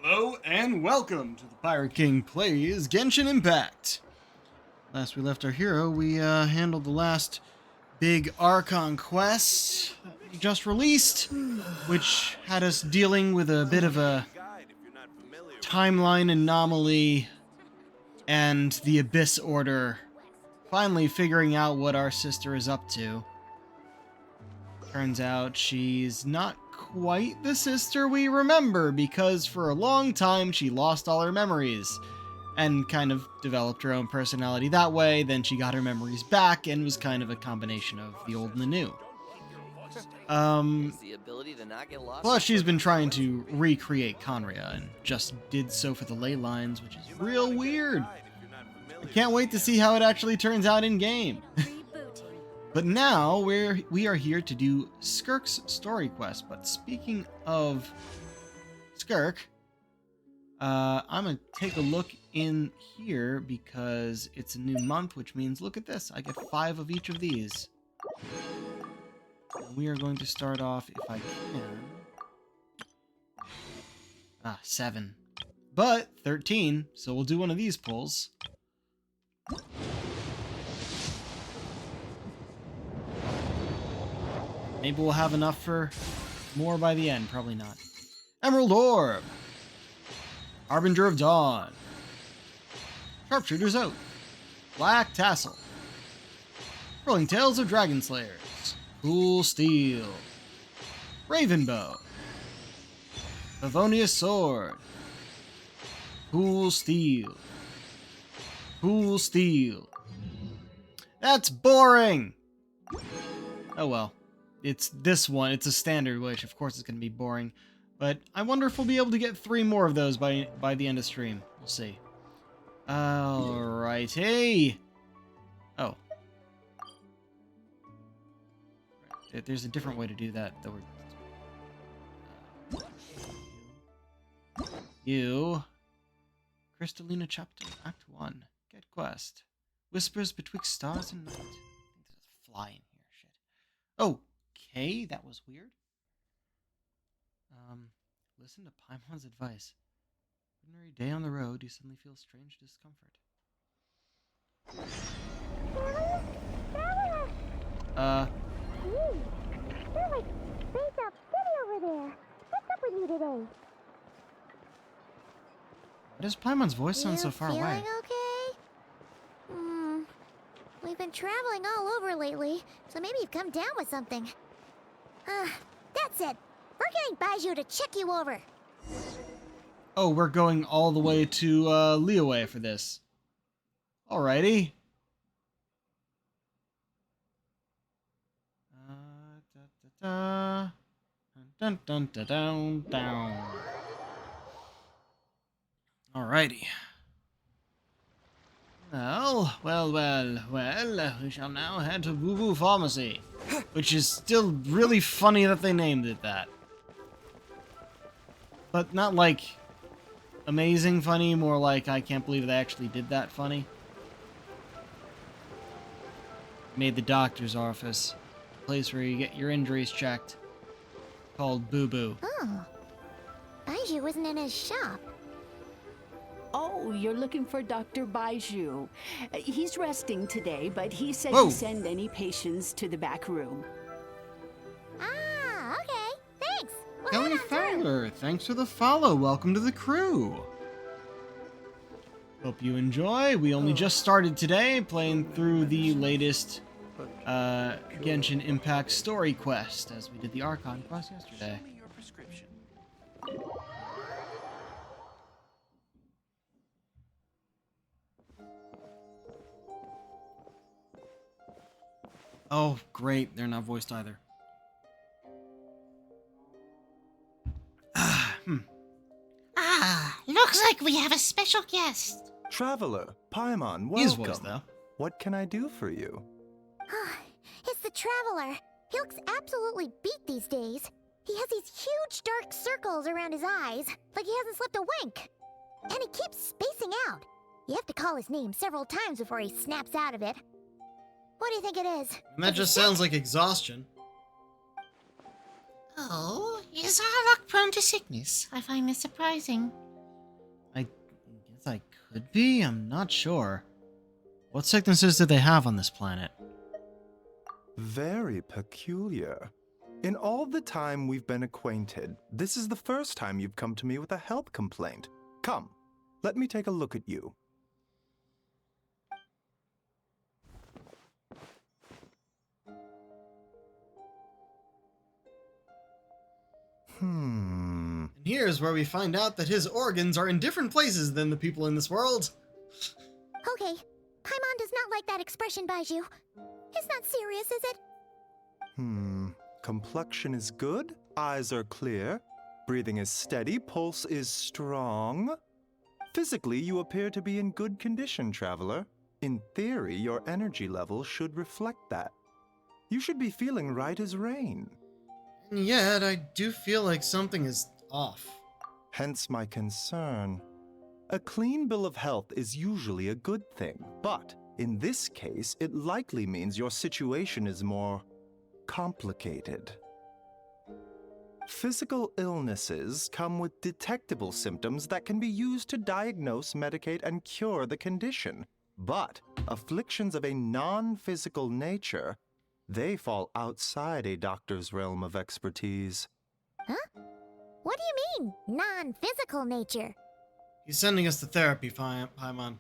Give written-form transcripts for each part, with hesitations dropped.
Hello and welcome to the Pirate King Plays Genshin Impact. Last we left our hero, we handled the last big Archon quest that we just released, which had us dealing with a bit of a timeline anomaly and the Abyss Order, finally figuring out what our sister is up to. Turns out she's not quite the sister we remember, because for a long time she lost all her memories and kind of developed her own personality that way. Then she got her memories back and was kind of a combination of the old and the new. Plus she's been trying to recreate Conria and just did so for the ley lines, which is real weird. I can't wait to see how it actually turns out in game. But now we are here to do Skirk's story quest. But speaking of Skirk, I'm gonna take a look in here because it's a new month, which means look at this. I get 5 of each of these. And we are going to start off, if I can. 7. But 13, so we'll do one of these pulls. Maybe we'll have enough for more by the end. Probably not. Emerald Orb. Harbinger of Dawn. Sharpshooter's Oath. Black Tassel. Rolling Tales of Dragon Slayers. Cool Steel. Ravenbow. Favonius Sword. Cool Steel. Cool Steel. That's boring! Oh well. It's this one. It's a standard, which of course is going to be boring. But I wonder if we'll be able to get 3 more of those by the end of stream. We'll see. Alrighty. Oh. There's a different way to do that. You. Crystalina Chapter, Act 1. Get quest. Whispers betwixt stars and night. I think there's a fly in here. Shit. Oh. Okay, that was weird. Listen to Paimon's advice. Ordinary day on the road, you suddenly feel strange discomfort. You're like Space Up City over there. What's up with you today? Why does Paimon's voice sound so far away? Feeling okay? We've been traveling all over lately, so maybe you've come down with something. That's it. We're getting Baiju to check you over. Oh, we're going all the way to Liyue for this. Alrighty. Dun dun dun dun down. Alrighty. Well, we shall now head to Boo Boo Pharmacy. Which is still really funny that they named it that. But not like amazing funny, more like I can't believe they actually did that funny. Made the doctor's office, a place where you get your injuries checked, called Boo Boo. Oh. Baiju isn't in his shop. Oh, you're looking for Dr. Baiju. He's resting today, but he said Whoa. to send any patients to the back room. Ah, okay. Thanks. We'll Kelly head on through. Fowler, thanks for the follow. Welcome to the crew. Hope you enjoy. We only just started today playing through the latest Genshin Impact story quest, as we did the Archon quest yesterday. Show me your prescription. Oh, great. They're not voiced either. Looks like we have a special guest. Traveler, Paimon, welcome. He is voiced, though. What can I do for you? It's the Traveler. He looks absolutely beat these days. He has these huge dark circles around his eyes, like he hasn't slept a wink. And he keeps spacing out. You have to call his name several times before he snaps out of it. What do you think it is? And that just sounds like exhaustion. Oh, is Harlock prone to sickness? I find this surprising. I could be? I'm not sure. What sicknesses did they have on this planet? Very peculiar. In all the time we've been acquainted, this is the first time you've come to me with a health complaint. Come, let me take a look at you. And here's where we find out that his organs are in different places than the people in this world. Okay, Paimon does not like that expression, Baiju. It's not serious, is it? Complexion is good, eyes are clear, breathing is steady, pulse is strong. Physically, you appear to be in good condition, traveler. In theory, your energy level should reflect that. You should be feeling right as rain. And yet, I do feel like something is off. Hence my concern. A clean bill of health is usually a good thing, but in this case, it likely means your situation is more complicated. Physical illnesses come with detectable symptoms that can be used to diagnose, medicate, and cure the condition. But afflictions of a non-physical nature, they fall outside a doctor's realm of expertise. Huh? What do you mean, non-physical nature? He's sending us to therapy, Paimon.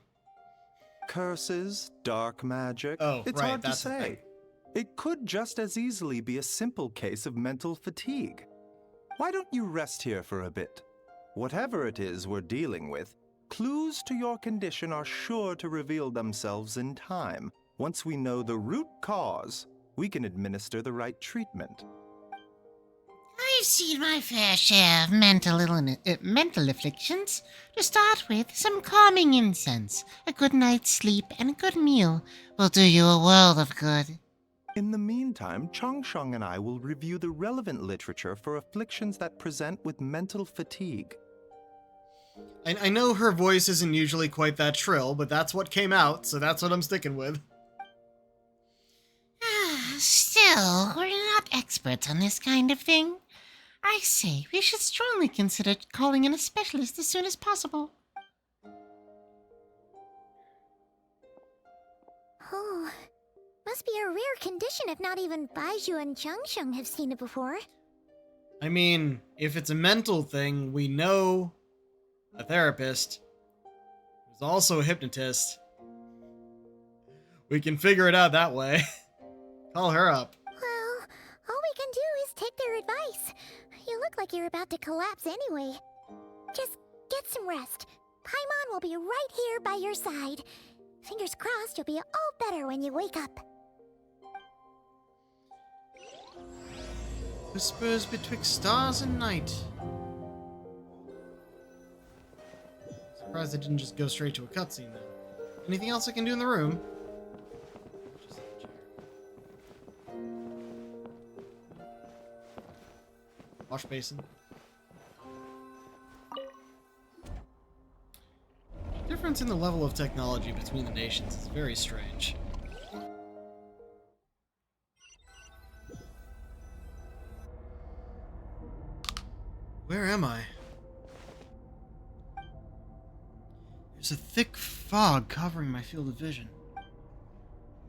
Curses, dark magic. Oh, it's right, hard to that's the thing. say. It could just as easily be a simple case of mental fatigue. Why don't you rest here for a bit? Whatever it is we're dealing with, clues to your condition are sure to reveal themselves in time. Once we know the root cause, we can administer the right treatment. I've seen my fair share of mental afflictions. To start with, some calming incense, a good night's sleep, and a good meal will do you a world of good. In the meantime, Changsheng and I will review the relevant literature for afflictions that present with mental fatigue. I know her voice isn't usually quite that shrill, but that's what came out, so that's what I'm sticking with. Still, we're not experts on this kind of thing. I say we should strongly consider calling in a specialist as soon as possible. Oh, must be a rare condition if not even Baiju and Changsheng have seen it before. I mean, if it's a mental thing, we know a therapist who's also a hypnotist. We can figure it out that way. Call her up. Well, all we can do is take their advice. You look like you're about to collapse anyway. Just get some rest. Paimon will be right here by your side. Fingers crossed you'll be all better when you wake up. Whispers betwixt stars and night. Surprised I didn't just go straight to a cutscene though. Anything else I can do in the room? Just a chair. Wash basin. The difference in the level of technology between the nations is very strange. Where am I? There's a thick fog covering my field of vision.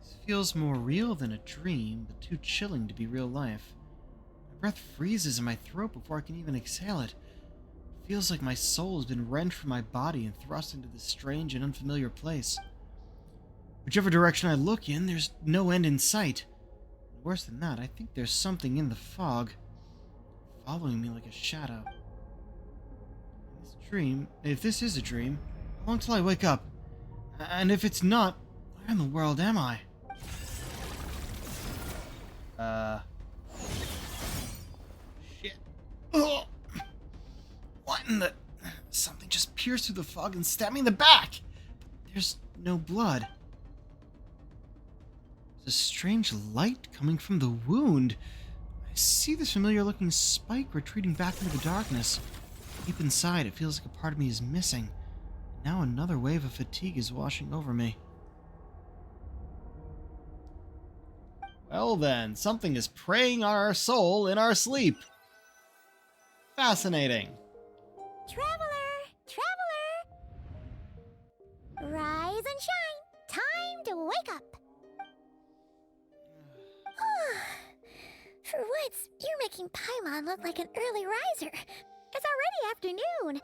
This feels more real than a dream, but too chilling to be real life. My breath freezes in my throat before I can even exhale it. It feels like my soul has been rent from my body and thrust into this strange and unfamiliar place. Whichever direction I look in, there's no end in sight. Worse than that, I think there's something in the fog, following me like a shadow. This dream, if this is a dream, how long till I wake up? And if it's not, where in the world am I? Shit. Ugh. What in the... Something just pierced through the fog and stabbed me in the back! There's no blood. There's a strange light coming from the wound. I see this familiar-looking spike retreating back into the darkness. Deep inside, it feels like a part of me is missing. Now another wave of fatigue is washing over me. Well then, something is preying on our soul in our sleep. Fascinating. Traveler! Traveler! wake up! For once, you're making Paimon look like an early riser. It's already afternoon.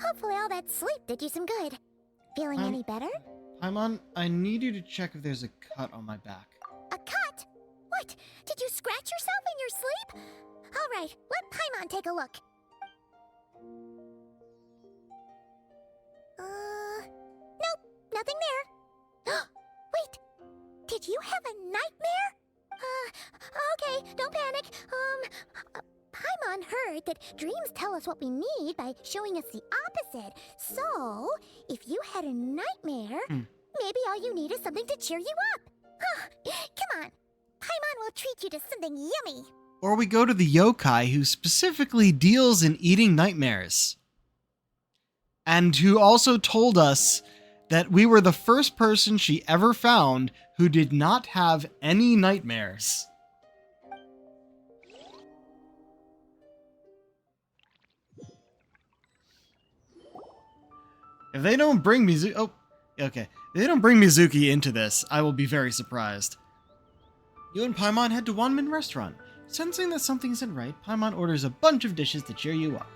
Hopefully all that sleep did you some good. Feeling any better? Paimon, I need you to check if there's a cut on my back. A cut? What? Did you scratch yourself in your sleep? All right, let Paimon take a look. Nope, nothing there. Wait, did you have a nightmare? Okay, don't panic. Paimon heard that dreams tell us what we need by showing us the opposite. So, if you had a nightmare, maybe all you need is something to cheer you up. Come on, Paimon will treat you to something yummy. Or we go to the yokai who specifically deals in eating nightmares. And who also told us that we were the first person she ever found who did not have any nightmares. If they don't bring Mizuki... Oh, okay. If they don't bring Mizuki into this, I will be very surprised. You and Paimon head to Wanmin Restaurant. Sensing that something isn't right, Paimon orders a bunch of dishes to cheer you up.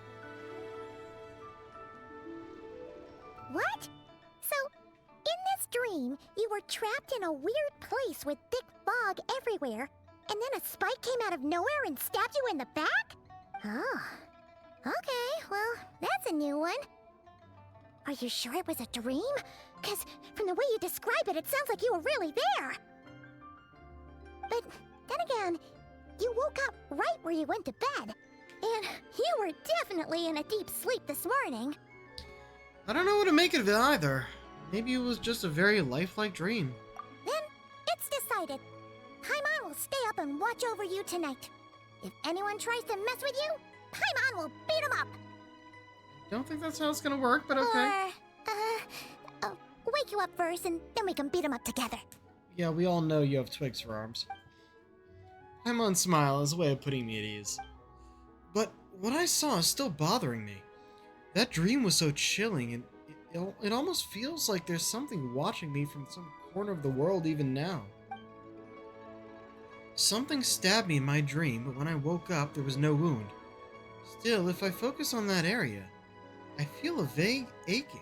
What? So, in this dream, you were trapped in a weird place with thick fog everywhere, and then a spike came out of nowhere and stabbed you in the back? Oh. Okay, well, that's a new one. Are you sure it was a dream? Because from the way you describe it, it sounds like you were really there. But then again, you woke up right where you went to bed. And you were definitely in a deep sleep this morning. I don't know what to make of it either. Maybe it was just a very lifelike dream. Then, it's decided. Paimon will stay up and watch over you tonight. If anyone tries to mess with you, Paimon will beat him up. Don't think that's how it's gonna work, but okay. Or, wake you up first, and then we can beat him up together. Yeah, we all know you have twigs for arms. Paimon's smile is a way of putting me at ease. But what I saw is still bothering me. That dream was so chilling, and it almost feels like there's something watching me from some corner of the world even now. Something stabbed me in my dream, but when I woke up, there was no wound. Still, if I focus on that area, I feel a vague aching.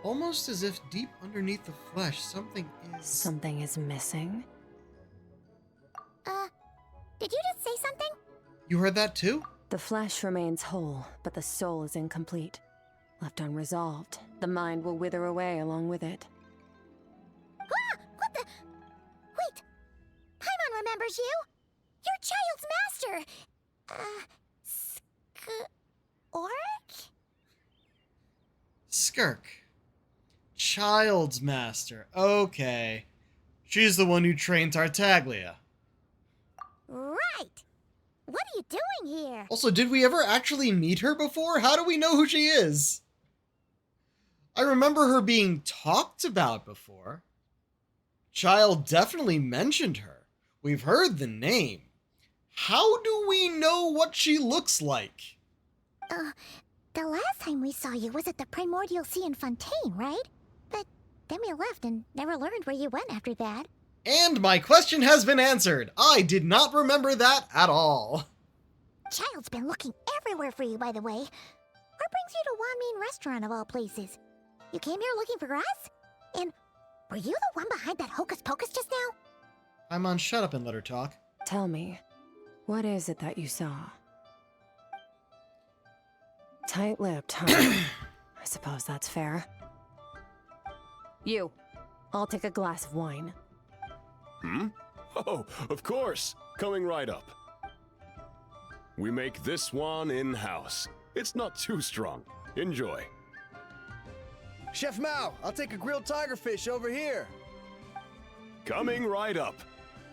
Almost as if deep underneath the flesh, something is missing? Did you just say something? You heard that too? The flesh remains whole, but the soul is incomplete. Left unresolved, the mind will wither away along with it. Ah! What the? Wait! Paimon remembers you! Your child's master! Orc? Skirk. Child's master. Okay. She's the one who trained Tartaglia. Right! What are you doing here? Also, did we ever actually meet her before? How do we know who she is? I remember her being talked about before. Child definitely mentioned her. We've heard the name. How do we know what she looks like? The last time we saw you was at the Primordial Sea in Fontaine, right? But then we left and never learned where you went after that. And my question has been answered. I did not remember that at all. Child's been looking everywhere for you, by the way. What brings you to Wanmin Restaurant of all places? You came here looking for us? And were you the one behind that hocus pocus just now? Paimon, shut up and let her talk. Tell me, what is it that you saw? Tight-lipped, huh? I suppose that's fair. You, I'll take a glass of wine. Oh, of course. Coming right up. We make this one in-house. It's not too strong. Enjoy. Chef Mao, I'll take a grilled tigerfish over here. Coming right up.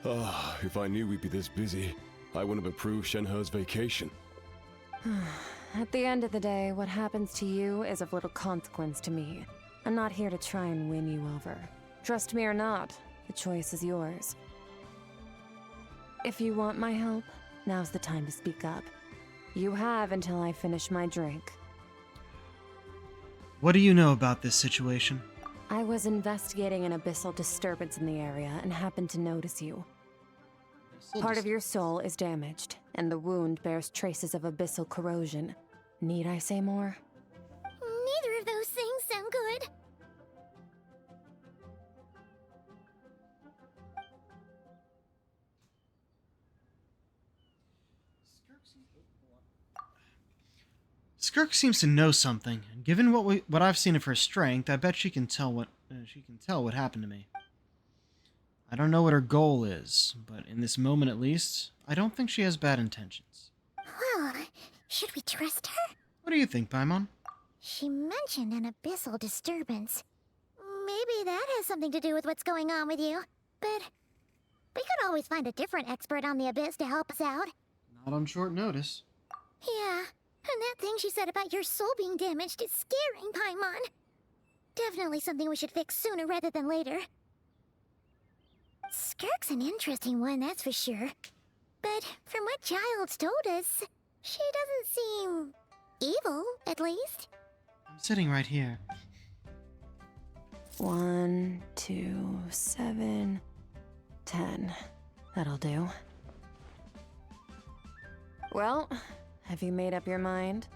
Ah, if I knew we'd be this busy, I wouldn't have approved Shenhe's vacation. At the end of the day, what happens to you is of little consequence to me. I'm not here to try and win you over. Trust me or not, the choice is yours. If you want my help, now's the time to speak up. You have until I finish my drink. What do you know about this situation? I was investigating an abyssal disturbance in the area and happened to notice you. Part of your soul is damaged, and the wound bears traces of abyssal corrosion. Need I say more? Neither of those things sound good. Skirk seems to know something, and given what I've seen of her strength, I bet she can tell what happened to me. I don't know what her goal is, but in this moment at least, I don't think she has bad intentions. Well, should we trust her? What do you think, Paimon? She mentioned an abyssal disturbance. Maybe that has something to do with what's going on with you. But we could always find a different expert on the abyss to help us out. Not on short notice. Yeah, and that thing she said about your soul being damaged is scaring, Paimon. Definitely something we should fix sooner rather than later. Skirk's an interesting one, that's for sure. But from what Childs told us, she doesn't seem evil, at least. I'm sitting right here. 1, 2, 7, 10. That'll do. Well, have you made up your mind?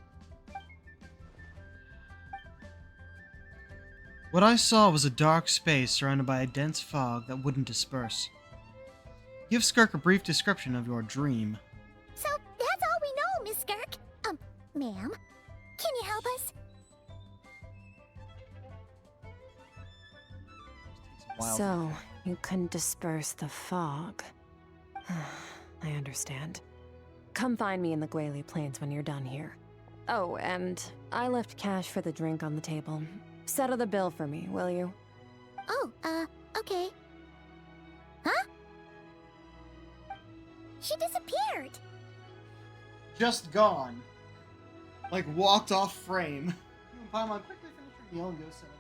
What I saw was a dark space surrounded by a dense fog that wouldn't disperse. Give Skirk a brief description of your dream. So that's all we know, Miss Skirk. Ma'am, can you help us? So, you couldn't disperse the fog. I understand. Come find me in the Gwali Plains when you're done here. Oh, and I left cash for the drink on the table. Settle the bill for me, will you? Oh, okay. Huh? She disappeared. Just gone. Like, walked off frame. Paimon, quickly finish your meal and go sit on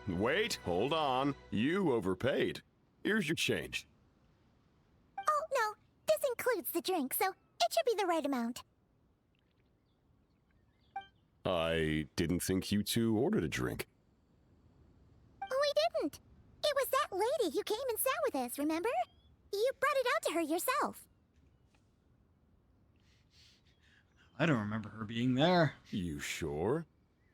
the bed. Wait, hold on. You overpaid. Here's your change. Oh, no. This includes the drink, so it should be the right amount. I didn't think you two ordered a drink. We didn't. It was that lady who came and sat with us, remember? You brought it out to her yourself. I don't remember her being there. You sure?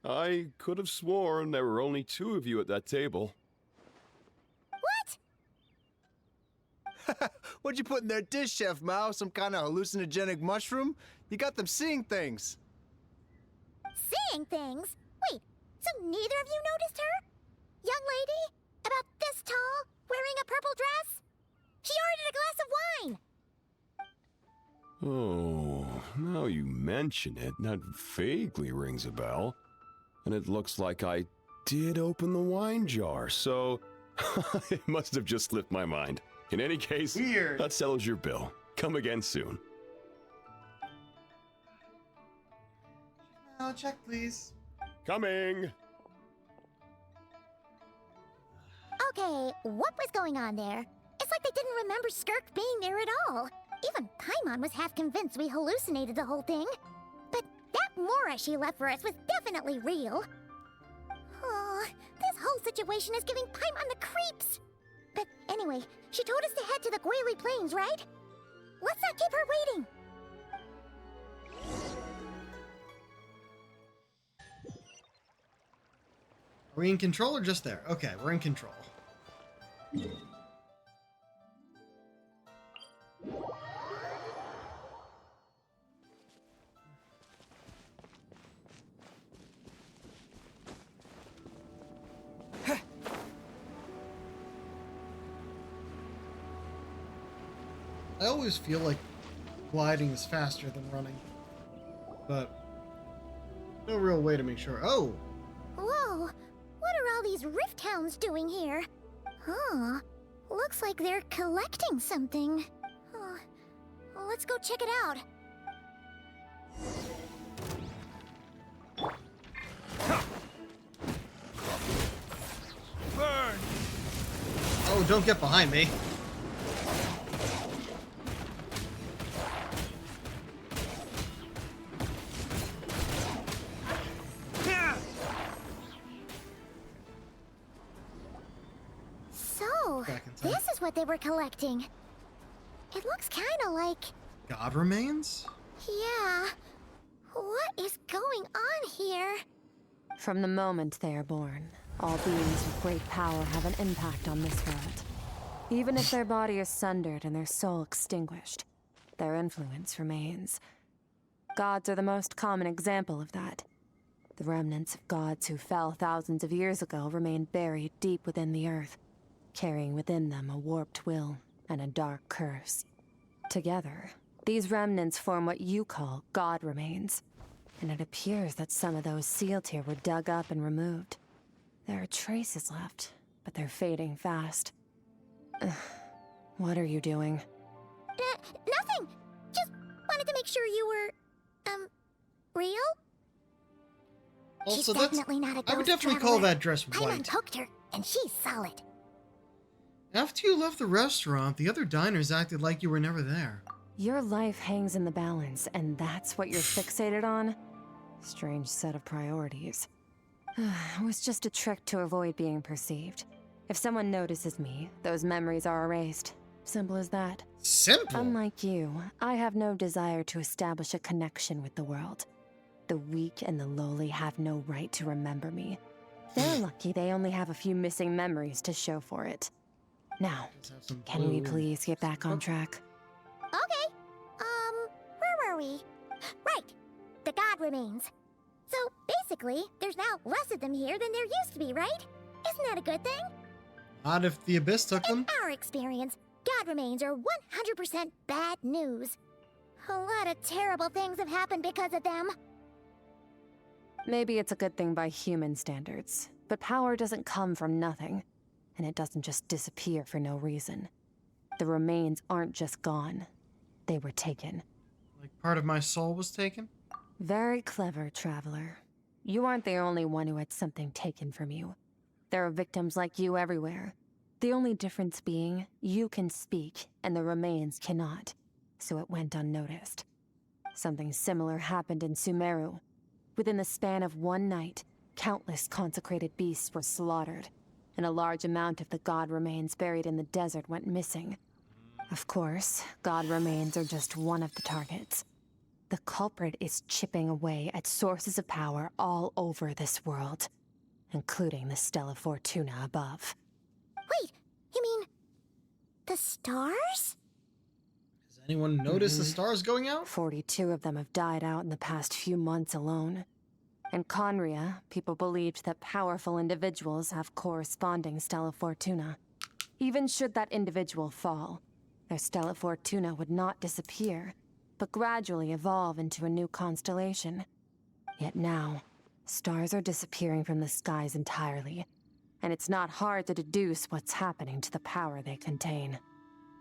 I could have sworn there were only 2 of you at that table. What? What'd you put in their dish, Chef Mao? Some kind of hallucinogenic mushroom? You got them seeing things. Seeing things? Wait, so neither of you noticed her? Young lady? About this tall, wearing a purple dress? She ordered a glass of wine! Oh, now you mention it, that vaguely rings a bell. And it looks like I did open the wine jar, so it must have just slipped my mind. In any case, Weird. that settles your bill. Come again soon. Check, please. Coming! Okay, what was going on there? It's like they didn't remember Skirk being there at all. Even Paimon was half convinced we hallucinated the whole thing. But that Mora she left for us was definitely real. Oh, this whole situation is giving Paimon the creeps. But anyway, she told us to head to the Gwali Plains, right? Let's not keep her waiting. Are we in control or just there? Okay, we're in control. I always feel like gliding is faster than running, but no real way to make sure. Oh! Whoa, what are all these rift hounds doing here? Huh, looks like they're collecting something. Let's go check it out. Burn! Oh, don't get behind me. back in time. this is what they were collecting. It looks kind of like... God remains? Yeah. What is going on here? From the moment they are born, all beings with great power have an impact on this world. Even if their body is sundered and their soul extinguished, their influence remains. Gods are the most common example of that. The remnants of gods who fell thousands of years ago remain buried deep within the earth, carrying within them a warped will and a dark curse. Together, these remnants form what you call God remains, and it appears that some of those sealed here were dug up and removed. There are traces left, but they're fading fast. What are you doing? Nothing. Just wanted to make sure you were, real? Also, She's definitely not a ghost I would definitely traveler. call that dress I white. unhooked her, and she's solid. After you left the restaurant, the other diners acted like you were never there. Your life hangs in the balance, and that's what you're fixated on? Strange set of priorities. It was just a trick to avoid being perceived. If someone notices me, those memories are erased. Simple as that. Simple? Unlike you, I have no desire to establish a connection with the world. The weak and the lowly have no right to remember me. They're lucky they only have a few missing memories to show for it. Now, Let's have some can we blue. please get back on track? Okay. Where were we? Right. The God remains. So, basically, there's now less of them here than there used to be, right? Isn't that a good thing? Not if the Abyss took them. Our experience, God remains are 100% bad news. A lot of terrible things have happened because of them. Maybe it's a good thing by human standards, but power doesn't come from nothing, and it doesn't just disappear for no reason. The remains aren't just gone. They were taken. Like part of my soul was taken? Very clever, traveler. You aren't the only one who had something taken from you. There are victims like you everywhere. The only difference being, you can speak, and the remains cannot, so it went unnoticed. Something similar happened in Sumeru. Within the span of one night, countless consecrated beasts were slaughtered, and a large amount of the god remains buried in the desert went missing. Of course, god remains are just one of the targets. The culprit is chipping away at sources of power all over this world, including the Stella Fortuna above. Wait, you mean... the stars? Has anyone noticed the stars going out? 42 of them have died out in the past few months alone. In Conria, people believed that powerful individuals have corresponding Stella Fortuna. Even should that individual fall, their Stella Fortuna would not disappear, but gradually evolve into a new constellation. Yet now, stars are disappearing from the skies entirely, and it's not hard to deduce what's happening to the power they contain.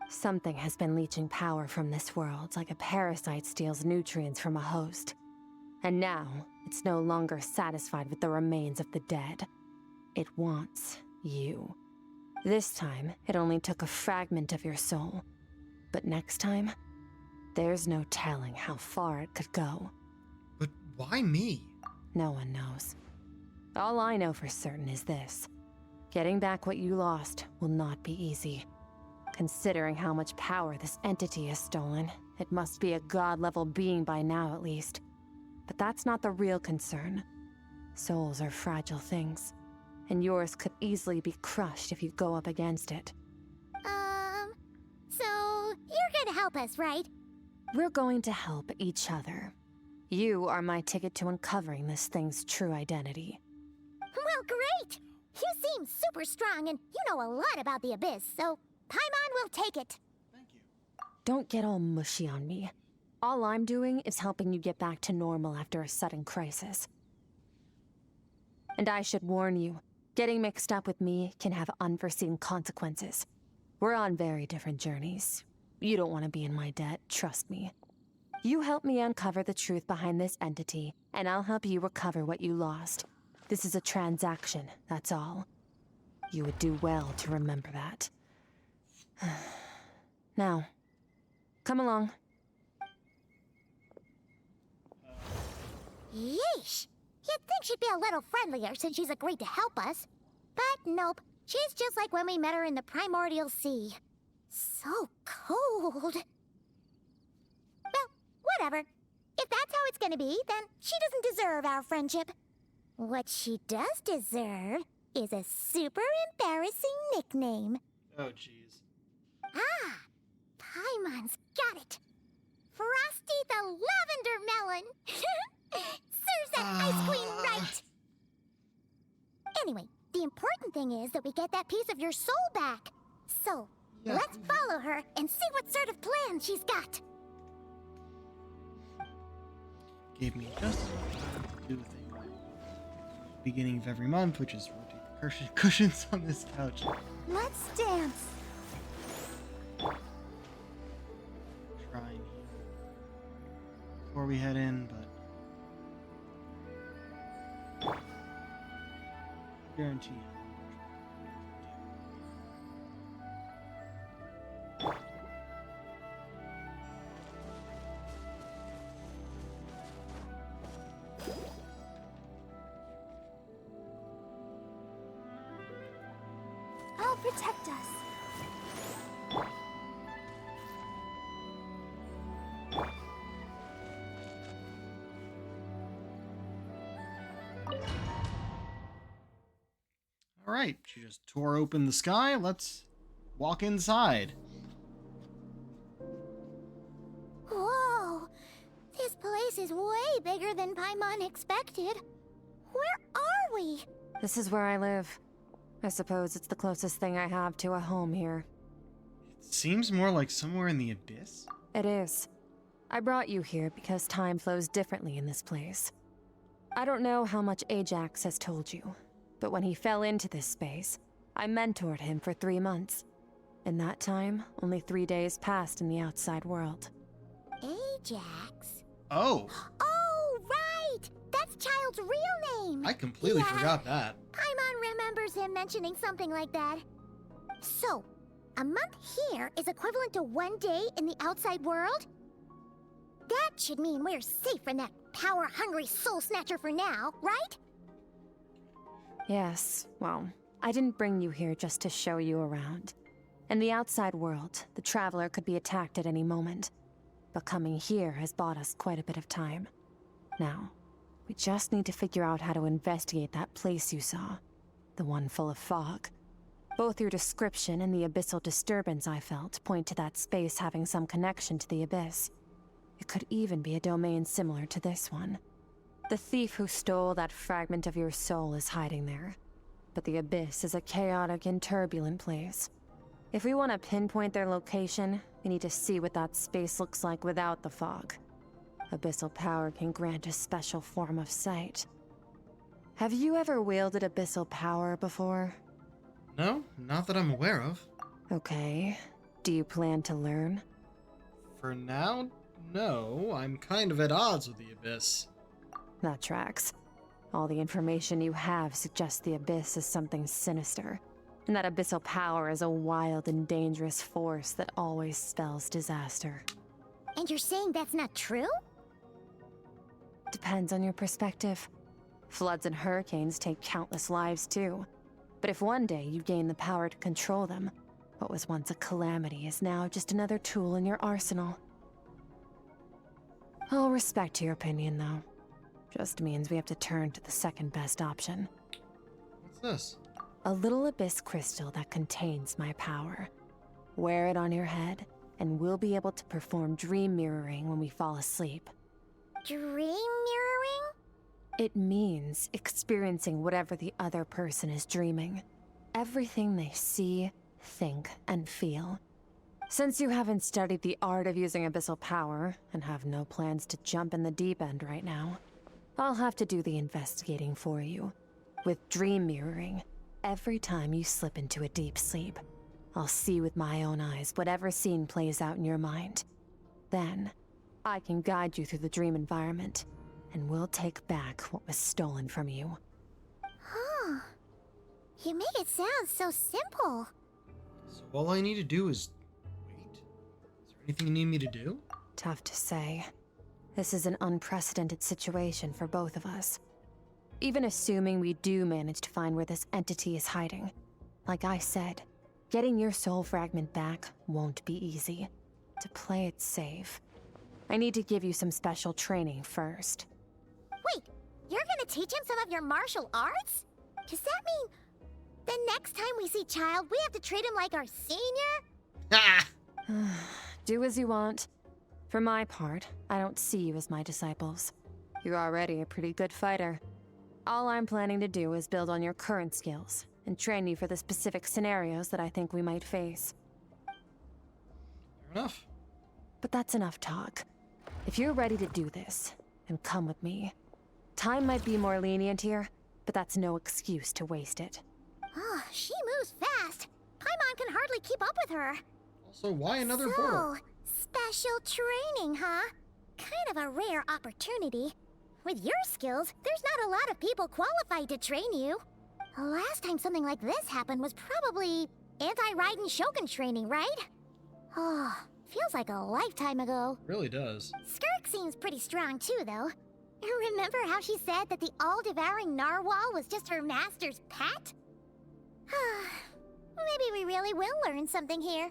Something has been leeching power from this world like a parasite steals nutrients from a host. And now, it's no longer satisfied with the remains of the dead. It wants you. This time, it only took a fragment of your soul. But next time, there's no telling how far it could go. But why me? No one knows. All I know for certain is this. Getting back what you lost will not be easy. Considering how much power this entity has stolen, it must be a god-level being by now at least. But that's not the real concern. Souls are fragile things, and yours could easily be crushed if you go up against it. So you're gonna help us, right? We're going to help each other. You are my ticket to uncovering this thing's true identity. Well, great! You seem super strong, and you know a lot about the Abyss, so Paimon will take it. Thank you. Don't get all mushy on me. All I'm doing is helping you get back to normal after a sudden crisis. And I should warn you, getting mixed up with me can have unforeseen consequences. We're on very different journeys. You don't want to be in my debt, trust me. You help me uncover the truth behind this entity, and I'll help you recover what you lost. This is a transaction, that's all. You would do well to remember that. Now, come along. Yeesh! You'd think she'd be a little friendlier since she's agreed to help us. But nope. She's just like when we met her in the primordial sea. So cold. Well, whatever. If that's how it's gonna be, then she doesn't deserve our friendship. What she does deserve is a super embarrassing nickname. Oh, jeez. Ah, Paimon's got it. Frosty the Lavender Melon. Serves that ice queen right. Anyway, the important thing is that we get that piece of your soul back. So, Yeah. let's follow her and see what sort of plan she's got. Gave me just enough time to do the thing right. Beginning of every month, which is rotate the cushions on this couch. Let's dance. Try and heal before we head in, but guarantee it. I'll protect us. All right, she just tore open the sky. Let's walk inside. Whoa! This place is way bigger than Paimon expected. Where are we? This is where I live. I suppose it's the closest thing I have to a home here. It seems more like somewhere in the abyss. It is. I brought you here because time flows differently in this place. I don't know how much Ajax has told you, but when he fell into this space, I mentored him for 3 months. In that time, only 3 days passed in the outside world. Ajax? Oh, Oh, right! That's Child's real name! I completely Yeah. forgot that. Paimon remembers him mentioning something like that. So, a month here is equivalent to 1 day in the outside world? That should mean we're safe from that power-hungry soul snatcher for now, right? Yes, well, I didn't bring you here just to show you around. In the outside world, the Traveler could be attacked at any moment. But coming here has bought us quite a bit of time. Now, we just need to figure out how to investigate that place you saw. The one full of fog. Both your description and the abyssal disturbance I felt point to that space having some connection to the abyss. It could even be a domain similar to this one. The thief who stole that fragment of your soul is hiding there. But the abyss is a chaotic and turbulent place. If we want to pinpoint their location, we need to see what that space looks like without the fog. Abyssal power can grant a special form of sight. Have you ever wielded abyssal power before? No, not that I'm aware of. Okay. Do you plan to learn? For now, no. I'm kind of at odds with the abyss. That tracks. All the information you have suggests the abyss is something sinister, and that abyssal power is a wild and dangerous force that always spells disaster. And you're saying that's not true? Depends on your perspective. Floods and hurricanes take countless lives too. But if one day you gain the power to control them, what was once a calamity is now just another tool in your arsenal. I'll respect your opinion, though. Just means we have to turn to the second best option. What's this? A little abyss crystal that contains my power. Wear it on your head, and we'll be able to perform dream mirroring when we fall asleep. Dream mirroring? It means experiencing whatever the other person is dreaming. Everything they see, think, and feel. Since you haven't studied the art of using abyssal power, and have no plans to jump in the deep end right now, I'll have to do the investigating for you. With dream mirroring, every time you slip into a deep sleep, I'll see with my own eyes whatever scene plays out in your mind. Then, I can guide you through the dream environment, and we'll take back what was stolen from you. Huh. You make it sound so simple. So all I need to do is wait? Is there anything you need me to do? Tough to say. This is an unprecedented situation for both of us. Even assuming we do manage to find where this entity is hiding, Like I said, getting your soul fragment back won't be easy. To play it safe, I need to give you some special training first. Wait, you're gonna teach him some of your martial arts? Does that mean the next time we see Child, we have to treat him like our senior? Ah! Do as you want. For my part, I don't see you as my disciples. You're already a pretty good fighter. All I'm planning to do is build on your current skills and train you for the specific scenarios that I think we might face. Fair enough. But that's enough talk. If you're ready to do this, then come with me. Time might be more lenient here, but that's no excuse to waste it. Oh, she moves fast. Paimon can hardly keep up with her. Also, why another portal? Special training, huh? Kind of a rare opportunity. With your skills, there's not a lot of people qualified to train you. The last time something like this happened was probably anti-Raiden Shogun training, right? Oh, feels like a lifetime ago. Really does. Skirk seems pretty strong too, though. Remember how she said that the all-devouring narwhal was just her master's pet? Maybe we really will learn something here.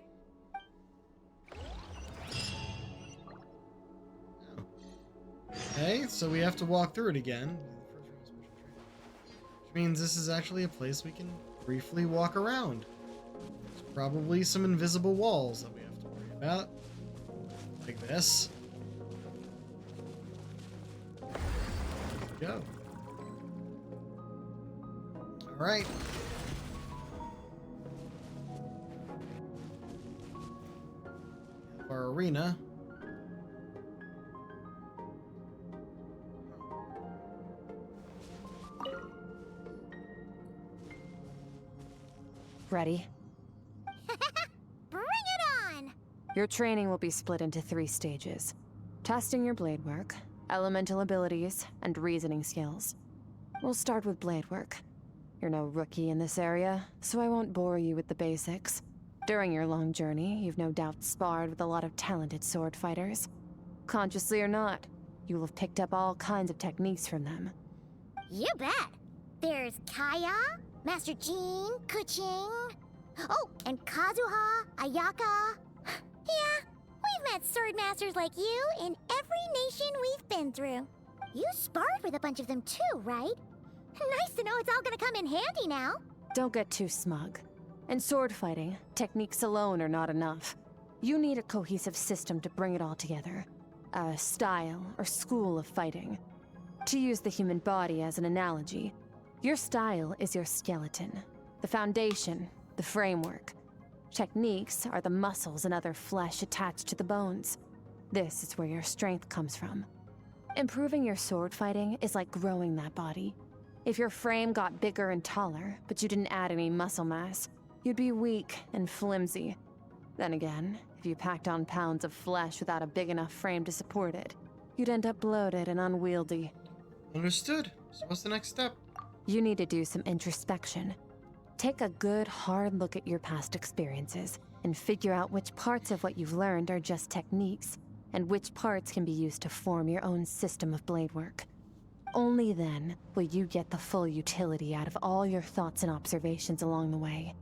Okay, so we have to walk through it again. Which means this is actually a place we can briefly walk around. There's probably some invisible walls that we have to worry about. Like this. There we go. Alright. Our arena. Ready? Bring it on! Your training will be split into 3 stages. Testing your blade work, elemental abilities, and reasoning skills. We'll start with blade work. You're no rookie in this area, so I won't bore you with the basics. During your long journey, you've no doubt sparred with a lot of talented sword fighters. Consciously or not, you'll have picked up all kinds of techniques from them. You bet! There's Kaya, Master Jean, Kuching... Oh, and Kazuha, Ayaka... Yeah, we've met sword masters like you in every nation we've been through. You sparred with a bunch of them too, right? Nice to know it's all gonna come in handy now. Don't get too smug. In sword fighting, techniques alone are not enough. You need a cohesive system to bring it all together. A style or school of fighting. To use the human body as an analogy, your style is your skeleton, the foundation, the framework. Techniques are the muscles and other flesh attached to the bones. This is where your strength comes from. Improving your sword fighting is like growing that body. If your frame got bigger and taller, but you didn't add any muscle mass, you'd be weak and flimsy. Then again, if you packed on pounds of flesh without a big enough frame to support it, you'd end up bloated and unwieldy. Understood. So what's the next step? You need to do some introspection. Take a good, hard look at your past experiences and figure out which parts of what you've learned are just techniques, and which parts can be used to form your own system of blade work. Only then will you get the full utility out of all your thoughts and observations along the way.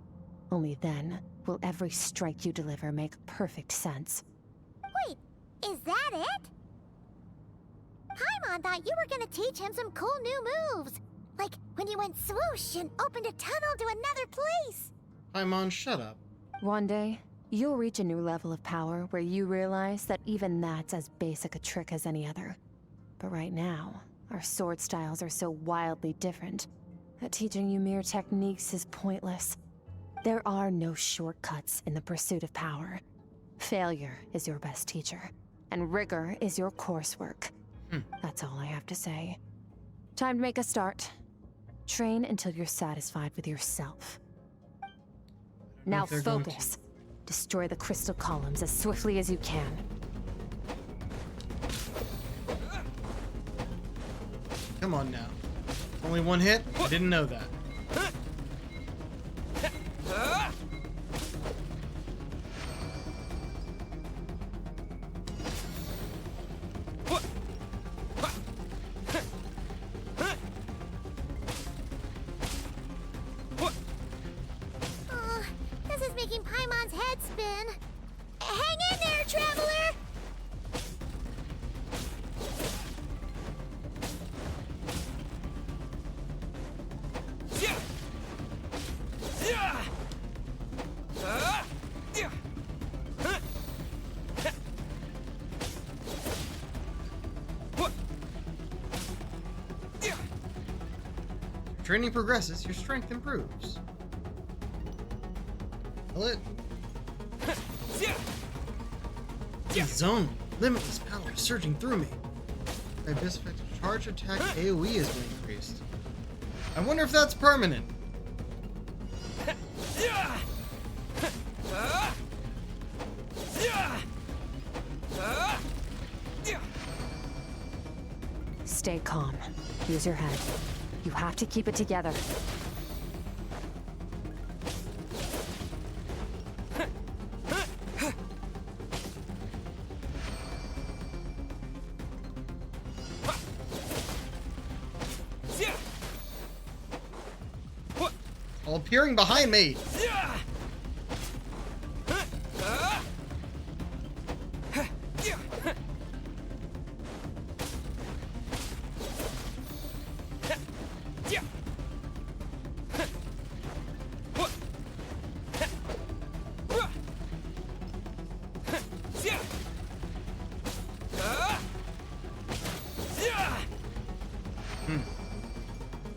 Only then will every strike you deliver make perfect sense. Wait, is that it? Paimon thought you were gonna teach him some cool new moves. Like when you went swoosh and opened a tunnel to another place. Paimon, shut up. One day, you'll reach a new level of power where you realize that even that's as basic a trick as any other. But right now, our sword styles are so wildly different that teaching you mere techniques is pointless. There are no shortcuts in the pursuit of power. Failure is your best teacher, and rigor is your coursework. That's all I have to say. Time to make a start. Train until you're satisfied with yourself. Now focus. Destroy the crystal columns as swiftly as you can. Come on now. Only one hit? I didn't know that. Training progresses, your strength improves. Feel it? Zone, limitless power surging through me. My best effective charge attack AoE has been increased. I wonder if that's permanent. Stay calm. Use your head. You have to keep it together. All appearing behind me.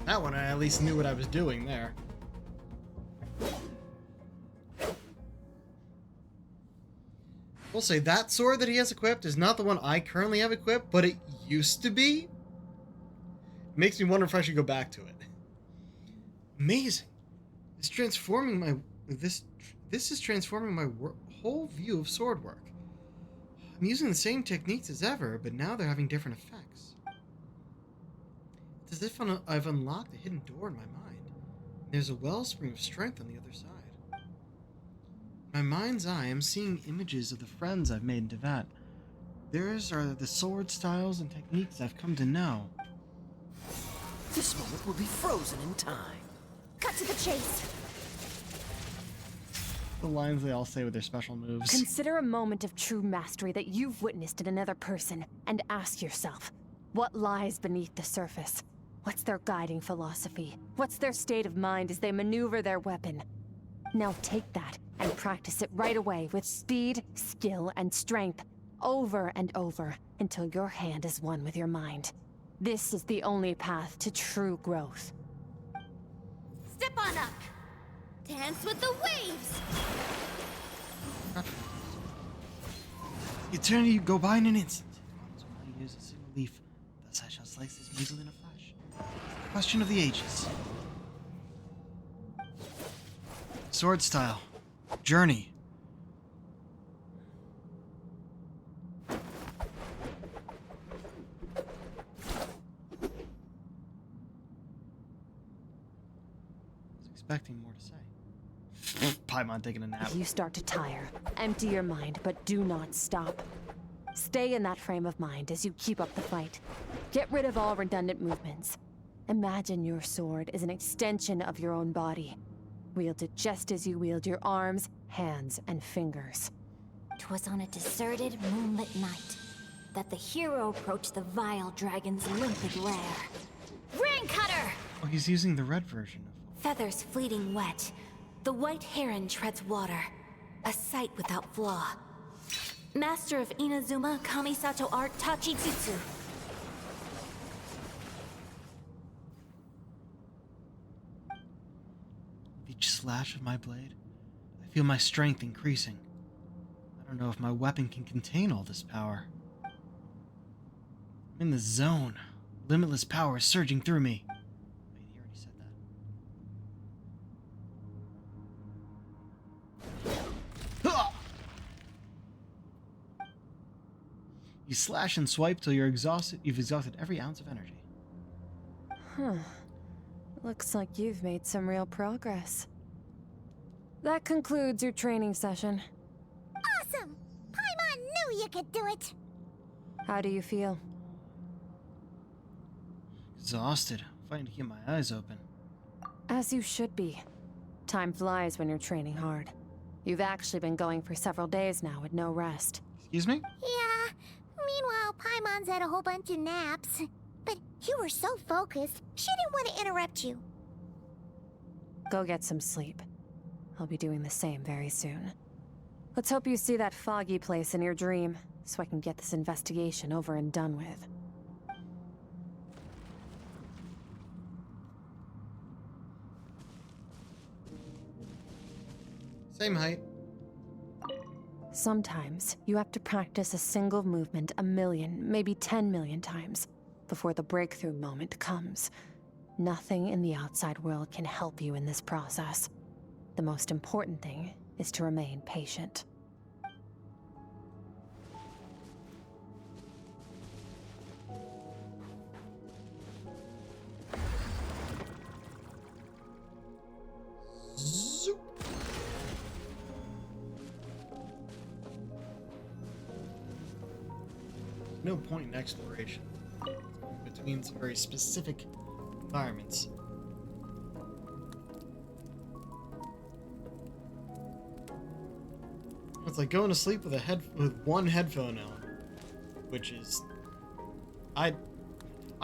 That one, I at least knew what I was doing there. We'll say that sword that he has equipped is not the one I currently have equipped, but it used to be. Makes me wonder if I should go back to it. Amazing. It's transforming my this is transforming my whole view of sword work. I'm using the same techniques as ever, but now they're having different effects. It's as if I've unlocked a hidden door in my mind. There's a wellspring of strength on the other side. In my mind's eye, I'm seeing images of the friends I've made in Teyvat. Theirs are the sword styles and techniques I've come to know. This moment will be frozen in time. Cut to the chase. The lines they all say with their special moves. Consider a moment of true mastery that you've witnessed in another person, and ask yourself, what lies beneath the surface? What's their guiding philosophy? What's their state of mind as they maneuver their weapon? Now take that and practice it right away with speed, skill, and strength, over and over, until your hand is one with your mind. This is the only path to true growth. Step on up. Dance with the waves. Eternity go by in an instant. So I use a single leaf, thus I shall slice this beetle in a flash. Question of the ages. Sword style. Journey. I was expecting more to say. Paimon taking a nap. If you start to tire, empty your mind, but do not stop. Stay in that frame of mind as you keep up the fight. Get rid of all redundant movements. Imagine your sword is an extension of your own body. Wield it just as you wield your arms, hands, and fingers. 'Twas on a deserted moonlit night that the hero approached the vile dragon's limpid lair. Ring cutter! Oh, he's using the red version of. Feathers fleeting wet. The white heron treads water. A sight without flaw. Master of Inazuma Kamisato art Tachijutsu. With each slash of my blade, I feel my strength increasing. I don't know if my weapon can contain all this power. I'm in the zone. Limitless power is surging through me. Wait, he already said that. Ah! You slash and swipe till you're exhausted. You've exhausted every ounce of energy. Huh. Looks like you've made some real progress. That concludes your training session. Awesome! Paimon knew you could do it! How do you feel? Exhausted, fighting to keep my eyes open. As you should be. Time flies when you're training hard. You've actually been going for several days now with no rest. Excuse me? Yeah. Meanwhile, Paimon's had a whole bunch of naps. But you were so focused, she didn't want to interrupt you. Go get some sleep. I'll be doing the same very soon. Let's hope you see that foggy place in your dream, so I can get this investigation over and done with. Same height. Sometimes you have to practice a single movement 1,000,000, maybe 10,000,000 times before the breakthrough moment comes. Nothing in the outside world can help you in this process. The most important thing is to remain patient. Zoop. No point in exploration. Between some very specific environments. It's like going to sleep with one headphone on, which is I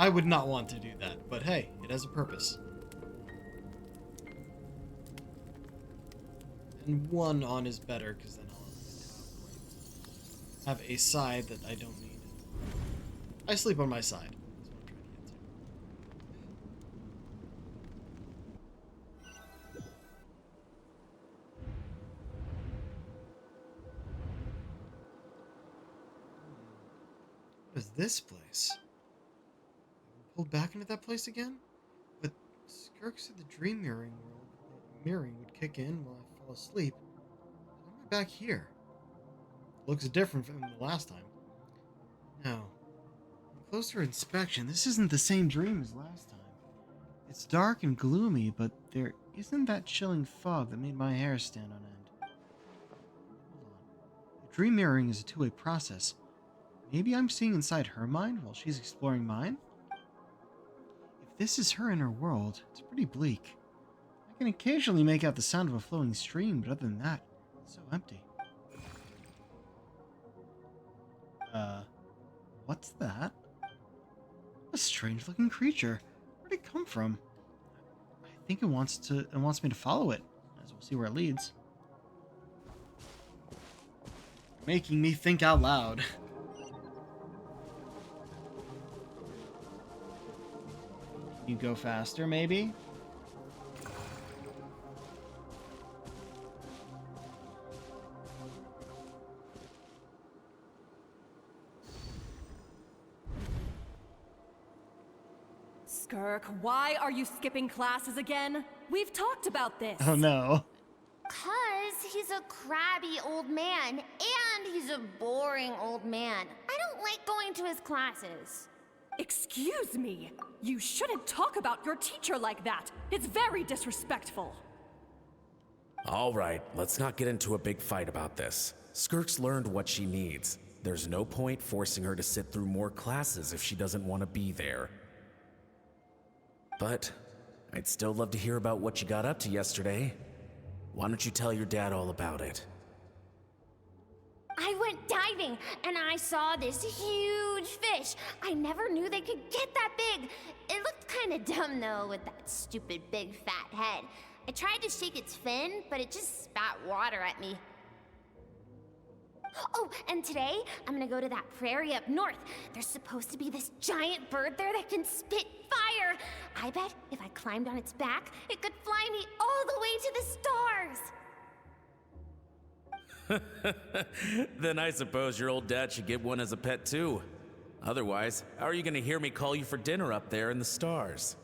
would not want to do that, but hey, it has a purpose. And one on is better because then I'll have a side that I don't need. I sleep on my side. That's what I'm trying to get to. What is this place? Pulled back into that place again? But Skirk said the dream mirroring would kick in while I fall asleep. Why am I back here? Looks different from the last time. No. On closer inspection, this isn't the same dream as last time. It's dark and gloomy, but there isn't that chilling fog that made my hair stand on end. Hold on. The dream mirroring is a two-way process. Maybe I'm seeing inside her mind while she's exploring mine? If this is her inner world, it's pretty bleak. I can occasionally make out the sound of a flowing stream, but other than that, it's so empty. What's that? A strange-looking creature. Where'd it come from? I think it wants me to follow it, as we'll see where it leads. Making me think out loud. You go faster, maybe? Skirk, why are you skipping classes again? We've talked about this. Oh no. 'Cause he's a crabby old man, and he's a boring old man. I don't like going to his classes. Excuse me. You shouldn't talk about your teacher like that. It's very disrespectful. All right, let's not get into a big fight about this. Skirk's learned what she needs. There's no point forcing her to sit through more classes if she doesn't want to be there. But I'd still love to hear about what you got up to yesterday. Why don't you tell your dad all about it? I went diving, and I saw this huge fish. I never knew they could get that big. It looked kind of dumb, though, with that stupid big fat head. I tried to shake its fin, but it just spat water at me. Oh, and today, I'm gonna go to that prairie up north. There's supposed to be this giant bird there that can spit fire. I bet if I climbed on its back, it could fly me all the way to the stars. Then I suppose your old dad should get one as a pet too. Otherwise, how are you gonna hear me call you for dinner up there in the stars?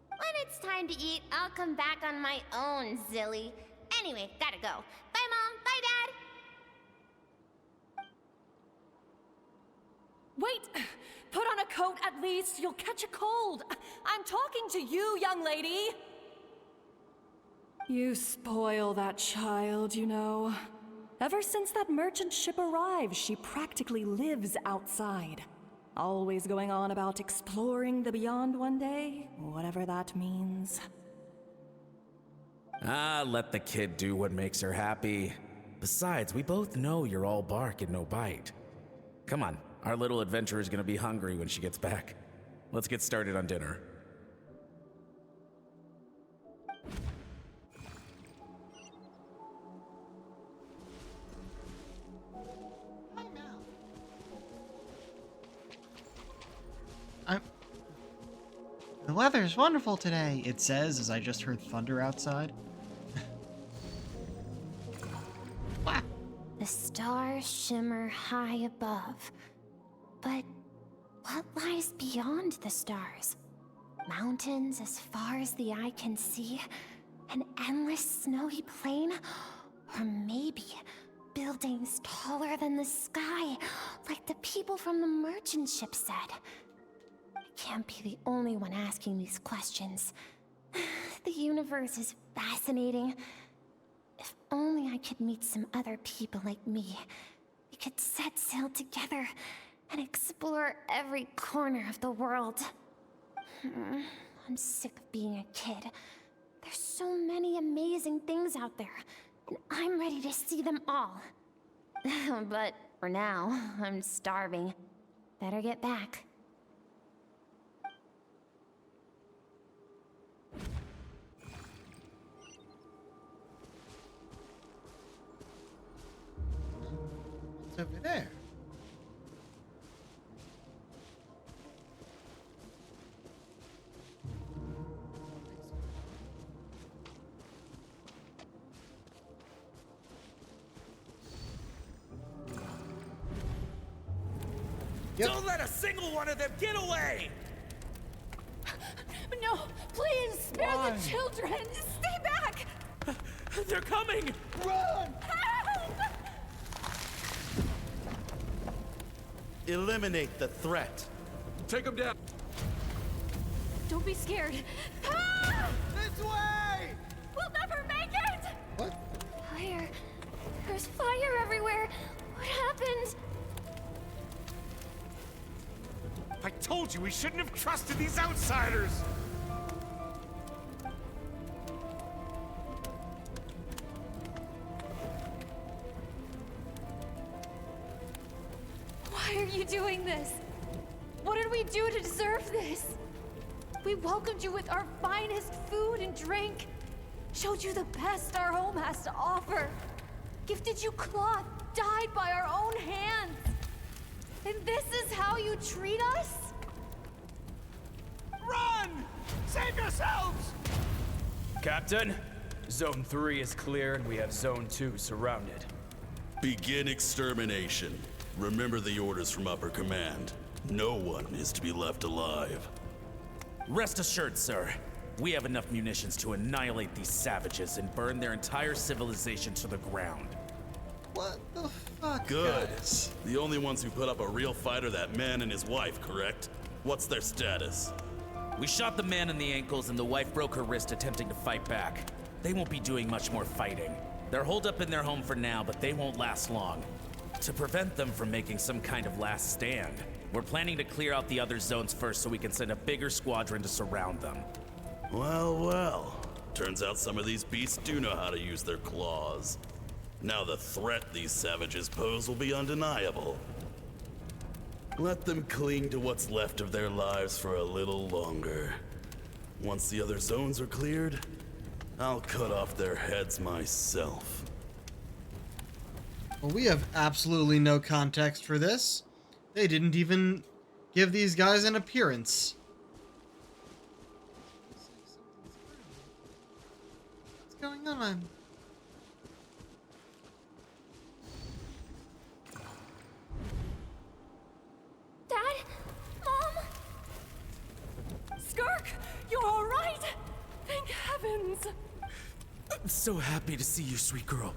When it's time to eat, I'll come back on my own, Zilly. Anyway, gotta go. Bye, Mom. Bye, Dad. Wait! Put on a coat at least. You'll catch a cold. I'm talking to you, young lady. You spoil that child, you know. Ever since that merchant ship arrived, she practically lives outside. Always going on about exploring the beyond one day, whatever that means. Ah, let the kid do what makes her happy. Besides, we both know you're all bark and no bite. Come on, our little adventurer is gonna be hungry when she gets back. Let's get started on dinner. The weather's wonderful today, it says as I just heard thunder outside. The stars shimmer high above. But what lies beyond the stars? Mountains as far as the eye can see? An endless snowy plain? Or maybe buildings taller than the sky, like the people from the merchant ship said. I can't be the only one asking these questions. The universe is fascinating. If only I could meet some other people like me. We could set sail together and explore every corner of the world. I'm sick of being a kid. There's so many amazing things out there, and I'm ready to see them all. But for now, I'm starving. Better get back. What's over there? Yep. Don't let a single one of them get away! No, please, spare the children! Stay back! They're coming! Run! Help! Eliminate the threat. Take them down. Don't be scared. Ah! This way! We'll never make it! What? Fire. There's fire everywhere. What happened? I told you we shouldn't have trusted these outsiders! Why are you doing this? What did we do to deserve this? We welcomed you with our finest food and drink, showed you the best our home has to offer, gifted you cloth dyed by our own hands. And this is how you treat us? Run! Save yourselves! Captain, Zone 3 is clear and we have Zone 2 surrounded. Begin extermination. Remember the orders from upper command. No one is to be left alive. Rest assured, sir. We have enough munitions to annihilate these savages and burn their entire civilization to the ground. What the fuck? Good. Guys? The only ones who put up a real fight are that man and his wife, correct? What's their status? We shot the man in the ankles and the wife broke her wrist attempting to fight back. They won't be doing much more fighting. They're holed up in their home for now, but they won't last long. To prevent them from making some kind of last stand, we're planning to clear out the other zones first so we can send a bigger squadron to surround them. Well, well. Turns out some of these beasts do know how to use their claws. Now the threat these savages pose will be undeniable. Let them cling to what's left of their lives for a little longer. Once the other zones are cleared, I'll cut off their heads myself. Well, we have absolutely no context for this. They didn't even give these guys an appearance. What's going on? Dad? Mom? Skirk, you're all right? Thank heavens. I'm so happy to see you, sweet girl.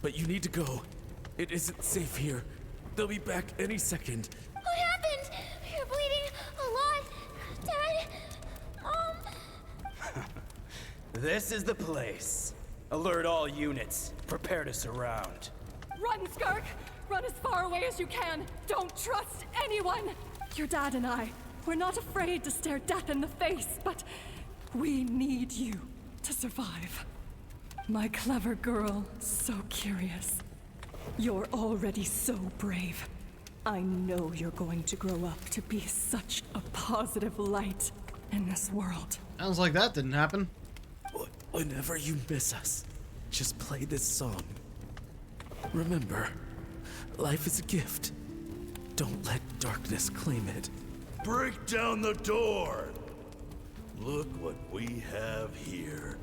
But you need to go. It isn't safe here. They'll be back any second. What happened? You're bleeding a lot. Dad? Mom? This is the place. Alert all units. Prepare to surround. Run, Skirk! Run as far away as you can. Don't trust anyone. Your dad and I, we're not afraid to stare death in the face, but we need you to survive. My clever girl, so curious. You're already so brave. I know you're going to grow up to be such a positive light in this world. Sounds like that didn't happen. Whenever you miss us, just play this song. Remember, life is a gift. Don't let darkness claim it. Break down the door! Look what we have here.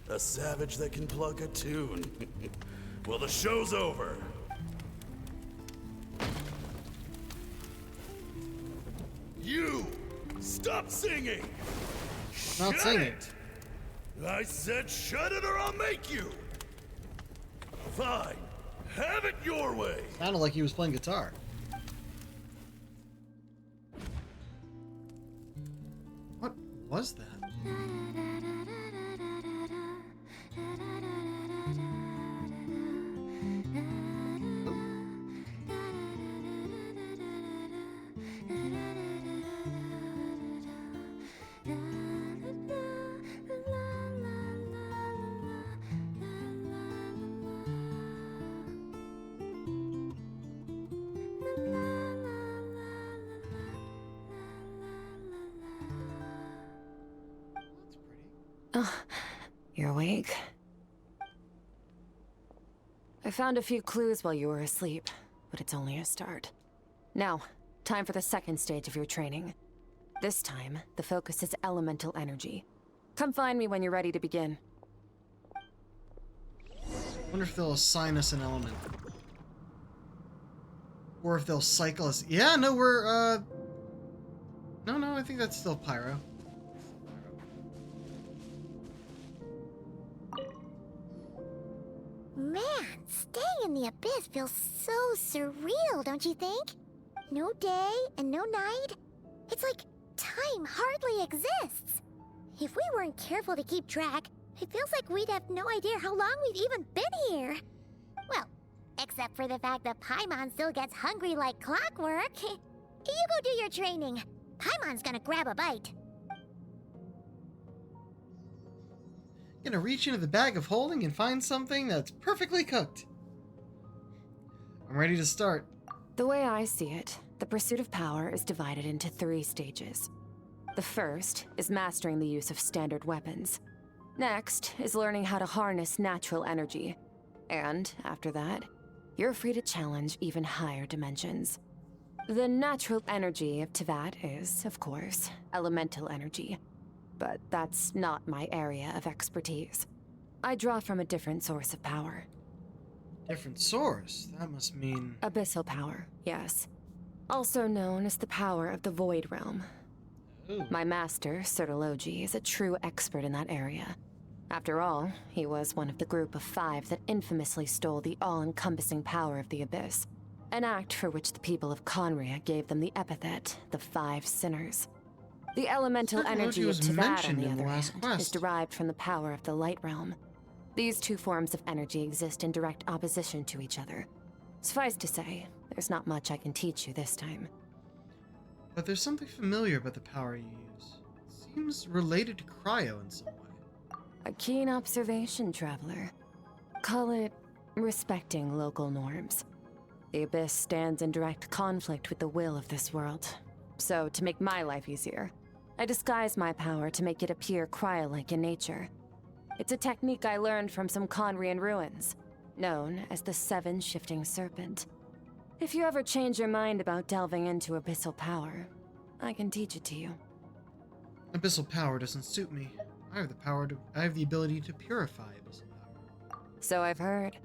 A savage that can pluck a tune. Well, the show's over. Stop singing! Not Shut singing. it! I said shut it or I'll make you! Fine. Have it your way! Sounded like he was playing guitar. What was that? Oh, you're awake. I found a few clues while you were asleep, but it's only a start. Now, time for the second stage of your training. This time, the focus is elemental energy. Come find me when you're ready to begin. Wonder if they'll assign us an element. Or if they'll cycle us. Yeah, no, we're, No, I think that's still Pyro. Man, staying in the abyss feels so surreal, don't you think? No day and no night. It's like time hardly exists. If we weren't careful to keep track, it feels like we'd have no idea how long we've even been here. Well, except for the fact that Paimon still gets hungry like clockwork. You go do your training. Paimon's gonna grab a bite. Gonna reach into the bag of holding and find something that's perfectly cooked. I'm ready to start. The way I see it, the pursuit of power is divided into 3 stages. The first is mastering the use of standard weapons. Next is learning how to harness natural energy. And after that, you're free to challenge even higher dimensions. The natural energy of Teyvat is, of course, elemental energy. But that's not my area of expertise. I draw from a different source of power. Different source? That must mean... Abyssal power, yes. Also known as the power of the Void Realm. Ooh. My master, Sertologi, is a true expert in that area. After all, he was one of the group of 5 that infamously stole the all-encompassing power of the Abyss. An act for which the people of Conria gave them the epithet, the 5 Sinners. The elemental energy of Teyvat, on the other hand, is derived from the power of the Light Realm. These 2 forms of energy exist in direct opposition to each other. Suffice to say, there's not much I can teach you this time. But there's something familiar about the power you use. It seems related to Cryo in some way. A keen observation, traveler. Call it respecting local norms. The Abyss stands in direct conflict with the will of this world. So, to make my life easier, I disguise my power to make it appear cryo-like in nature. It's a technique I learned from some Conrian ruins, known as the 7 Shifting Serpent. If you ever change your mind about delving into abyssal power, I can teach it to you. Abyssal power doesn't suit me. I have the ability to purify abyssal power. So I've heard.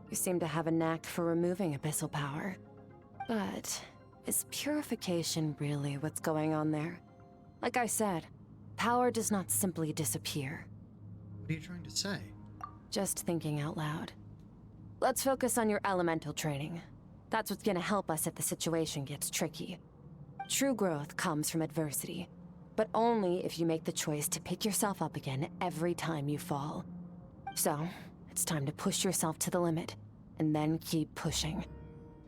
You seem to have a knack for removing abyssal power. But is purification really what's going on there? Like I said, power does not simply disappear. What are you trying to say? Just thinking out loud. Let's focus on your elemental training. That's what's gonna help us if the situation gets tricky. True growth comes from adversity, but only if you make the choice to pick yourself up again every time you fall. So, it's time to push yourself to the limit, and then keep pushing.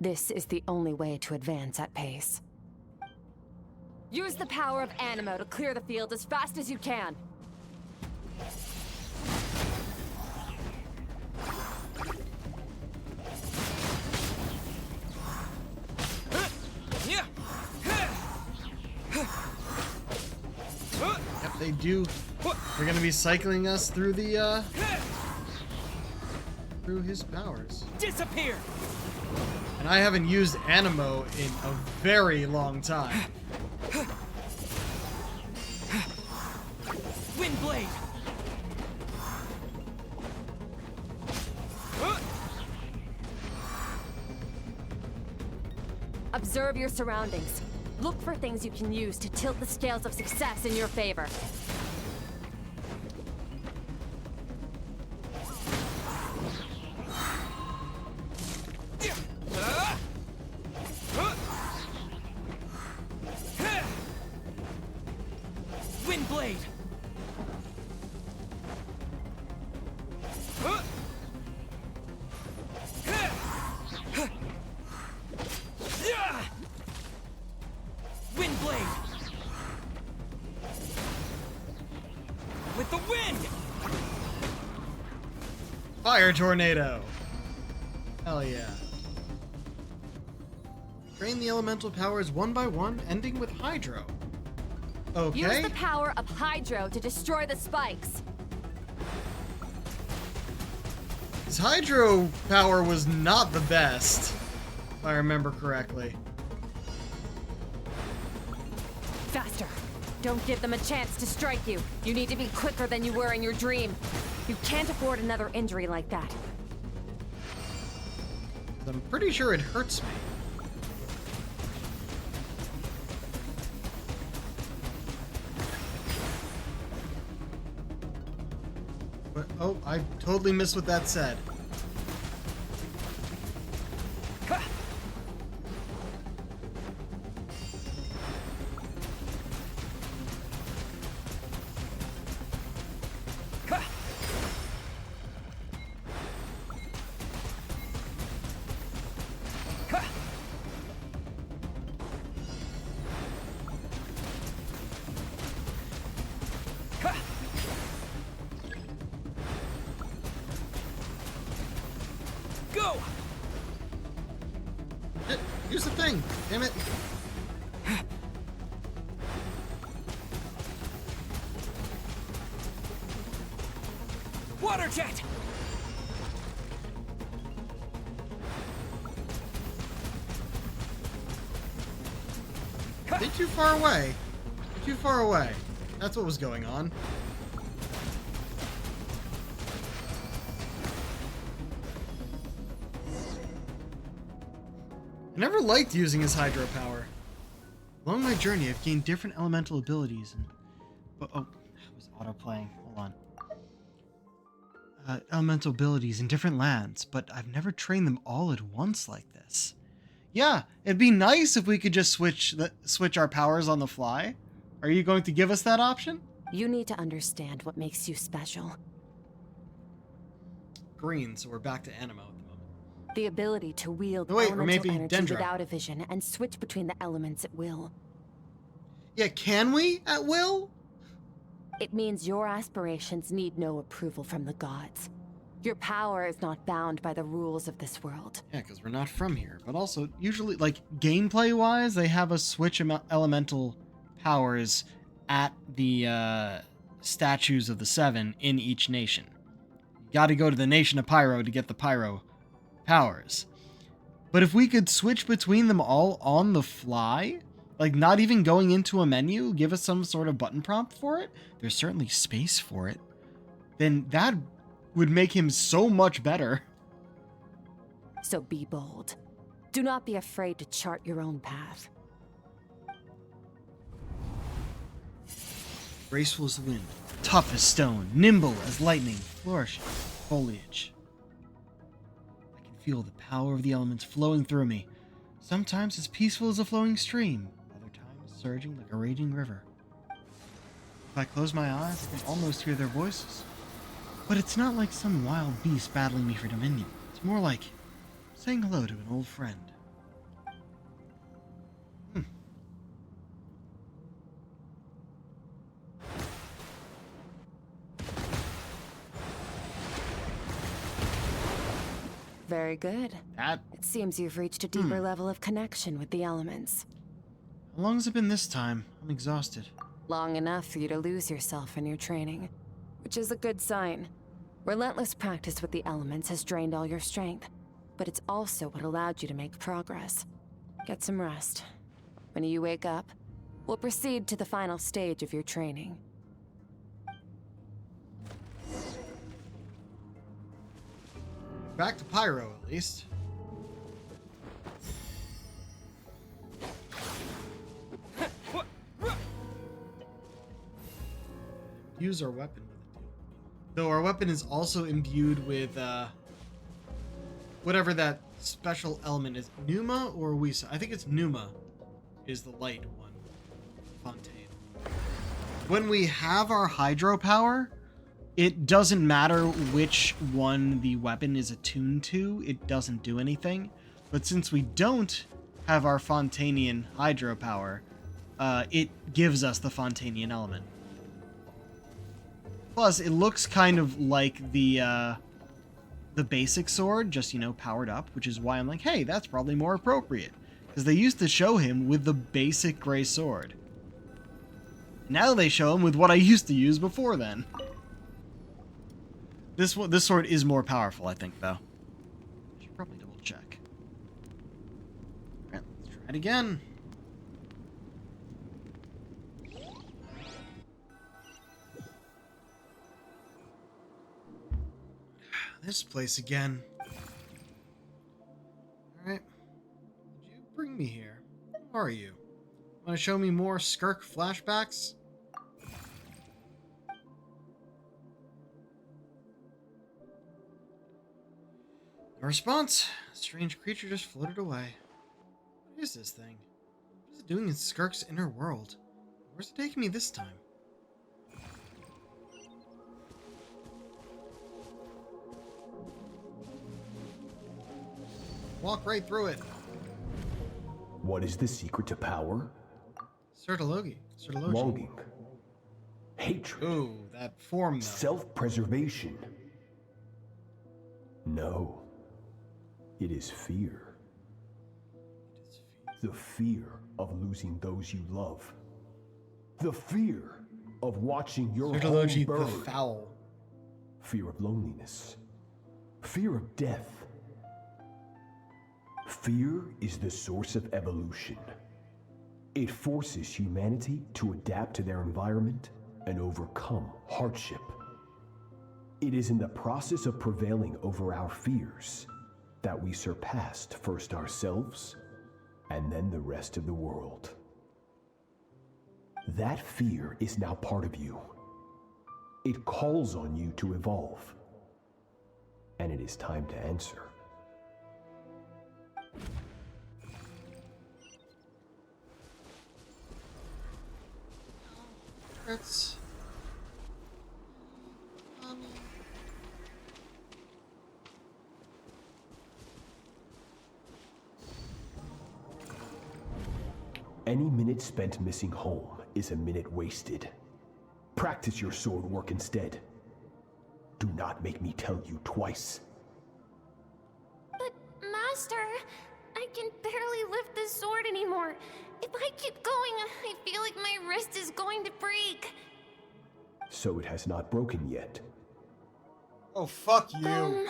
This is the only way to advance at pace. Use the power of Animo to clear the field as fast as you can. Yep, they do. They're gonna be cycling us through the, through his powers. Disappear! And I haven't used Animo in a very long time. Windblade! Observe your surroundings. Look for things you can use to tilt the scales of success in your favor. Wind blade. Wind blade. With the wind. Fire tornado. Hell yeah. Drain the elemental powers one by one, ending with hydro. Okay. Use the power of Hydro to destroy the spikes. His hydro power was not the best, if I remember correctly. Faster. Don't give them a chance to strike you. You need to be quicker than you were in your dream. You can't afford another injury like that. I'm pretty sure it hurts me. But, oh, I totally missed what that said. Go! Use the thing! Damn it! Water jet! They're too far away. They're too far away. That's what was going on. I never liked using his hydro power. Along my journey, I've gained different elemental abilities and... Oh, it was auto-playing. Hold on. Elemental abilities in different lands, but I've never trained them all at once like this. Yeah, it'd be nice if we could just switch our powers on the fly. Are you going to give us that option? You need to understand what makes you special. Green, so we're back to Animo. The ability to wield Oh, wait, or elemental maybe energy Dendro. without a vision and switch between the elements at will. Yeah, can we at will? It means your aspirations need no approval from the gods. Your power is not bound by the rules of this world. Yeah, because we're not from here. But also, usually, like, gameplay-wise, they have us switch elemental powers at the statues of the seven in each nation. You gotta go to the nation of Pyro to get the Pyro powers. But if we could switch between them all on the fly, like not even going into a menu, give us some sort of button prompt for it, there's certainly space for it, then that would make him so much better. So be bold. Do not be afraid to chart your own path. Graceful as the wind, tough as stone, nimble as lightning, flourishing foliage. I can feel the power of the elements flowing through me. Sometimes as peaceful as a flowing stream, other times surging like a raging river. If I close my eyes, I can almost hear their voices. But it's not like some wild beast battling me for dominion. It's more like saying hello to an old friend. Very good. It seems you've reached a deeper level of connection with the elements. How long has it been this time? I'm exhausted. Long enough for you to lose yourself in your training, which is a good sign. Relentless practice with the elements has drained all your strength, but it's also what allowed you to make progress. Get some rest. When you wake up, we'll proceed to the final stage of your training. Back to Pyro, at least. use our weapon with it, too. Though our weapon is also imbued with whatever that special element is. Pneuma or Wisa? I think it's Pneuma is the light one. Fontaine. When we have our hydropower, it doesn't matter which one the weapon is attuned to. It doesn't do anything. But since we don't have our Fontainian hydropower, it gives us the Fontainian element. Plus, it looks kind of like the basic sword, just, powered up, which is why I'm like, hey, that's probably more appropriate. Because they used to show him with the basic gray sword. Now they show him with what I used to use before then. This sword is more powerful, I think, though. Should probably double check. Alright, let's try it again. This place again. Alright. Did you bring me here? Who are you? Want to show me more Skirk flashbacks? No response. A strange creature just floated away. What is this thing? What is it doing in Skirk's inner world? Where's it taking me this time? Walk right through it. What is the secret to power? Certology. Longing. Hatred. Ooh, that form though. Self-preservation. No. It is fear. The fear of losing those you love. The fear of watching your home burn. The foul. Fear of loneliness. Fear of death. Fear is the source of evolution. It forces humanity to adapt to their environment and overcome hardship. It is in the process of prevailing over our fears that we surpassed first ourselves and then the rest of the world. That fear is now part of you. It calls on you to evolve. And it is time to answer. It's... Any minute spent missing home is a minute wasted. Practice your sword work instead. Do not make me tell you twice. But, Master, I can barely lift the sword anymore. If I keep going, I feel like my wrist is going to break. So it has not broken yet. Oh, fuck you.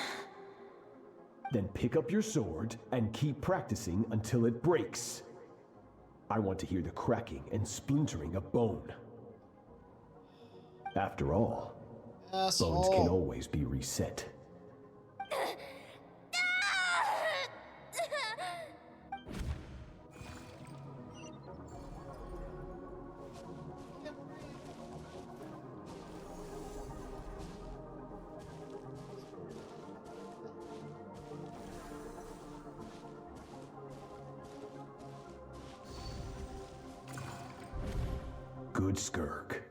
Then pick up your sword and keep practicing until it breaks. I want to hear the cracking and splintering of bone. After all, bones can always be reset. Good Skirk.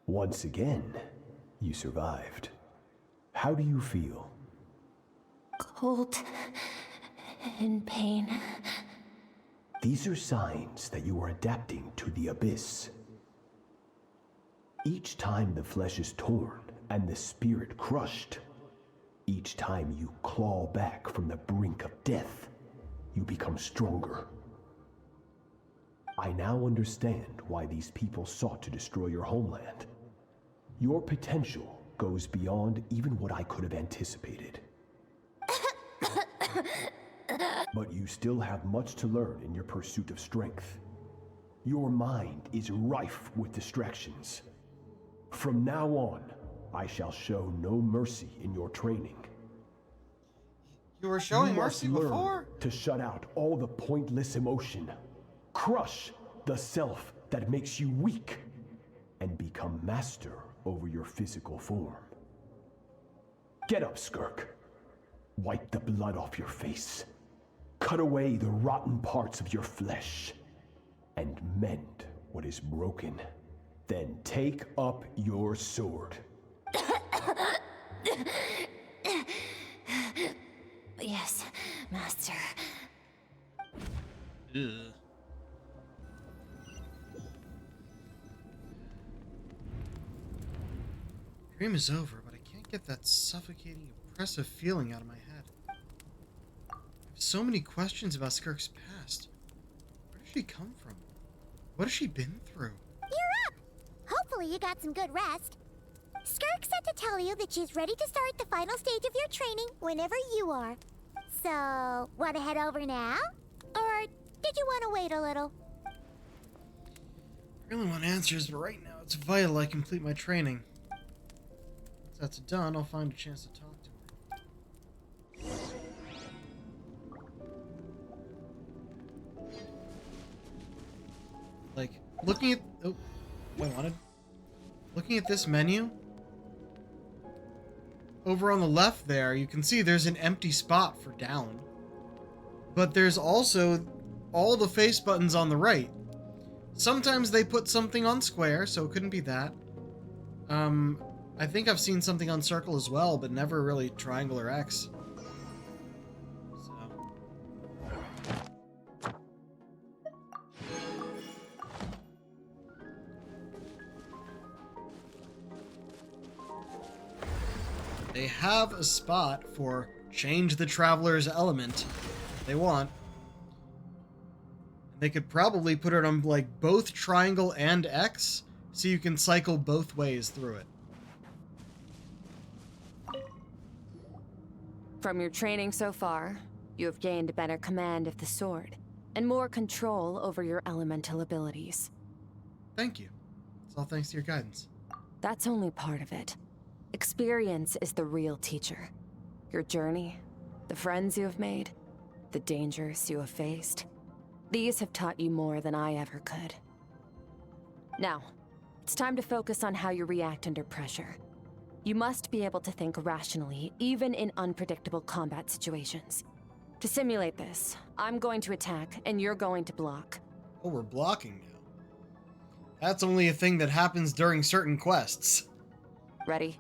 Once again, you survived. How do you feel? Cold and pain. These are signs that you are adapting to the abyss. Each time the flesh is torn and the spirit crushed, each time you claw back from the brink of death, you become stronger. I now understand why these people sought to destroy your homeland. Your potential goes beyond even what I could have anticipated. But you still have much to learn in your pursuit of strength. Your mind is rife with distractions. From now on, I shall show no mercy in your training. You were showing You mercy must learn before? to shut out all the pointless emotion. Crush the self that makes you weak and become master over your physical form. Get up, Skirk. Wipe the blood off your face. Cut away the rotten parts of your flesh. And mend what is broken. Then take up your sword. Yes, Master. Ugh. Dream is over, but I can't get that suffocating, oppressive feeling out of my head. I have so many questions about Skirk's past. Where does she come from? What has she been through? You're up! Hopefully you got some good rest. Skirk said to tell you that she's ready to start the final stage of your training whenever you are. So, want to head over now? Or did you want to wait a little? I really want answers, but right now it's vital I complete my training. Once that's done, I'll find a chance to talk to her. Like, looking at... Oh, what I wanted. Looking at this menu, over on the left there, you can see there's an empty spot for down. But there's also all the face buttons on the right. Sometimes they put something on square, so it couldn't be that. I think I've seen something on circle as well, but never really triangle or X. So. They have a spot for change the traveler's element if they want. They could probably put it on like both triangle and X so you can cycle both ways through it. From your training so far, you have gained better command of the sword and more control over your elemental abilities. Thank you. It's all thanks to your guidance. That's only part of it. Experience is the real teacher. Your journey, the friends you have made, the dangers you have faced. These have taught you more than I ever could. Now, it's time to focus on how you react under pressure. You must be able to think rationally, even in unpredictable combat situations. To simulate this, I'm going to attack, and you're going to block. Oh, we're blocking now. That's only a thing that happens during certain quests. Ready?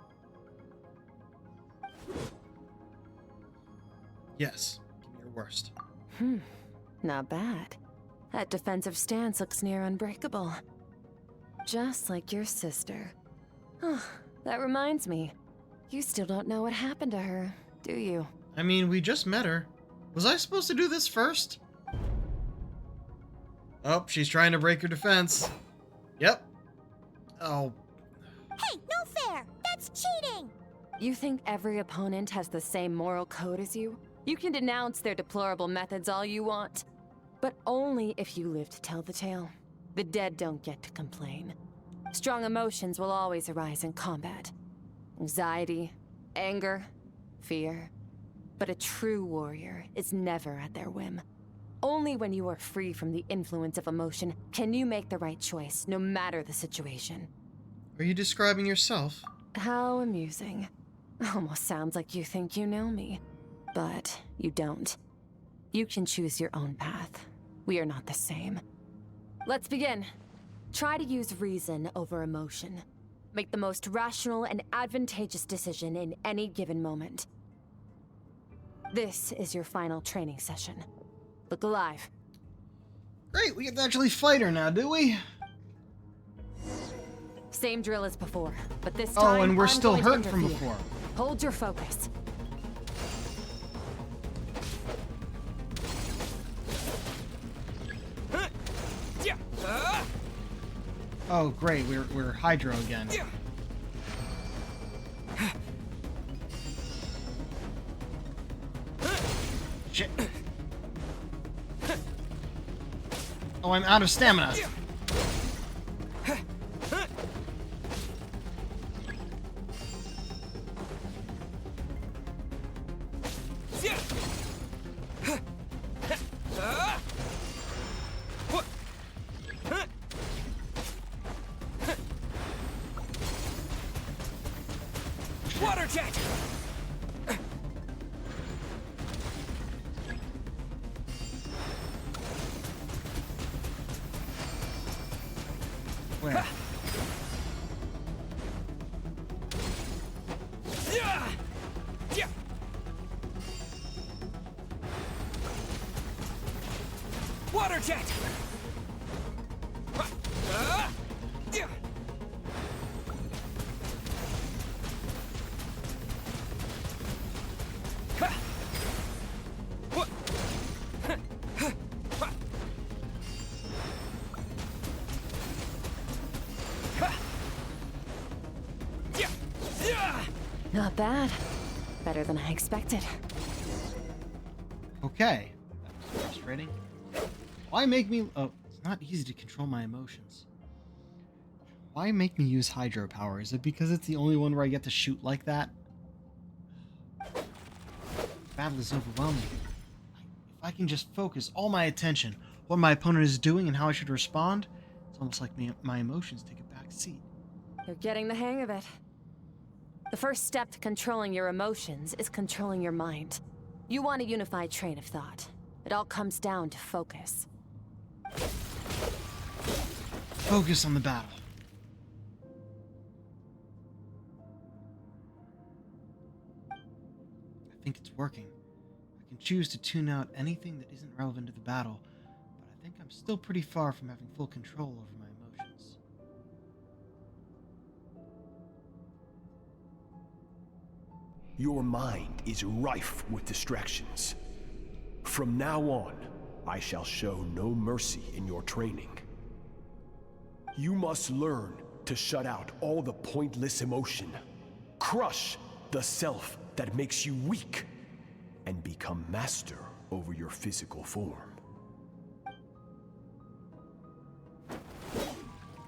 Yes. Give me your worst. Not bad. That defensive stance looks near unbreakable. Just like your sister. Oh, that reminds me. You still don't know what happened to her, do you? I mean, we just met her. Was I supposed to do this first? Oh, she's trying to break her defense. Yep. Oh. Hey, no fair! That's cheating! You think every opponent has the same moral code as you? You can denounce their deplorable methods all you want. But only if you live to tell the tale. The dead don't get to complain. Strong emotions will always arise in combat. Anxiety, anger, fear. But a true warrior is never at their whim. Only when you are free from the influence of emotion can you make the right choice, no matter the situation. Are you describing yourself? How amusing. Almost sounds like you think you know me. But you don't. You can choose your own path. We are not the same. Let's begin. Try to use reason over emotion. Make the most rational and advantageous decision in any given moment. This is your final training session. Look alive. Great, we get to actually fight her now, do we? Same drill as before, but this time Oh, and we're I'm still going to hurt from interfere. before. Hold your focus. Oh, great, we're Hydro again. Shit. Oh, I'm out of stamina. Water jet! Where? Water jet! Not bad. Better than I expected. Okay. That was frustrating. Why make me... Oh, it's not easy to control my emotions. Why make me use hydropower? Is it because it's the only one where I get to shoot like that? Battle is overwhelming. If I can just focus all my attention, what my opponent is doing and how I should respond, it's almost like my emotions take a back seat. You're getting the hang of it. The first step to controlling your emotions is controlling your mind. You want a unified train of thought. It all comes down to focus. Focus on the battle. I think it's working. I can choose to tune out anything that isn't relevant to the battle, but I think I'm still pretty far from having full control over my emotions. Your mind is rife with distractions. From now on, I shall show no mercy in your training. You must learn to shut out all the pointless emotion, crush the self that makes you weak, and become master over your physical form.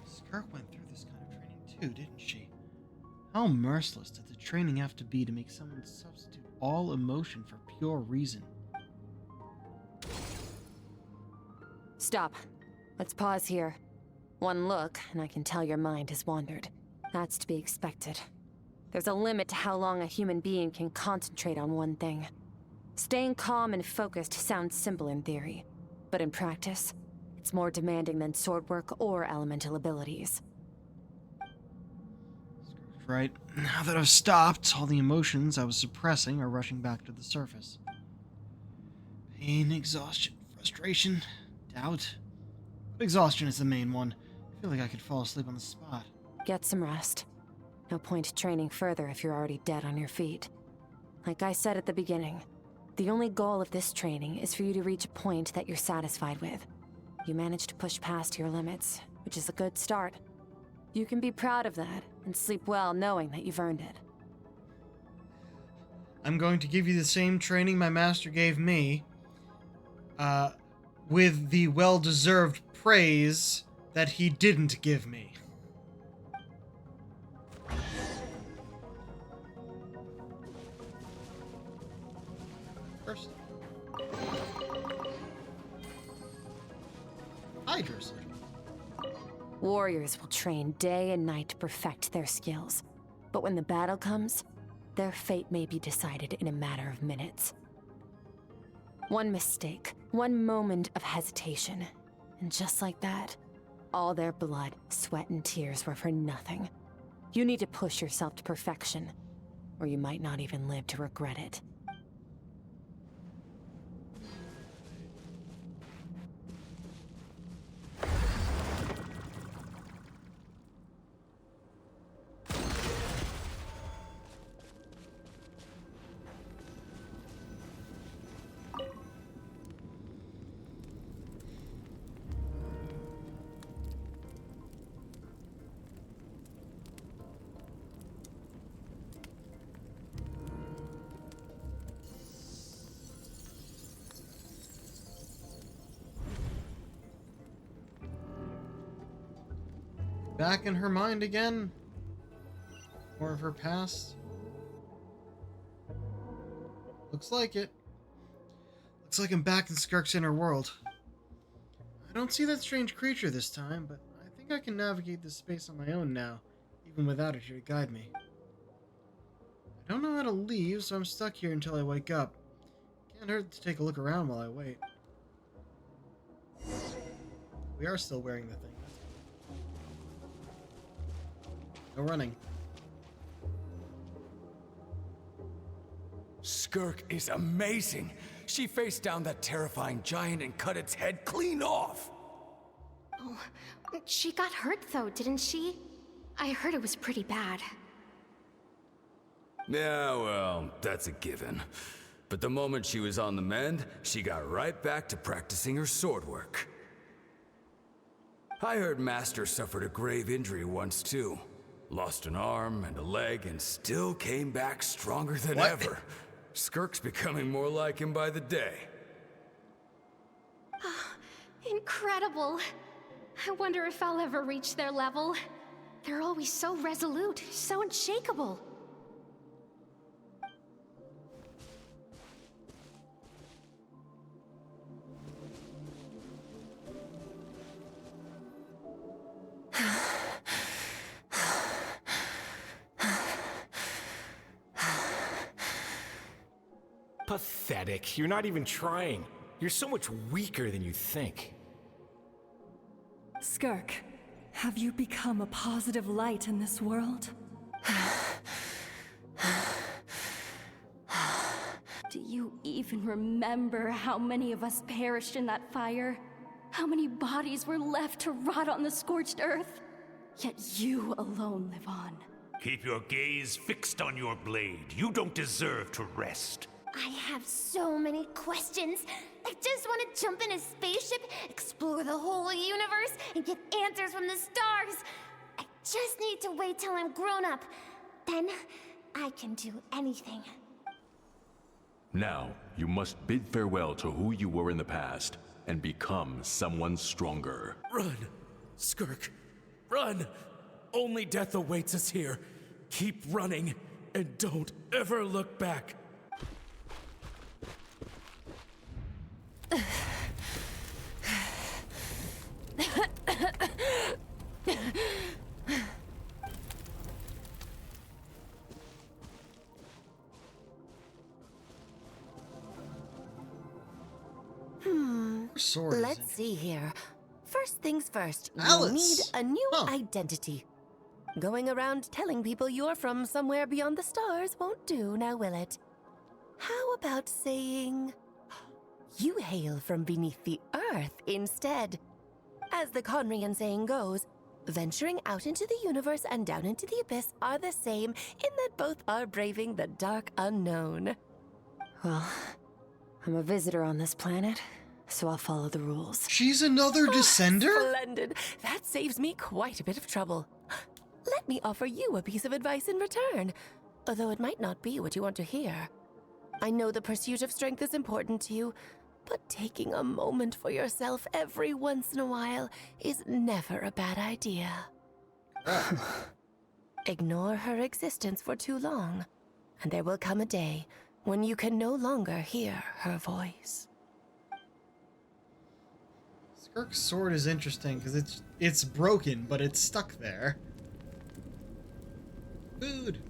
Skirk went through this kind of training too, didn't she? How merciless does the training have to be to make someone substitute all emotion for pure reason? Stop. Let's pause here. One look, and I can tell your mind has wandered. That's to be expected. There's a limit to how long a human being can concentrate on one thing. Staying calm and focused sounds simple in theory, but in practice, it's more demanding than sword work or elemental abilities. Right. Now that I've stopped, all the emotions I was suppressing are rushing back to the surface. Pain, exhaustion, frustration, doubt. But exhaustion is the main one. I feel like I could fall asleep on the spot. Get some rest. No point training further if you're already dead on your feet. Like I said at the beginning, the only goal of this training is for you to reach a point that you're satisfied with. You managed to push past your limits, which is a good start. You can be proud of that and sleep well knowing that you've earned it. I'm going to give you the same training my master gave me, with the well-deserved praise that he didn't give me. First, Hydra Surgery. Warriors will train day and night to perfect their skills. But when the battle comes, their fate may be decided in a matter of minutes. One mistake, one moment of hesitation, and just like that, all their blood, sweat, and tears were for nothing. You need to push yourself to perfection, or you might not even live to regret it. Back in her mind again? More of her past? Looks like it. Looks like I'm back in Skirk's inner world. I don't see that strange creature this time, but I think I can navigate this space on my own now, even without it here to guide me. I don't know how to leave, so I'm stuck here until I wake up. Can't hurt to take a look around while I wait. We are still wearing the thing. No running. Skirk is amazing. She faced down that terrifying giant and cut its head clean off. Oh, she got hurt though, didn't she? I heard it was pretty bad. Yeah, well, that's a given. But the moment she was on the mend, she got right back to practicing her sword work. I heard Master suffered a grave injury once too. Lost an arm and a leg and still came back stronger than ever. Skirk's becoming more like him by the day. Incredible. I wonder if I'll ever reach their level. They're always so resolute, so unshakable. Pathetic. You're not even trying. You're so much weaker than you think. Skirk, have you become a positive light in this world? Do you even remember how many of us perished in that fire? How many bodies were left to rot on the scorched earth? Yet you alone live on. Keep your gaze fixed on your blade. You don't deserve to rest. I have so many questions. I just want to jump in a spaceship, explore the whole universe, and get answers from the stars. I just need to wait till I'm grown up. Then I can do anything. Now, you must bid farewell to who you were in the past and become someone stronger. Run, Skirk, run! Only death awaits us here. Keep running, and don't ever look back. Let's see here. First things first, you Alice. need a new identity. Going around telling people you're from somewhere beyond the stars won't do, now will it? How about saying you hail from beneath the earth instead? As the Conrian saying goes, venturing out into the universe and down into the abyss are the same in that both are braving the dark unknown. Well, I'm a visitor on this planet, so I'll follow the rules. She's another descender? Splendid. That saves me quite a bit of trouble. Let me offer you a piece of advice in return, although it might not be what you want to hear. I know the pursuit of strength is important to you, but taking a moment for yourself every once in a while is never a bad idea. Ignore her existence for too long, and there will come a day when you can no longer hear her voice. Skirk's sword is interesting because it's broken, but it's stuck there. Food.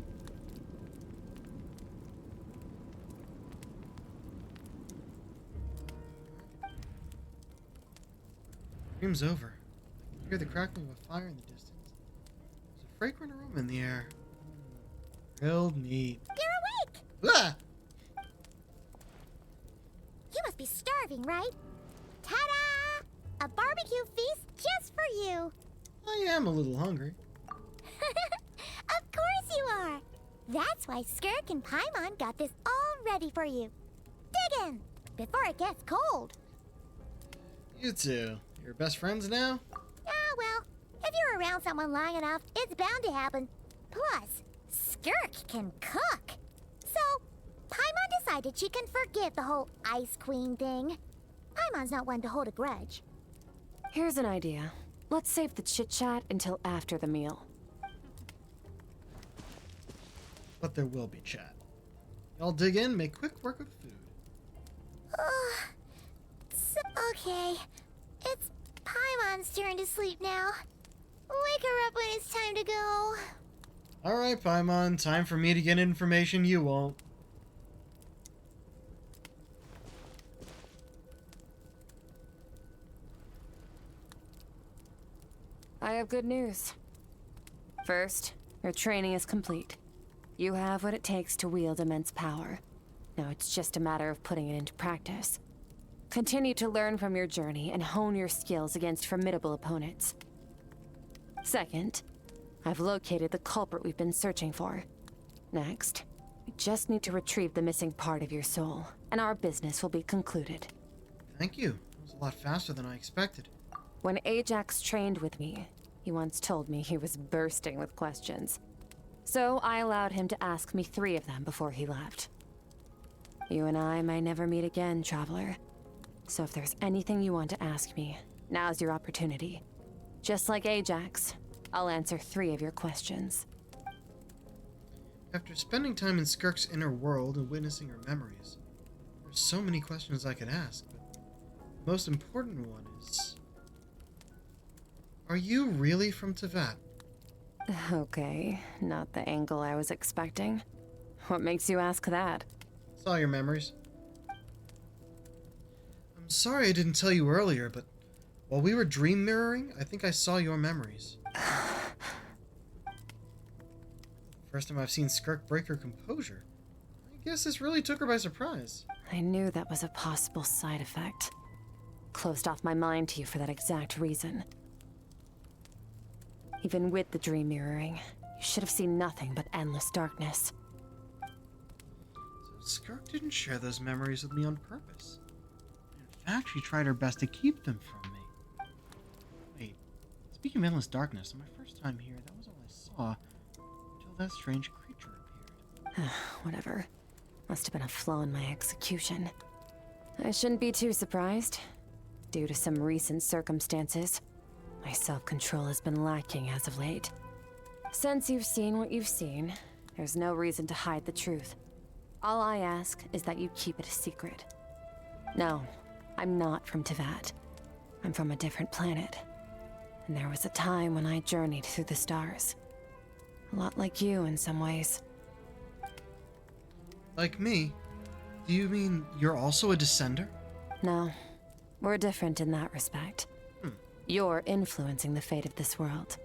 Dream's over. I hear the crackling of a fire in the distance. There's a fragrant aroma in the air. Real neat. You're awake! Ah! You must be starving, right? Ta-da! A barbecue feast just for you. I am a little hungry. Of course you are. That's why Skirk and Paimon got this all ready for you. Dig in before it gets cold. You two. You're best friends now? Ah, well, if you're around someone long enough, it's bound to happen. Plus, Skirk can cook. So, Paimon decided she can forgive the whole Ice Queen thing. Paimon's not one to hold a grudge. Here's an idea. Let's save the chit-chat until after the meal. But there will be chat. Y'all dig in, make quick work of food. Okay. It's Paimon's turn to sleep now. Wake her up when it's time to go. Alright, Paimon, time for me to get information you won't. I have good news. First, your training is complete. You have what it takes to wield immense power. Now it's just a matter of putting it into practice. Continue to learn from your journey and hone your skills against formidable opponents. Second, I've located the culprit we've been searching for. Next, we just need to retrieve the missing part of your soul, and our business will be concluded. Thank you. That was a lot faster than I expected. When Ajax trained with me, he once told me he was bursting with questions. So I allowed him to ask me 3 of them before he left. You and I may never meet again, Traveler. So if there's anything you want to ask me, now's your opportunity. Just like Ajax, I'll answer 3 of your questions. After spending time in Skirk's inner world and witnessing her memories, there's so many questions I could ask, but the most important one is... Are you really from Teyvat? Okay, not the angle I was expecting. What makes you ask that? Saw your memories. I'm sorry I didn't tell you earlier, but while we were dream mirroring, I think I saw your memories. First time I've seen Skirk break her composure. I guess this really took her by surprise. I knew that was a possible side effect. Closed off my mind to you for that exact reason. Even with the dream mirroring, you should have seen nothing but endless darkness. So Skirk didn't share those memories with me on purpose. In fact, she tried her best to keep them from me. Wait, speaking of endless darkness, on my first time here, that was all I saw until that strange creature appeared. Whatever. Must have been a flaw in my execution. I shouldn't be too surprised. Due to some recent circumstances, my self-control has been lacking as of late. Since you've seen what you've seen, there's no reason to hide the truth. All I ask is that you keep it a secret. No, I'm not from Teyvat. I'm from a different planet. And there was a time when I journeyed through the stars. A lot like you in some ways. Like me? Do you mean you're also a descender? No, we're different in that respect. You're influencing the fate of this world.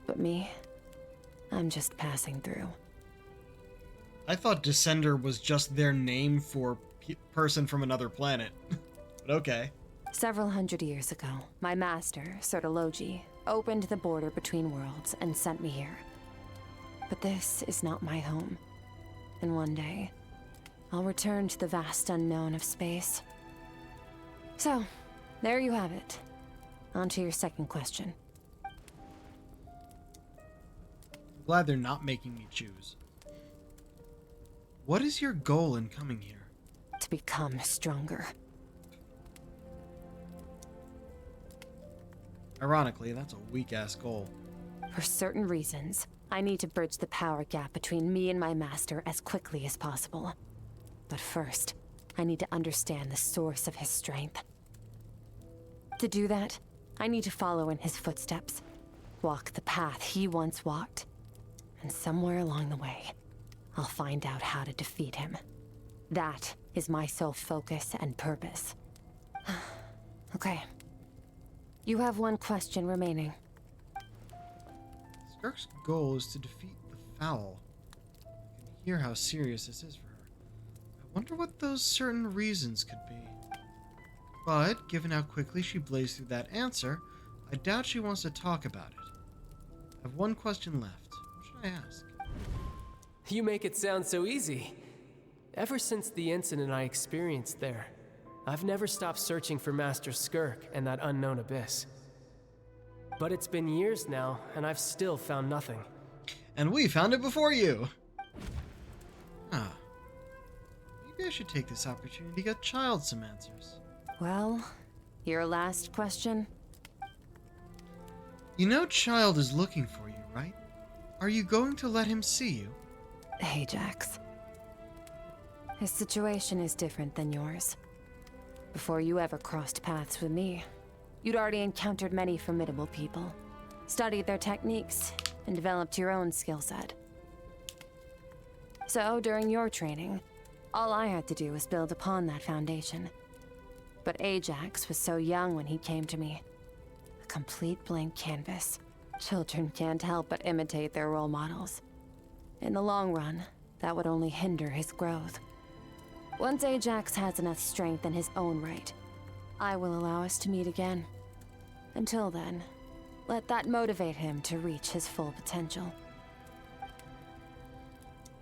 But me, I'm just passing through. I thought Descender was just their name for person from another planet. But okay. Several hundred years ago, my master, Sertologi, opened the border between worlds and sent me here. But this is not my home. And one day, I'll return to the vast unknown of space. So, there you have it. On to your second question. I'm glad they're not making me choose. What is your goal in coming here? To become stronger. Ironically, that's a weak-ass goal. For certain reasons, I need to bridge the power gap between me and my master as quickly as possible. But first, I need to understand the source of his strength. To do that, I need to follow in his footsteps, walk the path he once walked, and somewhere along the way, I'll find out how to defeat him. That is my sole focus and purpose. Okay. You have one question remaining. Skirk's goal is to defeat the Foul. I can hear how serious this is for her. I wonder what those certain reasons could be. But, given how quickly she blazed through that answer, I doubt she wants to talk about it. I have one question left. What should I ask? You make it sound so easy. Ever since the incident I experienced there, I've never stopped searching for Master Skirk and that unknown abyss. But it's been years now, and I've still found nothing. And we found it before you! Ah. Maybe I should take this opportunity to get Child some answers. Well, your last question? You know Child is looking for you, right? Are you going to let him see you? Ajax. His situation is different than yours. Before you ever crossed paths with me, you'd already encountered many formidable people, studied their techniques, and developed your own skill set. So, during your training, all I had to do was build upon that foundation. But Ajax was so young when he came to me. A complete blank canvas. Children can't help but imitate their role models. In the long run, that would only hinder his growth. Once Ajax has enough strength in his own right, I will allow us to meet again. Until then, let that motivate him to reach his full potential.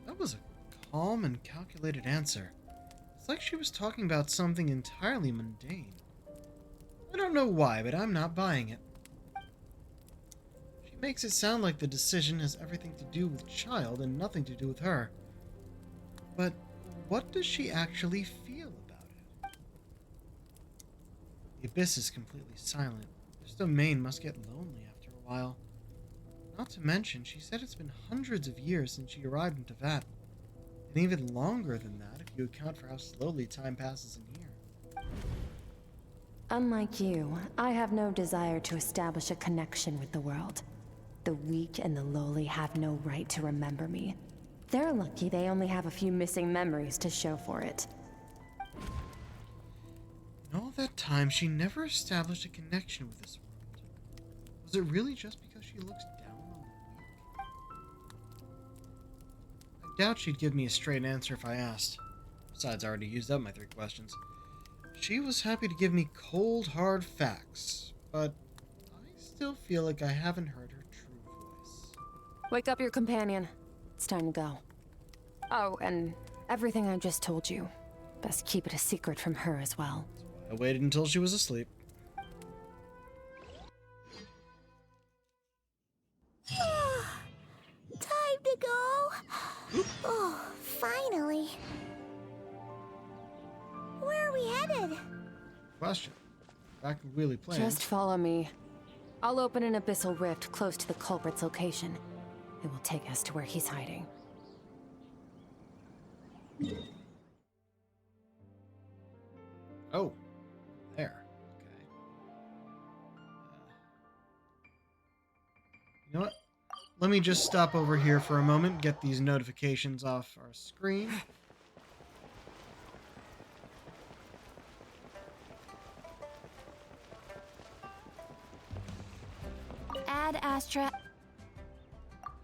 That was a calm and calculated answer. It's like she was talking about something entirely mundane. I don't know why, but I'm not buying it. She makes it sound like the decision has everything to do with Child and nothing to do with her. But what does she actually feel about it? The Abyss is completely silent. This domain must get lonely after a while. Not to mention, she said it's been hundreds of years since she arrived in Teyvat. And even longer than that if you account for how slowly time passes in here. Unlike you, I have no desire to establish a connection with the world. The weak and the lowly have no right to remember me. They're lucky they only have a few missing memories to show for it. In all that time, she never established a connection with this world. Was it really just because she looks down on the weak? I doubt she'd give me a straight answer if I asked. Besides, I already used up my 3 questions. She was happy to give me cold, hard facts, but I still feel like I haven't heard her true voice. Wake up your companion. It's time to go. Oh, and everything I just told you. Best keep it a secret from her as well. I waited until she was asleep. Time to go. Oh, finally. Where are we headed? Question. Back to Wheelie Plains. Just follow me. I'll open an abyssal rift close to the culprit's location. It will take us to where he's hiding. Oh. There. Okay. You know what? Let me just stop over here for a moment, get these notifications off our screen. Ad Astra.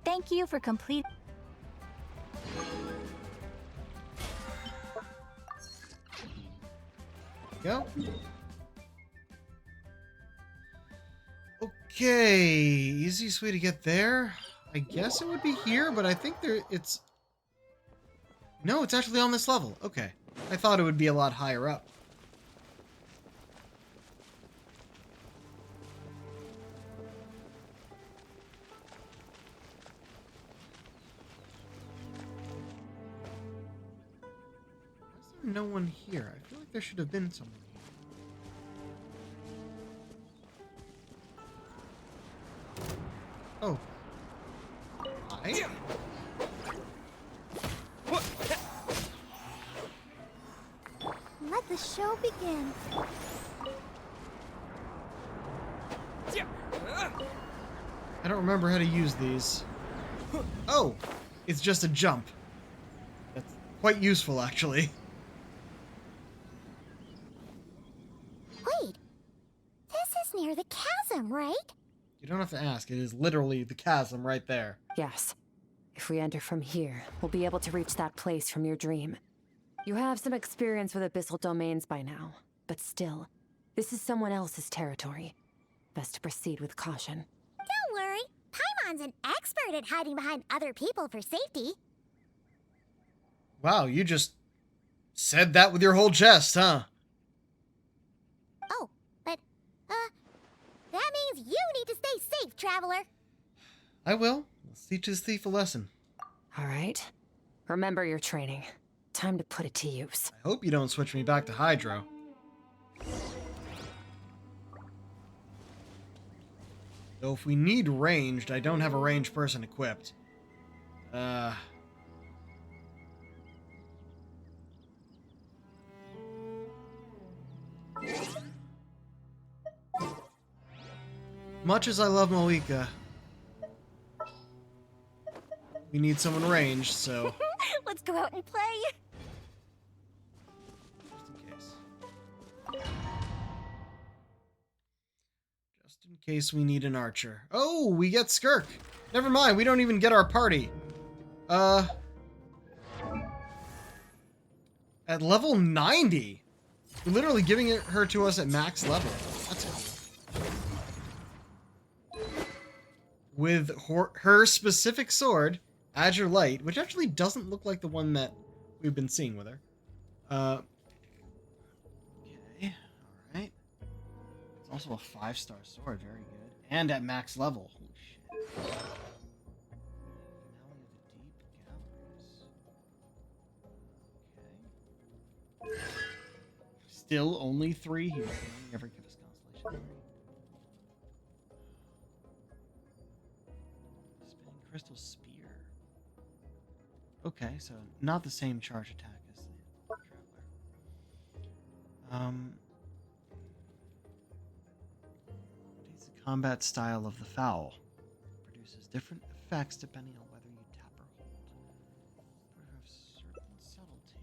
Thank you for complete. Go. Okay, easiest way to get there? I guess it would be here, but I think it's... No, it's actually on this level. Okay. I thought it would be a lot higher up. Why is there no one here? I feel like there should have been someone here. Oh. Hi? Let the show begin. I don't remember how to use these. Oh! It's just a jump. That's quite useful, actually. Wait. This is near the chasm, right? You don't have to ask. It is literally the chasm right there. Yes. If we enter from here, we'll be able to reach that place from your dream. You have some experience with abyssal domains by now, but still, this is someone else's territory. Best to proceed with caution. Don't worry. Paimon's an expert at hiding behind other people for safety. Wow, you just said that with your whole chest, huh? Oh, but, that means you need to stay safe, traveler. I will. Let's teach this thief a lesson. All right. Remember your training. Time to put it to use. I hope you don't switch me back to Hydro. Though if we need ranged, I don't have a ranged person equipped. Much as I love Moika, we need someone ranged, so... Let's go out and play. Just in case we need an archer. Oh, we get Skirk. Never mind, we don't even get our party. At level 90. We're literally giving her to us at max level. That's cool. With her specific sword, Azure Light, which actually doesn't look like the one that we've been seeing with her. Okay, alright. It's also a 5-star sword, very good. And at max level. Holy shit. Now we have the deep galleries. Okay. Still only 3 here. They only ever give us Constellation 3. Spinning Crystal Spear. Okay, so not the same charge attack as the Traveler. Updates the combat style of the fowl. Produces different effects depending on whether you tap or hold. But have certain subtlety.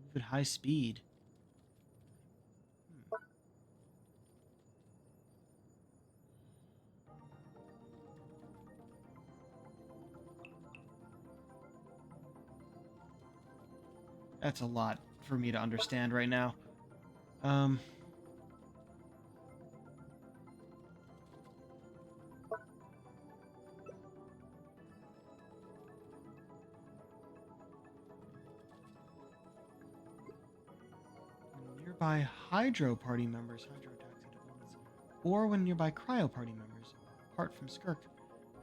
Move at high speed. That's a lot for me to understand right now. Nearby Hydro party members, Hydro attacks hit opponents, or when nearby Cryo party members, apart from Skirk,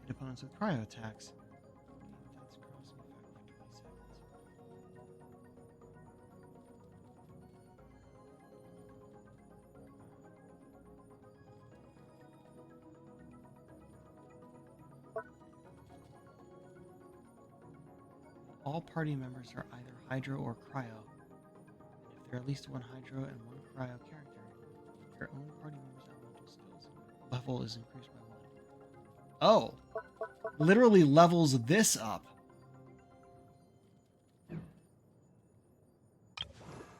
hit opponents with Cryo attacks. That's crossing effect for 20 seconds. All party members are either Hydro or Cryo. There are at least one Hydro and one Cryo character. Your own party members' elemental skills level is increased by 1. Oh! Literally levels this up.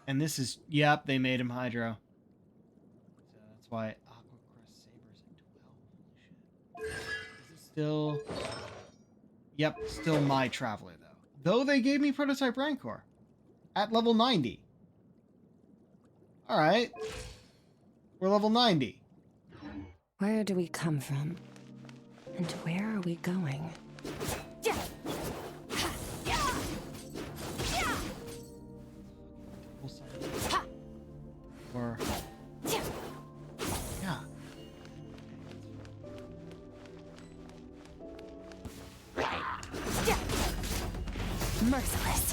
And this is... Yep, they made him Hydro. So that's why Aqua Crest Saber's at 12. Holy shit. Is it still... Yep, still my Traveler, though. Though they gave me Prototype Rancor. At level 90. Alright. We're level 90. Where do we come from? And where are we going? Or... Yeah. Merciless.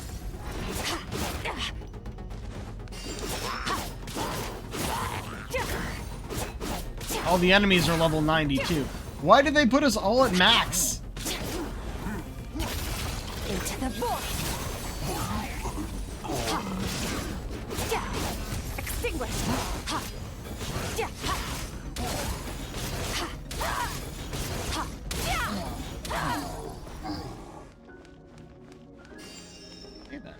All the enemies are level 92. Why did they put us all at max? Into the void. Extinguish. Okay then.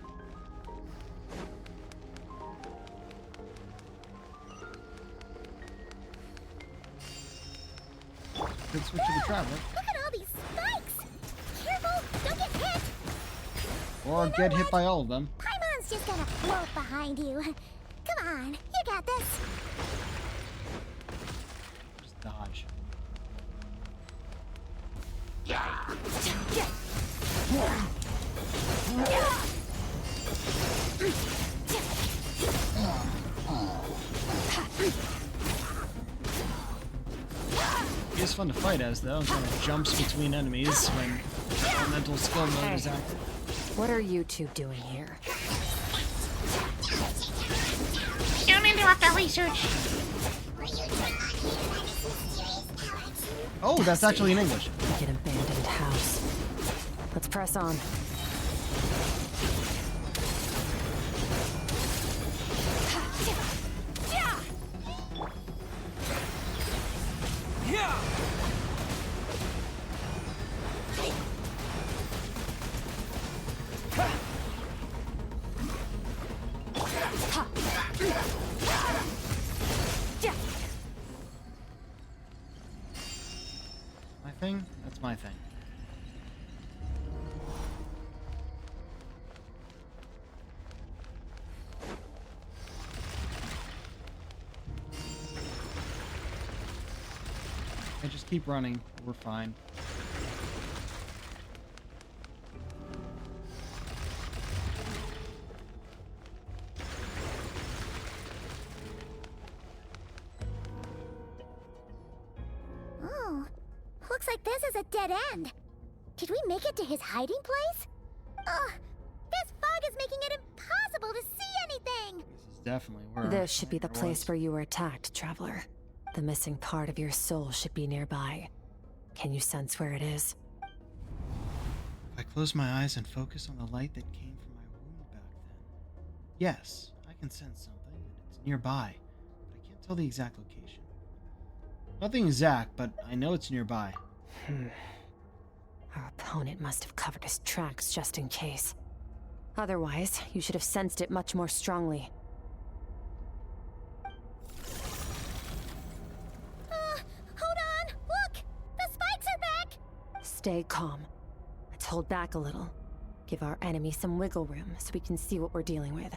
Good switch to the Traveler. Look at all these spikes. Careful, don't get hit. Or get hit by all of them. Paimon's just gonna float behind you. Come on, you got this. Just dodge. It is fun to fight as, though. Kind of jumps between enemies when elemental skill mode is active. What are you two doing here? Don't interrupt our research. Oh, that's actually in English. Like an abandoned house. Let's press on. My thing? That's my thing. I just keep running. We're fine. Oh, looks like this is a dead end. Did we make it to his hiding place? Ugh, this fog is making it impossible to see anything! This is definitely where This should be the there place was. where you were attacked, Traveler. The missing part of your soul should be nearby. Can you sense where it is? If I close my eyes and focus on the light that came from my wound back then. Yes, I can sense something, and it's nearby, but I can't tell the exact location. Nothing exact, but I know it's nearby. Our opponent must have covered his tracks just in case. Otherwise, you should have sensed it much more strongly. Hold on! Look! The spikes are back! Stay calm. Let's hold back a little. Give our enemy some wiggle room so we can see what we're dealing with.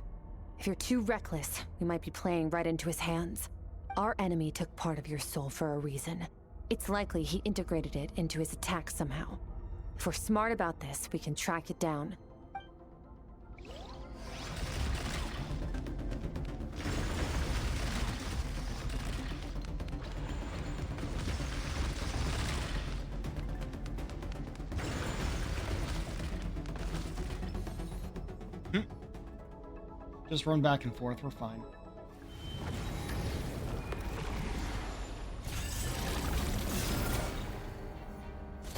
If you're too reckless, we might be playing right into his hands. Our enemy took part of your soul for a reason. It's likely he integrated it into his attack somehow. If we're smart about this, we can track it down. Just run back and forth, we're fine.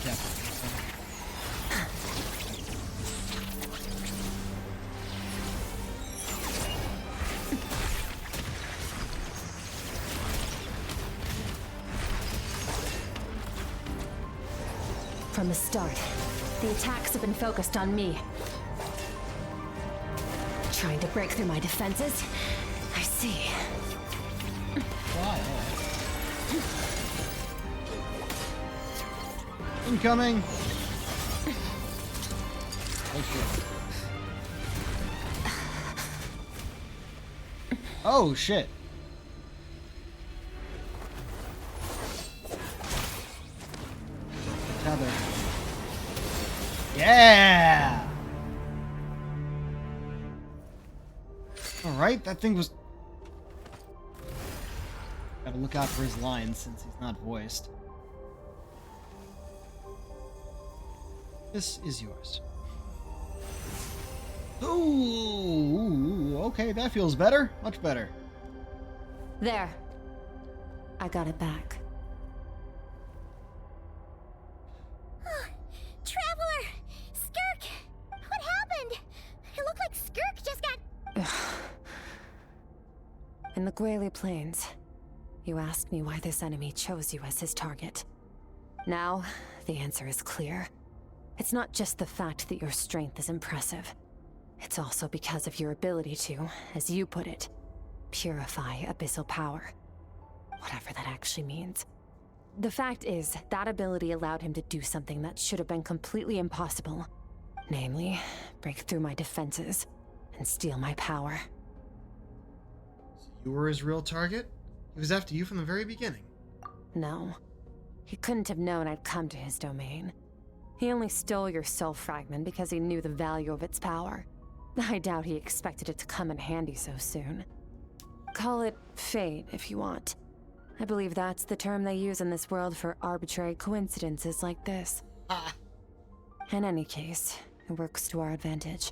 Yeah. From the start, the attacks have been focused on me. Trying to break through my defenses? I see. Why? Incoming! Oh shit! Tether. Yeah! Alright, that thing was... Gotta look out for his lines since he's not voiced. This is yours. Ooh, okay, that feels better. Much better. There. I got it back. Traveler! Skirk! What happened? It looked like Skirk just got... In the Gwali Plains, you asked me why this enemy chose you as his target. Now, the answer is clear. It's not just the fact that your strength is impressive. It's also because of your ability to, as you put it, purify abyssal power. Whatever that actually means. The fact is, that ability allowed him to do something that should have been completely impossible. Namely, break through my defenses and steal my power. So you were his real target? He was after you from the very beginning. No. He couldn't have known I'd come to his domain. He only stole your soul fragment because he knew the value of its power. I doubt he expected it to come in handy so soon. Call it fate, if you want. I believe that's the term they use in this world for arbitrary coincidences like this. In any case, it works to our advantage.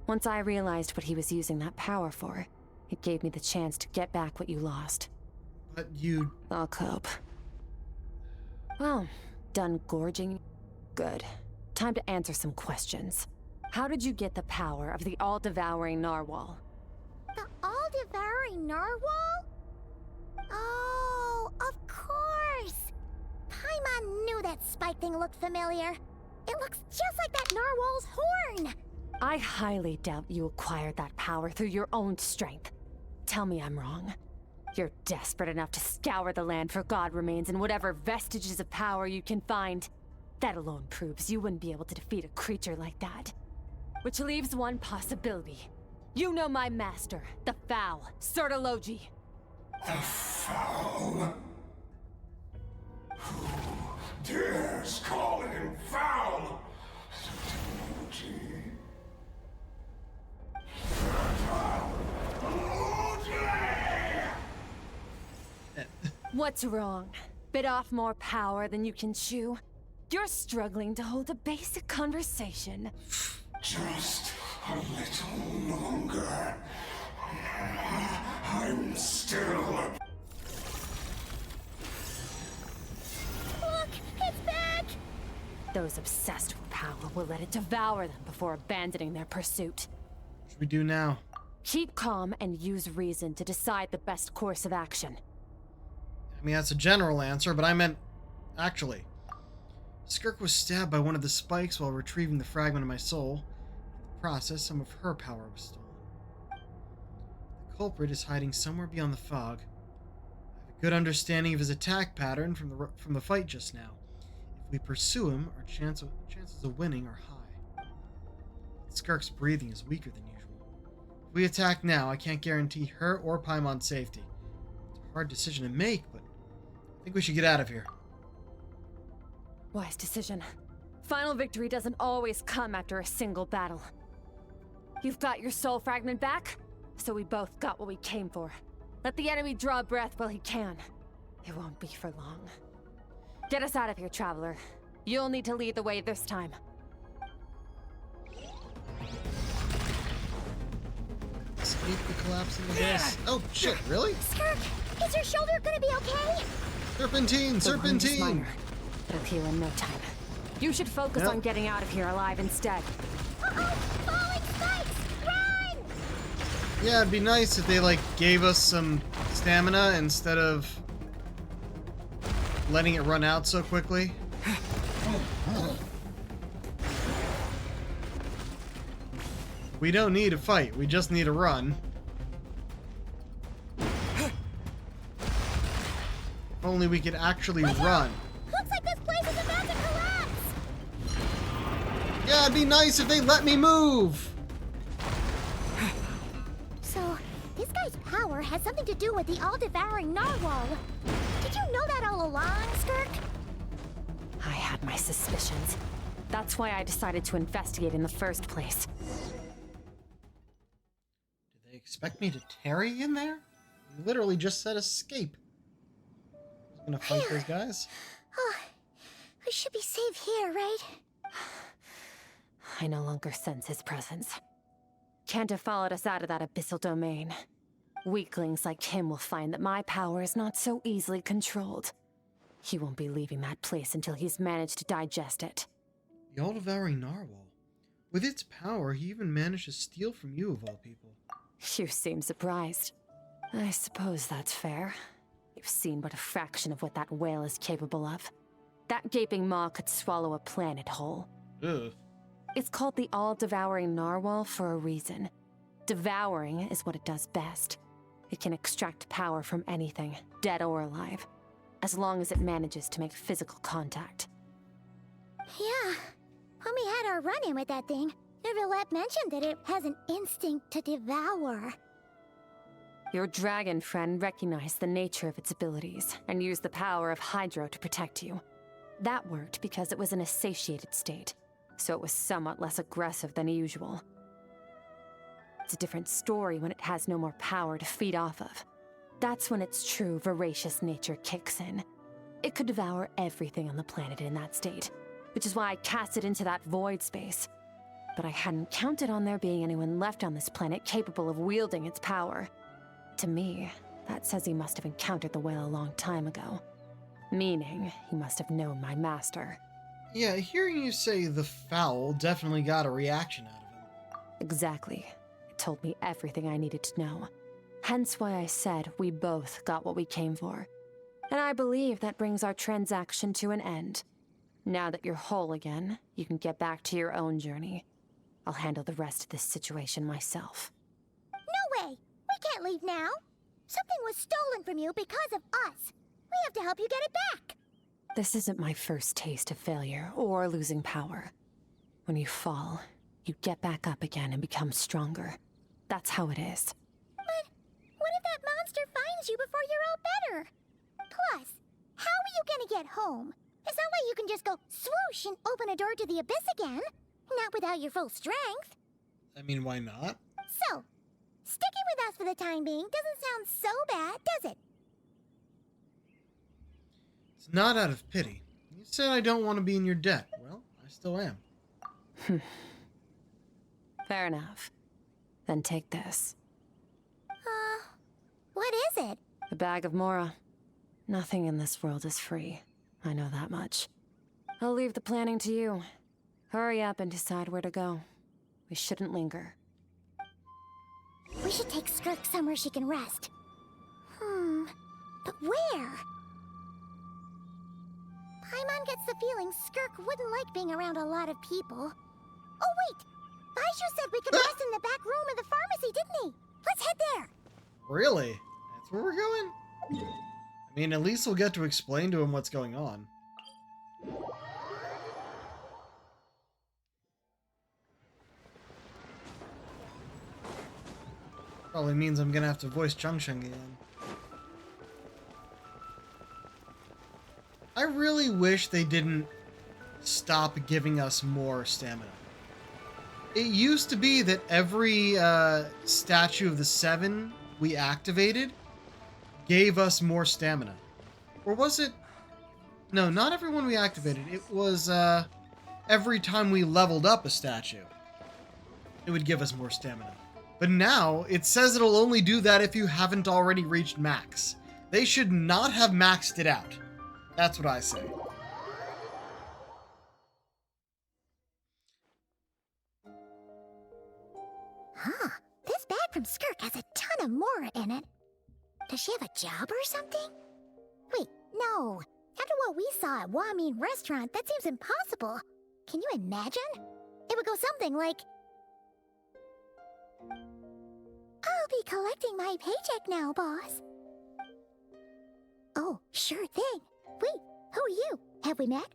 Once I realized what he was using that power for, it gave me the chance to get back what you lost. But you... I'll cope. Well, done gorging? Good. time to answer some questions. How did you get the power of the all-devouring narwhal? The all-devouring narwhal? Oh, of course! Paimon knew that spike thing looked familiar. It looks just like that narwhal's horn! I highly doubt you acquired that power through your own strength. Tell me I'm wrong. You're desperate enough to scour the land for god remains and whatever vestiges of power you can find. That alone proves you wouldn't be able to defeat a creature like that. Which leaves one possibility. You know my master, the Foul, Sertologi. The Foul? Who dares call him Foul? What's wrong? Bit off more power than you can chew? You're struggling to hold a basic conversation. Just a little longer. I'm still... Look! It's back! Those obsessed with power will let it devour them before abandoning their pursuit. What should we do now? Keep calm and use reason to decide the best course of action. I mean, that's a general answer, but I meant... actually. Skirk was stabbed by one of the spikes while retrieving the fragment of my soul. In the process, some of her power was stolen. The culprit is hiding somewhere beyond the fog. I have a good understanding of his attack pattern from the fight just now. If we pursue him, our chances of winning are high. Skirk's breathing is weaker than usual. If we attack now, I can't guarantee her or Paimon's safety. It's a hard decision to make, but I think we should get out of here. Wise decision. Final victory doesn't always come after a single battle. You've got your soul fragment back, so we both got what we came for. Let the enemy draw breath while he can. It won't be for long. Get us out of here, Traveler. You'll need to lead the way this time. Escape the collapsing abyss. Oh shit, really? Skirk, is your shoulder gonna be okay? Serpentine! Serpentine! It'll heal in no time. You should focus on getting out of here alive instead. Uh-oh! Falling spikes! Run! Yeah, it'd be nice if they, like, gave us some stamina instead of letting it run out so quickly. We don't need a fight, we just need a run. If only we could actually run. Looks like this place is about to collapse! Yeah, it'd be nice if they let me move! So, this guy's power has something to do with the all-devouring narwhal. Did you know that all along, Skirk? I had my suspicions. That's why I decided to investigate in the first place. Did they expect me to tarry in there? You literally just said escape. I was gonna fight those guys. Oh, we should be safe here, right? I no longer sense his presence. Can't have followed us out of that abyssal domain. Weaklings like him will find that my power is not so easily controlled. He won't be leaving that place until he's managed to digest it. The all-devouring narwhal. With its power, he even managed to steal from you, of all people. You seem surprised. I suppose that's fair. You've seen but a fraction of what that whale is capable of. That gaping maw could swallow a planet whole. Ugh. It's called the all-devouring narwhal for a reason. Devouring is what it does best. It can extract power from anything, dead or alive, as long as it manages to make physical contact. Yeah. When we had our run-in with that thing, Neverlet mentioned that it has an instinct to devour. Your dragon friend recognized the nature of its abilities and used the power of Hydro to protect you. That worked because it was in a satiated state, so it was somewhat less aggressive than usual. It's a different story when it has no more power to feed off of. That's when its true voracious nature kicks in. It could devour everything on the planet in that state, which is why I cast it into that void space. But I hadn't counted on there being anyone left on this planet capable of wielding its power. To me, that says he must have encountered the whale a long time ago. Meaning, he must have known my master. Yeah, hearing you say the foul definitely got a reaction out of him. Exactly. It told me everything I needed to know. Hence why I said we both got what we came for. And I believe that brings our transaction to an end. Now that you're whole again, you can get back to your own journey. I'll handle the rest of this situation myself. No way! We can't leave now! Something was stolen from you because of us! We have to help you get it back! This isn't my first taste of failure or losing power. When you fall, you get back up again and become stronger. That's how it is. But what if that monster finds you before you're all better? Plus, how are you gonna get home? It's not like you can just go swoosh and open a door to the abyss again. Not without your full strength. I mean, why not? So, sticking with us for the time being doesn't sound so bad, does it? It's not out of pity. You said I don't want to be in your debt. Well, I still am. Fair enough. Then take this. What is it? A bag of Mora. Nothing in this world is free. I know that much. I'll leave the planning to you. Hurry up and decide where to go. We shouldn't linger. We should take Skirk somewhere she can rest. But where? Paimon gets the feeling Skirk wouldn't like being around a lot of people. Oh wait! Baizhu said we could rest in the back room of the pharmacy, didn't he? Let's head there! Really? That's where we're going? I mean, at least we'll get to explain to him what's going on. Probably means I'm gonna have to voice Changsheng again. I really wish they didn't stop giving us more stamina. It used to be that every statue of the 7 we activated gave us more stamina. Or was it? No, not everyone we activated. It was every time we leveled up a statue, it would give us more stamina. But now, it says it'll only do that if you haven't already reached max. They should not have maxed it out. That's what I say. Huh. This bag from Skirk has a ton of Mora in it. Does she have a job or something? Wait, no. After what we saw at Wamin Restaurant, that seems impossible. Can you imagine? It would go something like... I'll be collecting my paycheck now, boss. Oh, sure thing. Wait, who are you? Have we met?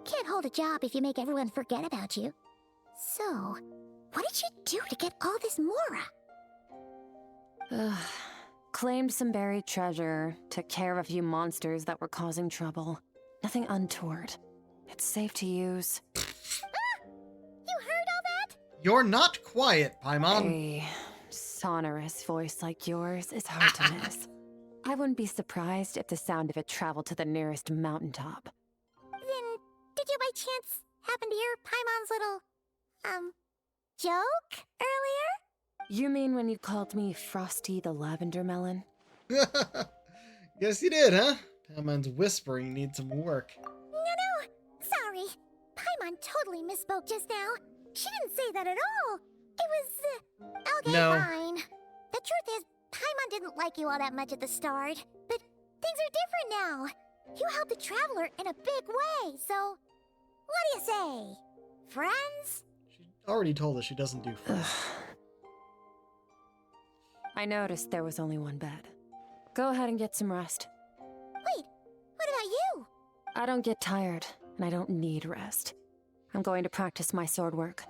Can't hold a job if you make everyone forget about you. So, what did you do to get all this Mora? Claimed some buried treasure, took care of a few monsters that were causing trouble. Nothing untoward. It's safe to use. You heard all that? You're not quiet, Paimon. A sonorous voice like yours is hard to miss. I wouldn't be surprised if the sound of it traveled to the nearest mountaintop. Then, did you by chance happen to hear Paimon's little, joke earlier? You mean when you called me Frosty the Lavender Melon? Guess you did, huh? Paimon's whispering needs some work. No, sorry. Paimon totally misspoke just now. She didn't say that at all. It was, okay, No. fine. The truth is, Paimon didn't like you all that much at the start, but things are different now. You helped the Traveler in a big way, so what do you say? Friends? She already told us she doesn't do friends. I noticed there was only one bed. Go ahead and get some rest. Wait, what about you? I don't get tired, and I don't need rest. I'm going to practice my sword work.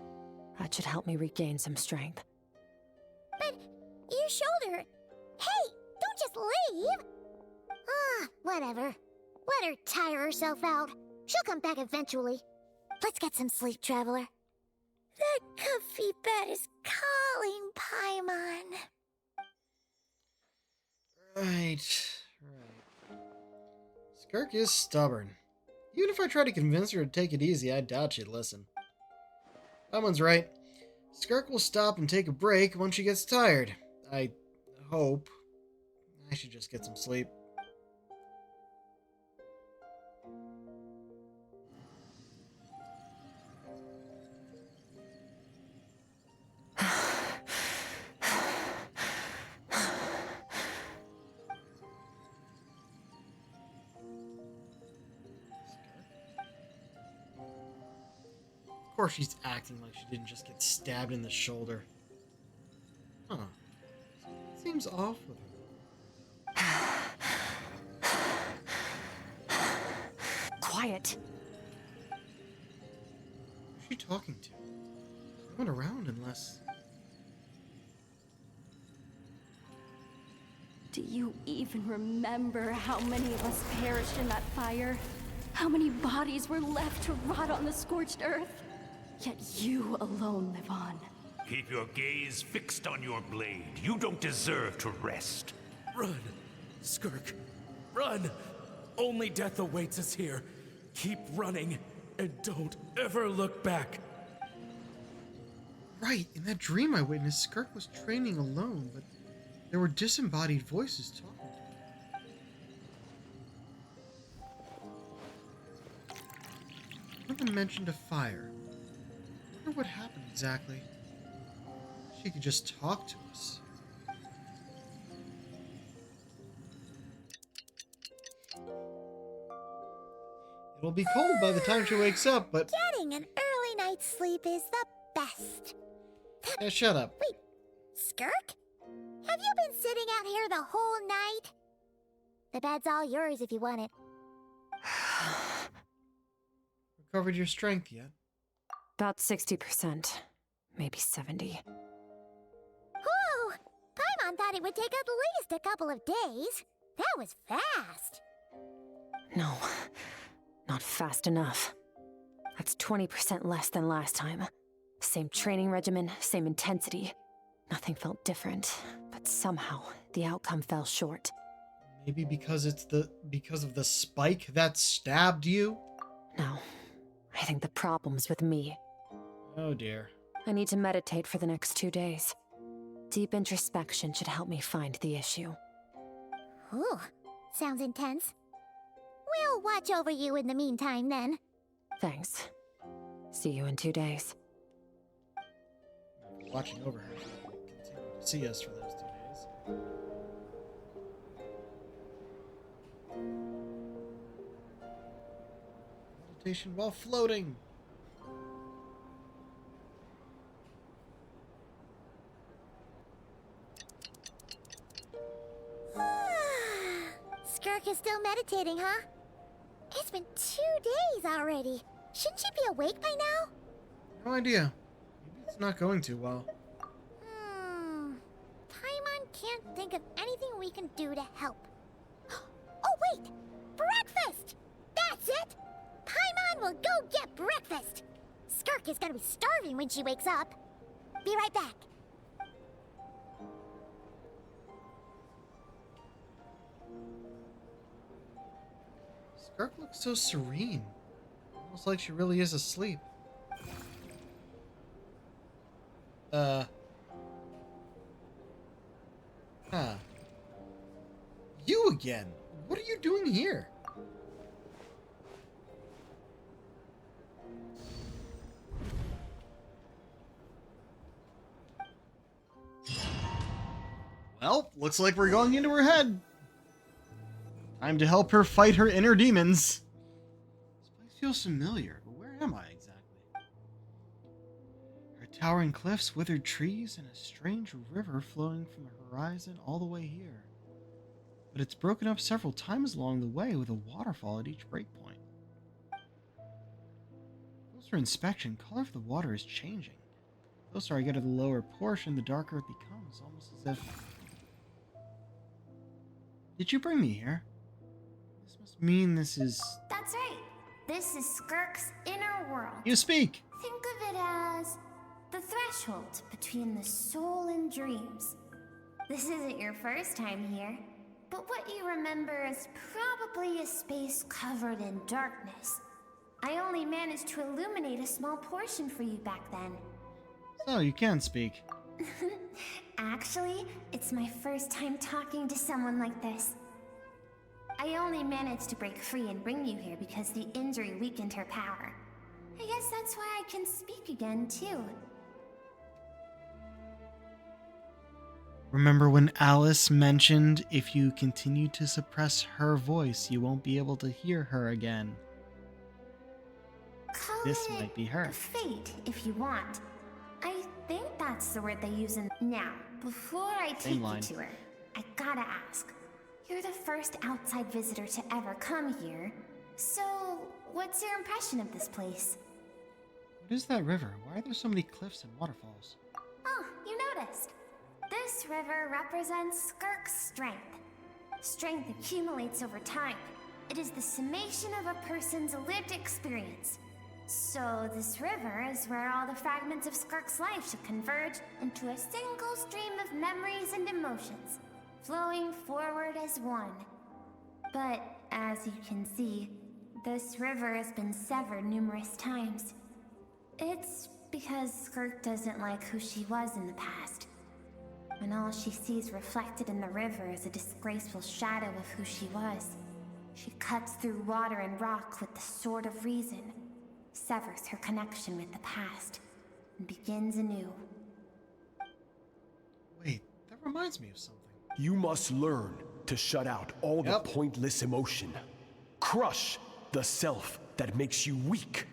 That should help me regain some strength. But your shoulder... Hey, don't just leave! Whatever. Let her tire herself out. She'll come back eventually. Let's get some sleep, Traveler. That comfy bed is calling, Paimon. Right. Skirk is stubborn. Even if I try to convince her to take it easy, I doubt she'd listen. Paimon's right. Skirk will stop and take a break once she gets tired. I hope. I should just get some sleep. course she's acting like she didn't just get stabbed in the shoulder. Huh. Seems off with her. Quiet. Who's she talking to? No one around unless... Do you even remember how many of us perished in that fire? How many bodies were left to rot on the scorched earth? Yet you alone live on. Keep your gaze fixed on your blade. You don't deserve to rest. Run, Skirk. Run! Only death awaits us here. Keep running, and don't ever look back. Right, in that dream I witnessed, Skirk was training alone, but there were disembodied voices talking to him. Nothing mentioned a fire. I wonder what happened exactly. She could just talk to us. It'll be cold by the time she wakes up, but... Getting an early night's sleep is the best. Yeah, shut up. Wait, Skirk? Have you been sitting out here the whole night? The bed's all yours if you want it. Recovered your strength yet? About 60%. Maybe 70. Whew! Paimon thought it would take at least a couple of days. That was fast. No, not fast enough. That's 20% less than last time. Same training regimen, same intensity. Nothing felt different, but somehow the outcome fell short. Maybe because of the spike that stabbed you? No, I think the problem's with me. Oh dear. I need to meditate for the next 2 days. Deep introspection should help me find the issue. Ooh, sounds intense. We'll watch over you in the meantime, then. Thanks. See you in 2 days. Watching over her, she can continue to see us for those 2 days. Meditation while floating. Skirk is still meditating, huh? It's been 2 days already. Shouldn't she be awake by now? No idea. Maybe it's not going too well. Paimon can't think of anything we can do to help. Oh, wait! Breakfast! That's it! Paimon will go get breakfast! Skirk is gonna be starving when she wakes up. Be right back. Skirk looks so serene. Almost like she really is asleep. You again? What are you doing here? Well, looks like we're going into her head. Time to help her fight her inner demons. This place feels familiar, but where am I exactly? There are towering cliffs, withered trees, and a strange river flowing from the horizon all the way here. But it's broken up several times along the way with a waterfall at each breakpoint. Closer inspection, color of the water is changing. The closer I get to the lower portion, the darker it becomes, almost as if... Did you bring me here? This must mean this is... That's right. This is Skirk's inner world. You speak! Think of it as the threshold between the soul and dreams. This isn't your first time here, but what you remember is probably a space covered in darkness. I only managed to illuminate a small portion for you back then. So, you can speak. Actually, it's my first time talking to someone like this. I only managed to break free and bring you here because the injury weakened her power. I guess that's why I can speak again, too. Remember when Alice mentioned if you continue to suppress her voice, you won't be able to hear her again? Call This it might be her. fate, if you want. I think that's the word they use in. Now, before I take you to her, I gotta ask. You're the first outside visitor to ever come here. So, what's your impression of this place? What is that river? Why are there so many cliffs and waterfalls? Oh, you noticed. This river represents Skirk's strength. Strength accumulates over time. It is the summation of a person's lived experience. So this river is where all the fragments of Skirk's life should converge into a single stream of memories and emotions, flowing forward as one. But as you can see, this river has been severed numerous times. It's because Skirk doesn't like who she was in the past. When all she sees reflected in the river is a disgraceful shadow of who she was, she cuts through water and rock with the sword of reason, severs her connection with the past, and begins anew. Wait, that reminds me of something. You must learn to shut out all the pointless emotion. Crush the self that makes you weak,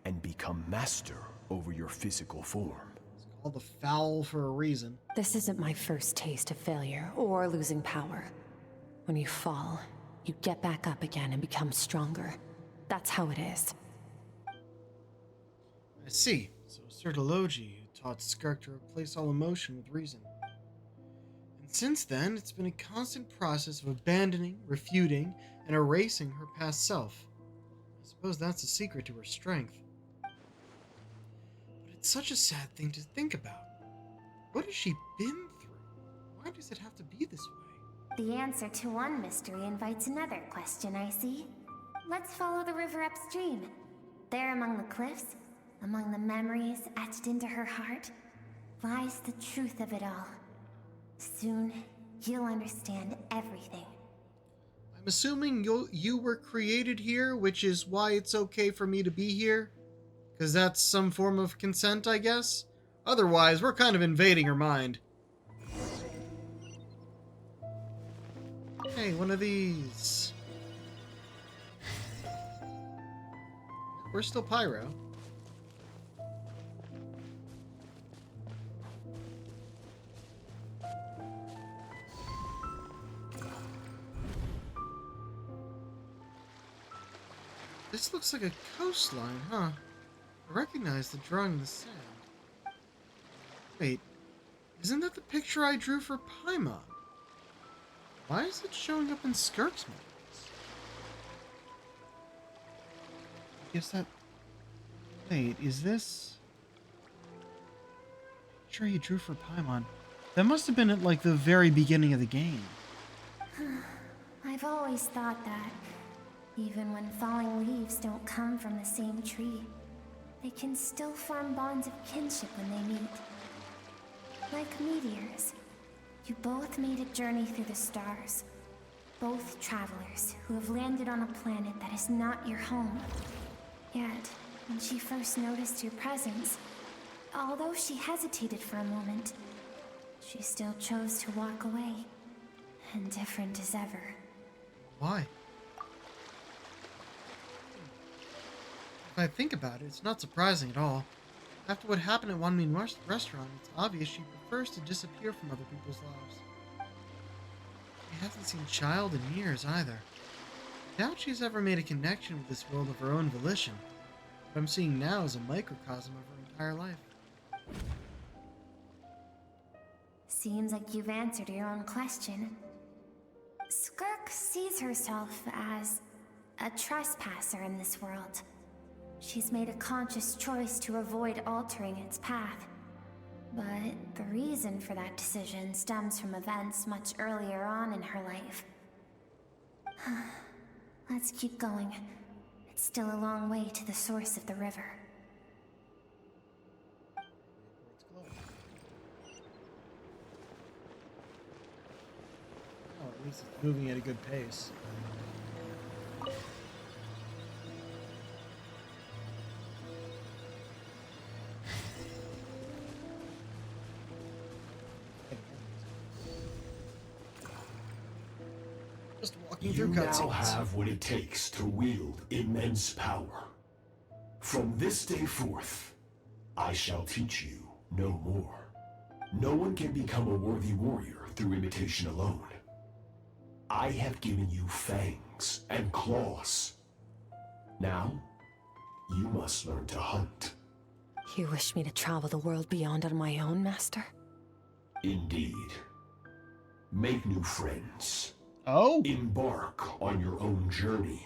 and become master over your physical form. It's called the foul for a reason. This isn't my first taste of failure or losing power. When you fall, you get back up again and become stronger. That's how it is. I see. So Sertologi, who taught Skirk to replace all emotion with reason. And since then, it's been a constant process of abandoning, refuting, and erasing her past self. I suppose that's the secret to her strength. But it's such a sad thing to think about. What has she been through? Why does it have to be this way? The answer to one mystery invites another question, I see. Let's follow the river upstream. There among the cliffs, among the memories etched into her heart, lies the truth of it all. Soon, you'll understand everything. I'm assuming you were created here, which is why it's okay for me to be here? Because that's some form of consent, I guess? Otherwise, we're kind of invading her mind. Hey, one of these. We're still Pyro. This looks like a coastline, huh? I recognize the drawing in the sand. Wait, isn't that the picture I drew for Paimon? Why is it showing up in Skirk's movies? I guess that... Wait, is this... Picture he drew for Paimon? That must have been at, like, the very beginning of the game. I've always thought that. Even when falling leaves don't come from the same tree, they can still form bonds of kinship when they meet. Like meteors, you both made a journey through the stars. Both travelers who have landed on a planet that is not your home. Yet, when she first noticed your presence, although she hesitated for a moment, she still chose to walk away, indifferent as ever. Why? If I think about it, it's not surprising at all. After what happened at Wanmin Restaurant, it's obvious she prefers to disappear from other people's lives. She hasn't seen Child in years, either. I doubt she's ever made a connection with this world of her own volition. What I'm seeing now is a microcosm of her entire life. Seems like you've answered your own question. Skirk sees herself as a trespasser in this world. She's made a conscious choice to avoid altering its path. But the reason for that decision stems from events much earlier on in her life. Let's keep going. It's still a long way to the source of the river. Oh, at least it's moving at a good pace. You now have what it takes to wield immense power. From this day forth, I shall teach you no more. No one can become a worthy warrior through imitation alone. I have given you fangs and claws. Now, you must learn to hunt. You wish me to travel the world beyond on my own, Master? Indeed. Make new friends. Oh? Embark on your own journey.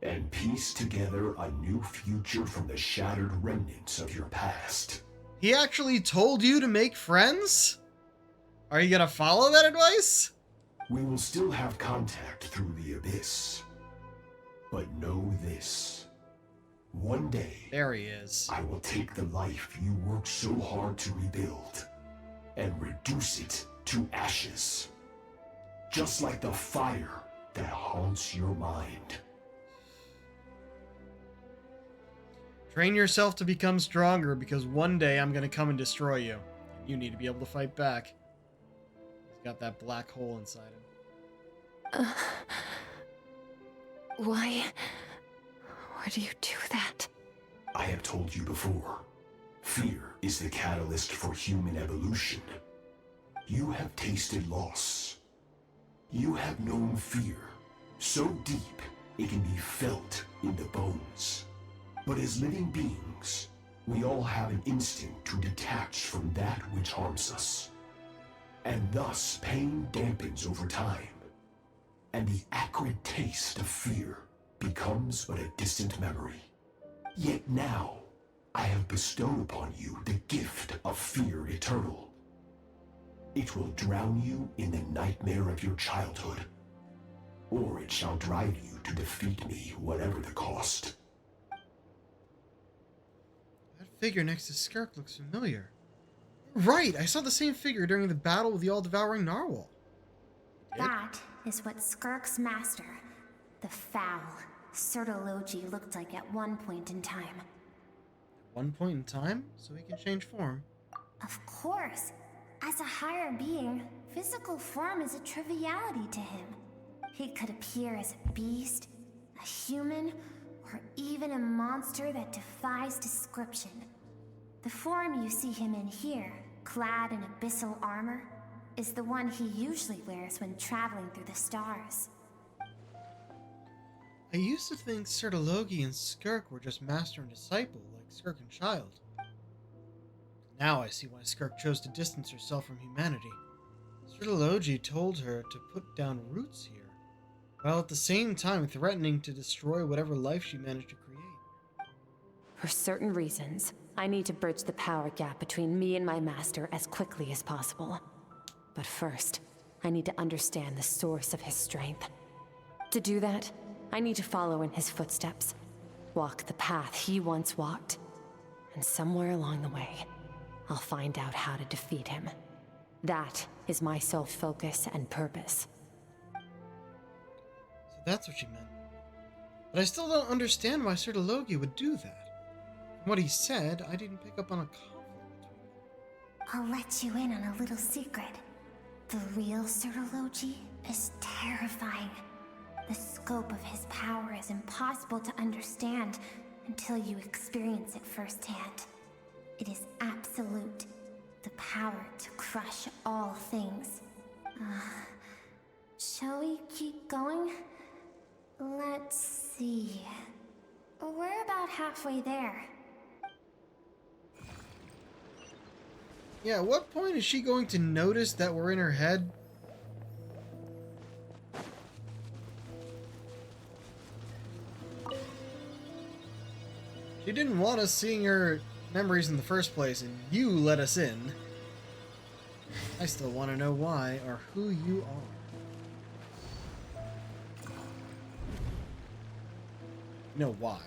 And piece together a new future from the shattered remnants of your past. He actually told you to make friends? Are you gonna follow that advice? We will still have contact through the abyss. But know this. One day, there he is. I will take the life you worked so hard to rebuild and reduce it to ashes. Just like the fire that haunts your mind. Train yourself to become stronger, because one day I'm gonna come and destroy you. And you need to be able to fight back. He's got that black hole inside him. Why do you do that? I have told you before. Fear is the catalyst for human evolution. You have tasted loss. You have known fear, so deep it can be felt in the bones. But as living beings, we all have an instinct to detach from that which harms us. And thus pain dampens over time. And the acrid taste of fear becomes but a distant memory. Yet now, I have bestowed upon you the gift of fear eternal. It will drown you in the nightmare of your childhood. Or it shall drive you to defeat me, whatever the cost. That figure next to Skirk looks familiar. Right, I saw the same figure during the battle with the all-devouring narwhal. That is what Skirk's master, the foul, Otherworldly, looked like at one point in time. At one point in time? So he can change form. Of course. As a higher being, physical form is a triviality to him. He could appear as a beast, a human, or even a monster that defies description. The form you see him in here, clad in abyssal armor, is the one he usually wears when traveling through the stars. I used to think Otherworldly and Skirk were just master and disciple, like Skirk and Child. Now I see why Skirk chose to distance herself from humanity. Otherworldly told her to put down roots here, while at the same time threatening to destroy whatever life she managed to create. For certain reasons, I need to bridge the power gap between me and my master as quickly as possible. But first, I need to understand the source of his strength. To do that, I need to follow in his footsteps, walk the path he once walked, and somewhere along the way, I'll find out how to defeat him. That is my sole focus and purpose. So that's what she meant. But I still don't understand why Otherworldly would do that. From what he said, I didn't pick up on a conflict between them. I'll let you in on a little secret. The real Otherworldly is terrifying. The scope of his power is impossible to understand until you experience it firsthand. It is absolute. The power to crush all things. Shall we keep going? Let's see. We're about halfway there. Yeah, at what point is she going to notice that we're in her head? She didn't want us seeing her memories in the first place, and you let us in. I still want to know why or who you are. No, why.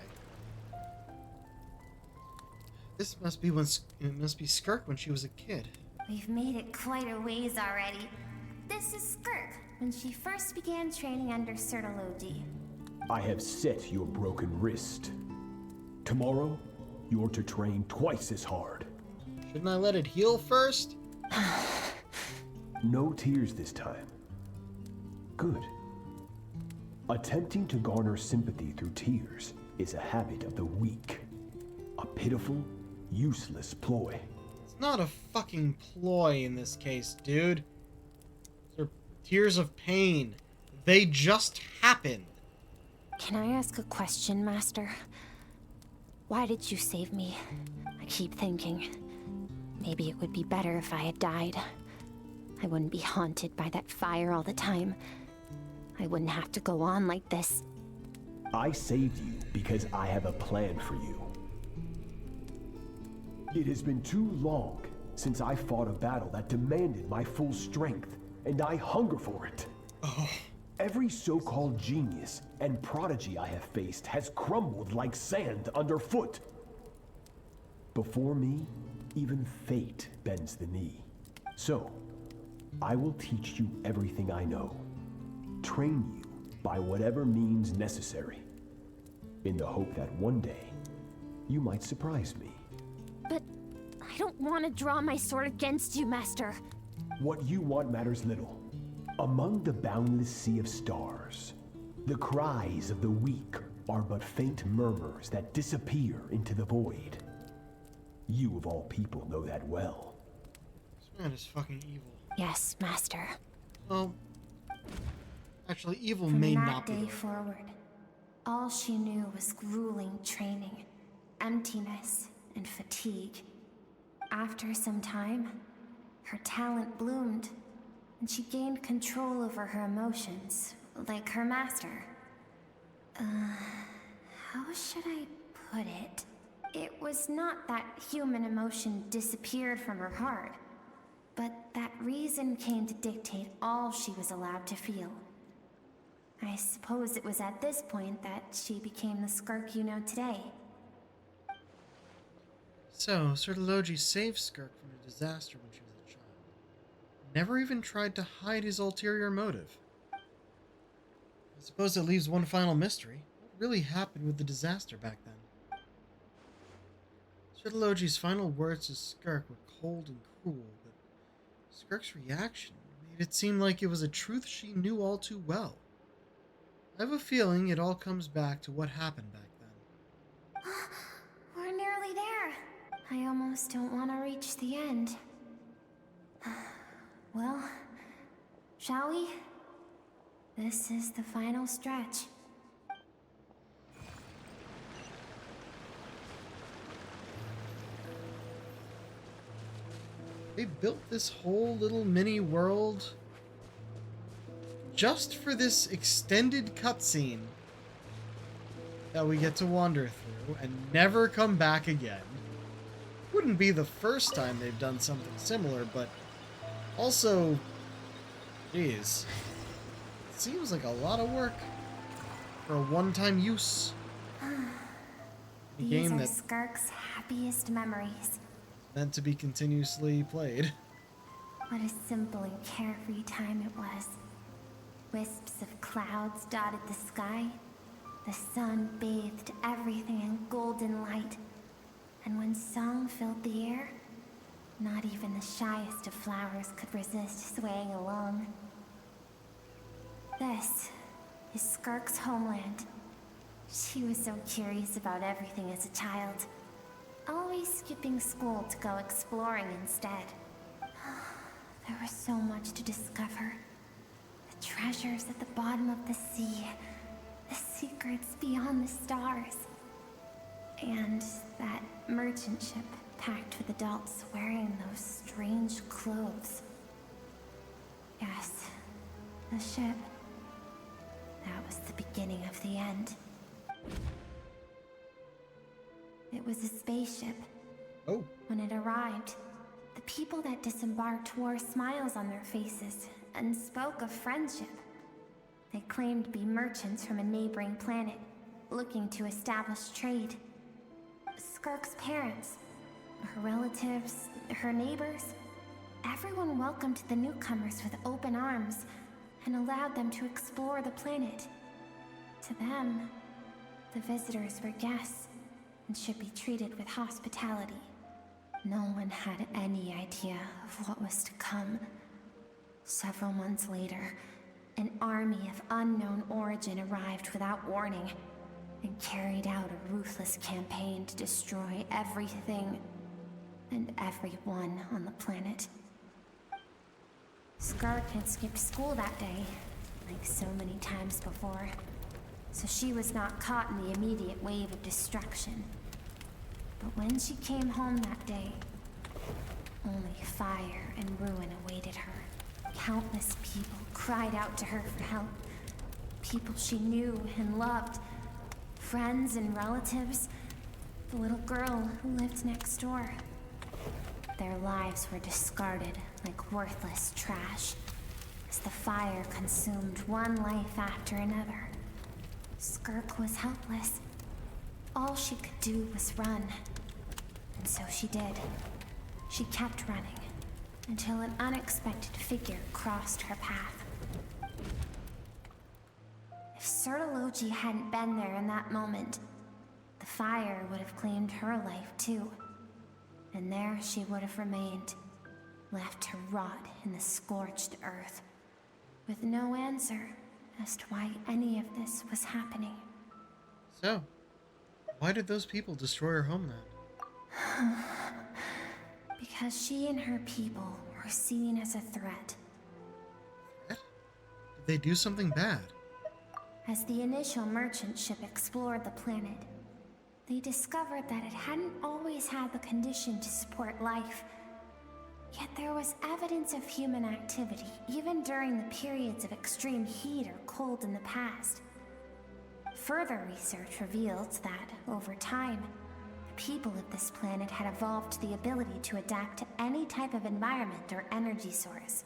This must be it must be Skirk when she was a kid. We've made it quite a ways already. This is Skirk, when she first began training under Otherworldly. I have set your broken wrist. Tomorrow, you're to train twice as hard. Shouldn't I let it heal first? No tears this time. Good. Attempting to garner sympathy through tears is a habit of the weak. pitiful, useless ploy. It's not a fucking ploy in this case, dude. They're tears of pain. They just happen. Can I ask a question, Master? Why did you save me? I keep thinking, maybe it would be better if I had died. I wouldn't be haunted by that fire all the time. I wouldn't have to go on like this. I saved you because I have a plan for you. It has been too long since I fought a battle that demanded my full strength, and I hunger for it. Every so-called genius and prodigy I have faced has crumbled like sand underfoot. Before me, even fate bends the knee. So, I will teach you everything I know. Train you by whatever means necessary, in the hope that one day, you might surprise me. But I don't want to draw my sword against you, Master. What you want matters little. Among the boundless sea of stars, the cries of the weak are but faint murmurs that disappear into the void. You of all people know that well. This man is fucking evil. Yes, Master. Well, actually, evil From may that not be. day forward, all she knew was grueling training, emptiness, and fatigue. After some time, her talent bloomed, and she gained control over her emotions, like her master. How should I put it? It was not that human emotion disappeared from her heart, but that reason came to dictate all she was allowed to feel. I suppose it was at this point that she became the Skirk you know today. So, Sir Delogi saved Skirk from a disaster when she was a child. Never even tried to hide his ulterior motive. I suppose it leaves one final mystery. What really happened with the disaster back then? Sir Delogi's final words to Skirk were cold and cruel, but Skirk's reaction made it seem like it was a truth she knew all too well. I have a feeling it all comes back to what happened back then. We're nearly there. I almost don't want to reach the end. Well, shall we? This is the final stretch. They built this whole little mini world just for this extended cutscene that we get to wander through and never come back again. Wouldn't be the first time they've done something similar, but also, geez, it seems like a lot of work for a one-time use. A These game are that's Skirk's happiest memories. meant to be continuously played. What a simple and carefree time it was. Wisps of clouds dotted the sky. The sun bathed everything in golden light. And when song filled the air, not even the shyest of flowers could resist swaying along. This is Skirk's homeland. She was so curious about everything as a child, always skipping school to go exploring instead. There was so much to discover. The treasures at the bottom of the sea, the secrets beyond the stars, and that merchant ship packed with adults wearing those strange clothes. Yes, the ship. That was the beginning of the end. It was a spaceship. Oh. When it arrived, the people that disembarked wore smiles on their faces and spoke of friendship. They claimed to be merchants from a neighboring planet, looking to establish trade. Skirk's parents, her relatives, her neighbors, everyone welcomed the newcomers with open arms and allowed them to explore the planet. To them, the visitors were guests and should be treated with hospitality. No one had any idea of what was to come. Several months later, an army of unknown origin arrived without warning. and carried out a ruthless campaign to destroy everything and everyone on the planet. Skirk had skipped school that day, like so many times before, so she was not caught in the immediate wave of destruction. But when she came home that day, only fire and ruin awaited her. Countless people cried out to her for help. People she knew and loved. Friends and relatives. The little girl who lived next door. Their lives were discarded like worthless trash as the fire consumed one life after another. Skirk was helpless. All she could do was run. And so she did. She kept running until an unexpected figure crossed her path. If Sertology hadn't been there in that moment, the fire would have claimed her life too. And there she would have remained, left to rot in the scorched earth, with no answer as to why any of this was happening. So, why did those people destroy her homeland? Because she and her people were seen as a threat. Did they do something bad? As the initial merchant ship explored the planet, they discovered that it hadn't always had the condition to support life. Yet there was evidence of human activity, even during the periods of extreme heat or cold in the past. Further research revealed that, over time, the people of this planet had evolved the ability to adapt to any type of environment or energy source.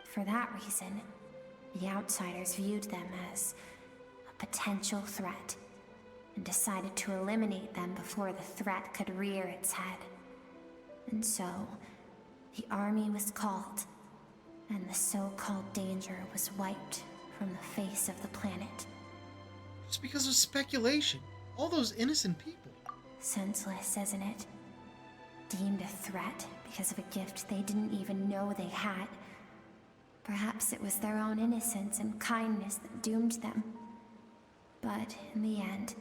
For that reason, the outsiders viewed them as a potential threat, and decided to eliminate them before the threat could rear its head. And so, the army was called, and the so-called danger was wiped from the face of the planet. Just because of speculation. All those innocent people. Senseless, isn't it? Deemed a threat because of a gift they didn't even know they had. Perhaps it was their own innocence and kindness that doomed them. But in the end,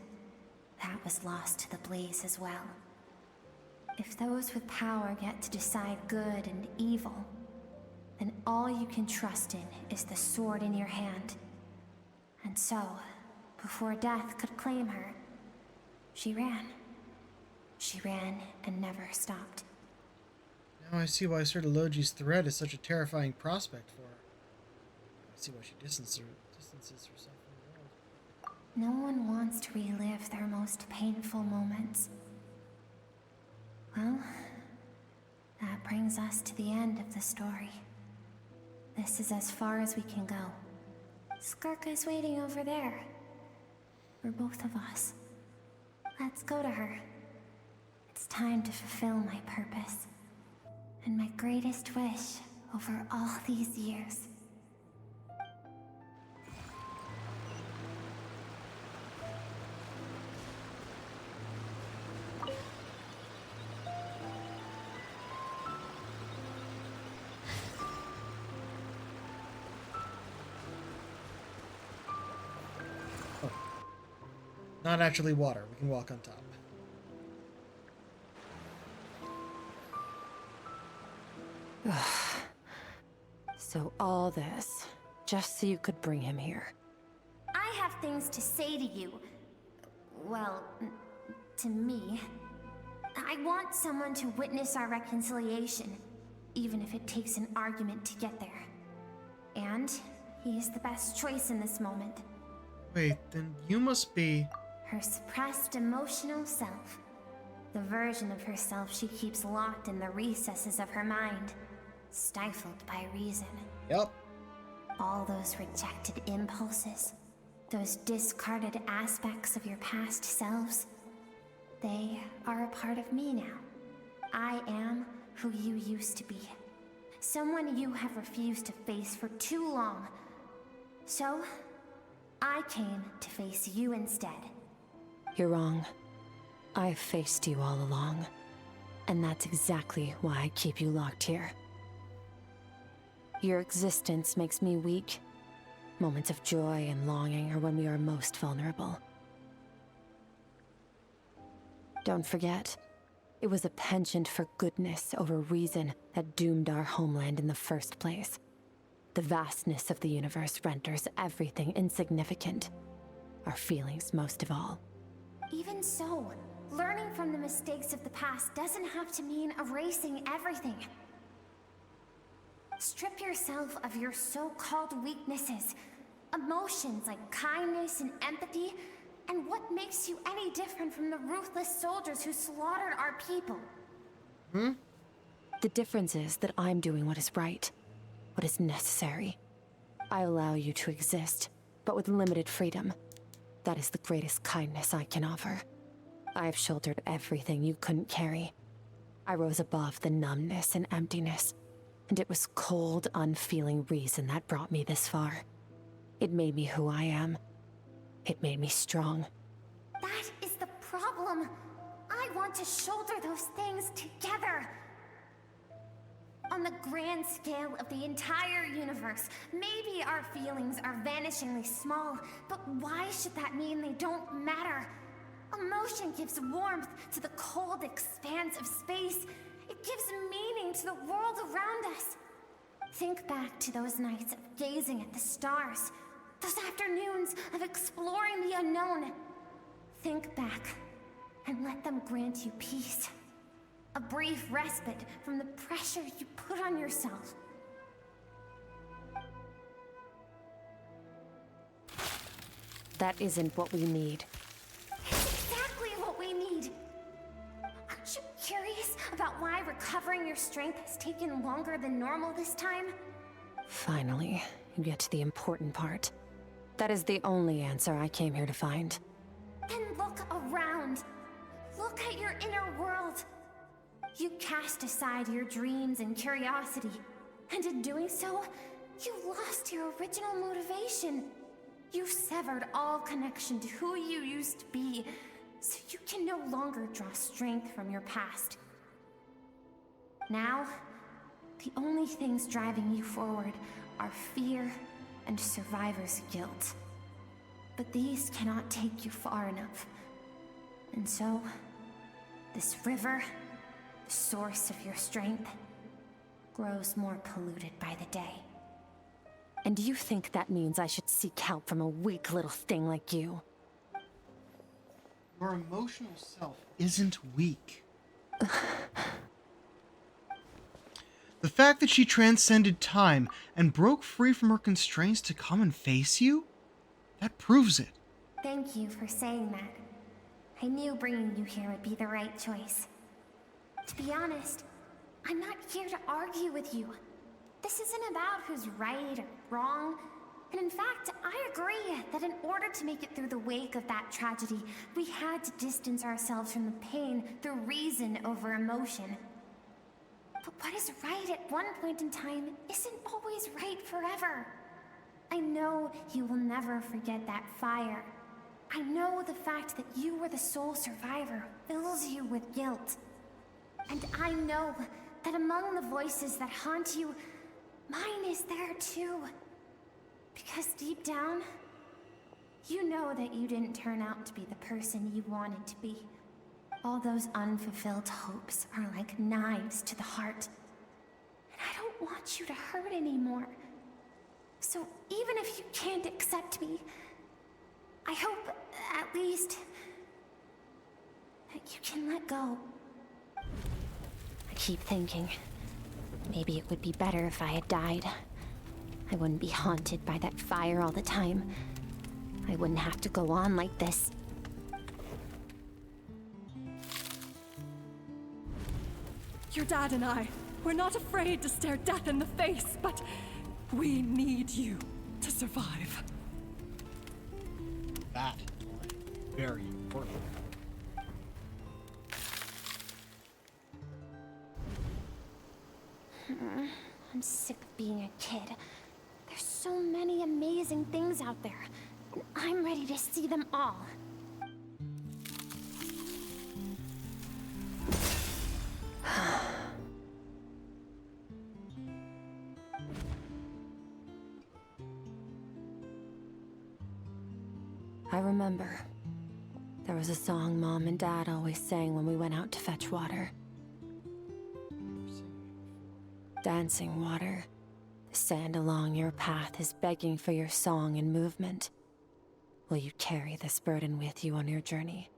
that was lost to the blaze as well. If those with power get to decide good and evil, then all you can trust in is the sword in your hand. And so, before death could claim her, she ran. She ran and never stopped. Now I see why Sertology's threat is such a terrifying prospect for her. I see why she distances herself from the world. No one wants to relive their most painful moments. Well, that brings us to the end of the story. This is as far as we can go. Skirk is waiting over there. For both of us. Let's go to her. It's time to fulfill my purpose. And my greatest wish over all these years. Not actually water. We can walk on top. So all this, just so you could bring him here. I have things to say to you. Well, to me. I want someone to witness our reconciliation, even if it takes an argument to get there. And he is the best choice in this moment. Wait, then you must be... Her suppressed emotional self. The version of herself she keeps locked in the recesses of her mind, stifled by reason. Yep. All those rejected impulses, those discarded aspects of your past selves, they are a part of me now. I am who you used to be. Someone you have refused to face for too long. So, I came to face you instead. You're wrong. I've faced you all along. And that's exactly why I keep you locked here. Your existence makes me weak. Moments of joy and longing are when we are most vulnerable. Don't forget, it was a penchant for goodness over reason that doomed our homeland in the first place. The vastness of the universe renders everything insignificant. Our feelings most of all. Even so, learning from the mistakes of the past doesn't have to mean erasing everything. Strip yourself of your so-called weaknesses, emotions like kindness and empathy, and what makes you any different from the ruthless soldiers who slaughtered our people? The difference is that I'm doing what is right, what is necessary. I allow you to exist, but with limited freedom. That is the greatest kindness I can offer. I have shouldered everything you couldn't carry. I rose above the numbness and emptiness, and it was cold, unfeeling reason that brought me this far. It made me who I am. It made me strong. That is the problem. I want to shoulder those things together. On the grand scale of the entire universe, maybe our feelings are vanishingly small, but why should that mean they don't matter? Emotion gives warmth to the cold expanse of space. It gives meaning to the world around us. Think back to those nights of gazing at the stars, those afternoons of exploring the unknown. Think back and let them grant you peace. A brief respite from the pressure you put on yourself. That isn't what we need. It's exactly what we need. Aren't you curious about why recovering your strength has taken longer than normal this time? Finally, you get to the important part. That is the only answer I came here to find. Then look around. Look at your inner world. You cast aside your dreams and curiosity, and in doing so, you lost your original motivation. You severed all connection to who you used to be, so you can no longer draw strength from your past. Now, the only things driving you forward are fear and survivor's guilt. But these cannot take you far enough. And so, this river, the source of your strength, grows more polluted by the day. And do you think that means I should seek help from a weak little thing like you? Your emotional self isn't weak. The fact that she transcended time and broke free from her constraints to come and face you, that proves it. Thank you for saying that. I knew bringing you here would be the right choice. To be honest, I'm not here to argue with you. This isn't about who's right or wrong. And in fact, I agree that in order to make it through the wake of that tragedy, we had to distance ourselves from the pain through reason over emotion. But what is right at one point in time isn't always right forever. I know you will never forget that fire. I know the fact that you were the sole survivor fills you with guilt. And I know that among the voices that haunt you, mine is there too. Because deep down, you know that you didn't turn out to be the person you wanted to be. All those unfulfilled hopes are like knives to the heart. And I don't want you to hurt anymore. So even if you can't accept me, I hope, at least, that you can let go. I keep thinking, maybe it would be better if I had died. I wouldn't be haunted by that fire all the time. I wouldn't have to go on like this. Your dad and I, we're not afraid to stare death in the face, but we need you to survive. That is very important. I'm sick of being a kid. There's so many amazing things out there, and I'm ready to see them all. I remember. There was a song Mom and Dad always sang when we went out to fetch water. Dancing water. The sand along your path is begging for your song and movement. Will you carry this burden with you on your journey?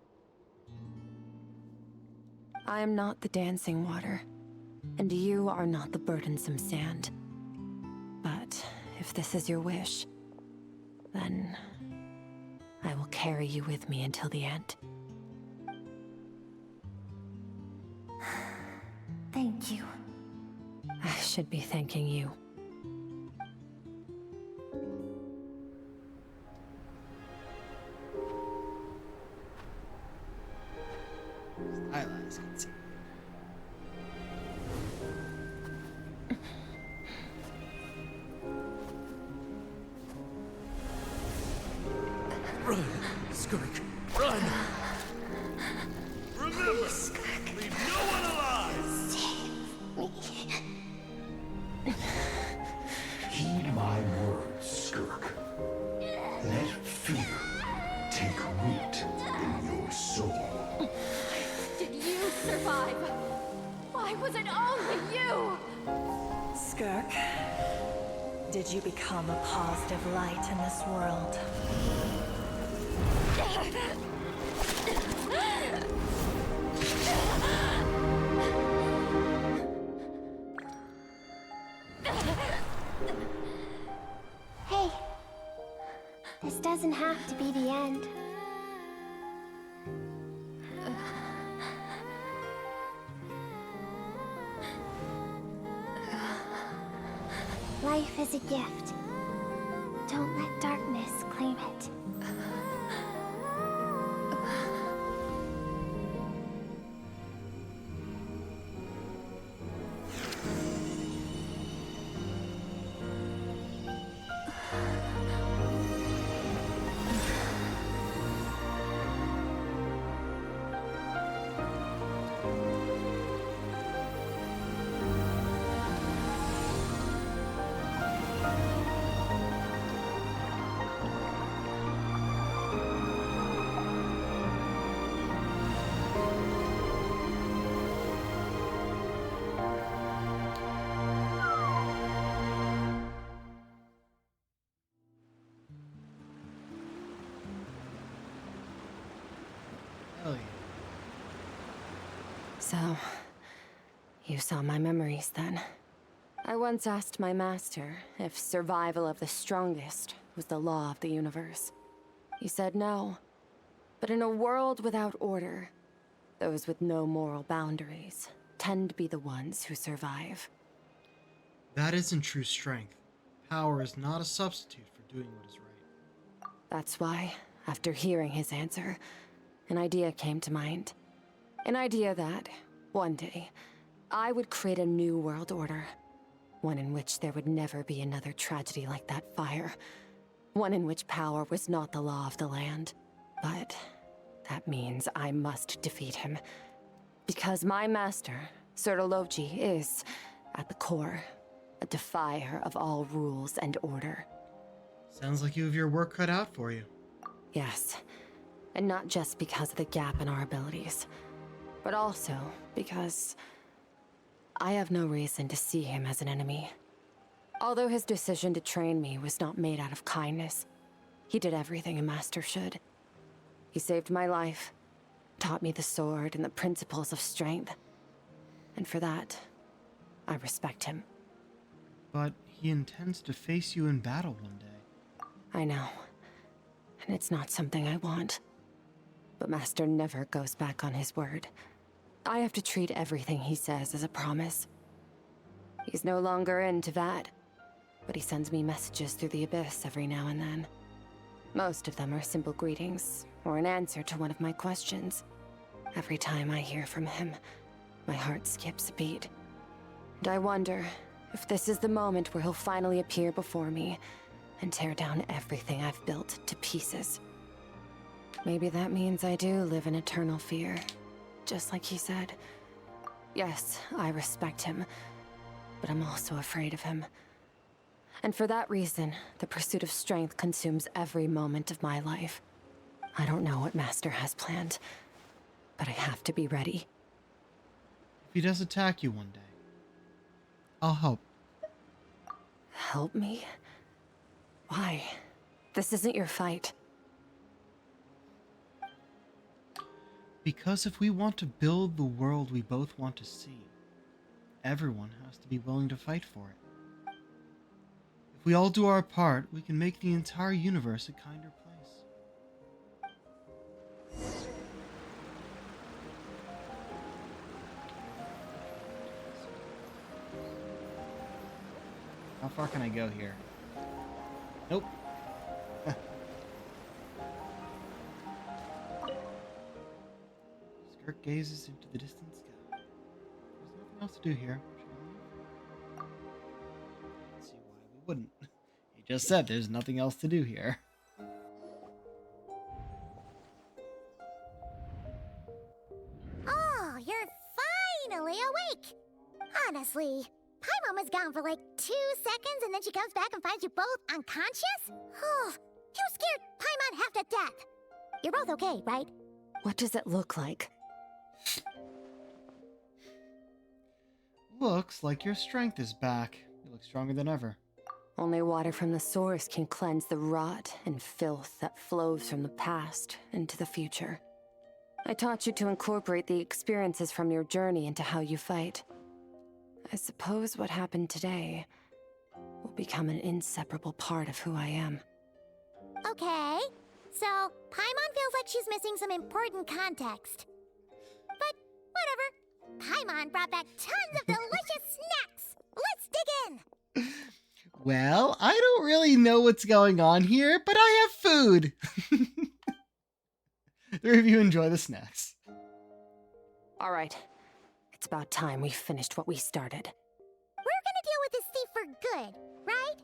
I am not the dancing water, and you are not the burdensome sand. But if this is your wish, then I will carry you with me until the end. Thank you. I should be thanking you. Stylized, can see. Run, Skirk, run! Remember, leave no one alive! Heed my words, Skirk. Let fear take root in your soul. Did you survive? Why was it only you? Skirk, did you become a positive light in this world? Hey, this doesn't have to be the end. Life is a gift. Don't let darkness claim it. Hell yeah. So, you saw my memories then. I once asked my master if survival of the strongest was the law of the universe. He said no. But in a world without order, those with no moral boundaries tend to be the ones who survive. That isn't true strength. Power is not a substitute for doing what is right. That's why, after hearing his answer, an idea came to mind. An idea that, one day, I would create a new world order. One in which there would never be another tragedy like that fire. One in which power was not the law of the land. But that means I must defeat him. Because my master, Sertologi, is, at the core, a defier of all rules and order. Sounds like you have your work cut out for you. Yes, and not just because of the gap in our abilities, but also because I have no reason to see him as an enemy. Although his decision to train me was not made out of kindness, he did everything a master should. He saved my life, taught me the sword and the principles of strength. And for that, I respect him. But he intends to face you in battle one day. I know. And it's not something I want. But Master never goes back on his word. I have to treat everything he says as a promise. He's no longer into that, but he sends me messages through the abyss every now and then. Most of them are simple greetings, or an answer to one of my questions. Every time I hear from him, my heart skips a beat. And I wonder if this is the moment where he'll finally appear before me and tear down everything I've built to pieces. Maybe that means I do live in eternal fear, just like he said. Yes, I respect him, but I'm also afraid of him. And for that reason, the pursuit of strength consumes every moment of my life. I don't know what Master has planned, but I have to be ready. If he does attack you one day, I'll help. Help me? Why? This isn't your fight. Because if we want to build the world we both want to see, everyone has to be willing to fight for it. If we all do our part, we can make the entire universe a kinder place. How far can I go here? Nope. Skirk gazes into the distant sky. There's nothing else to do here. Let's see why we wouldn't. He just said there's nothing else to do here. Oh, you're finally awake! Honestly, Paimon was gone for like 2 seconds and then she comes back and finds you both unconscious? Oh, you scared Paimon half to death! You're both okay, right? What does it look like? Looks like your strength is back. You look stronger than ever. Only water from the source can cleanse the rot and filth that flows from the past into the future. I taught you to incorporate the experiences from your journey into how you fight. I suppose what happened today will become an inseparable part of who I am. Okay, so Paimon feels like she's missing some important context. But whatever. Paimon brought back tons of delicious snacks! Let's dig in! Well, I don't really know what's going on here, but I have food! The three of you enjoy the snacks. Alright, it's about time we finished what we started. We're gonna deal with this thief for good, right?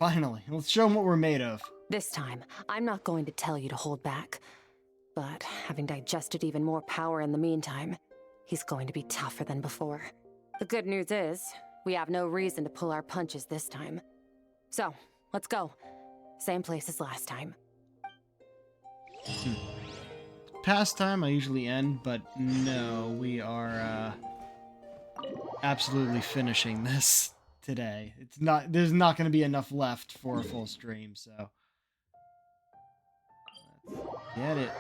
Finally, let's show them what we're made of. This time, I'm not going to tell you to hold back. But having digested even more power in the meantime, he's going to be tougher than before. The good news is, we have no reason to pull our punches this time. So, let's go. Same place as last time. Past time I usually end, but no, we are absolutely finishing this today. There's not going to be enough left for a full stream, so let's get it.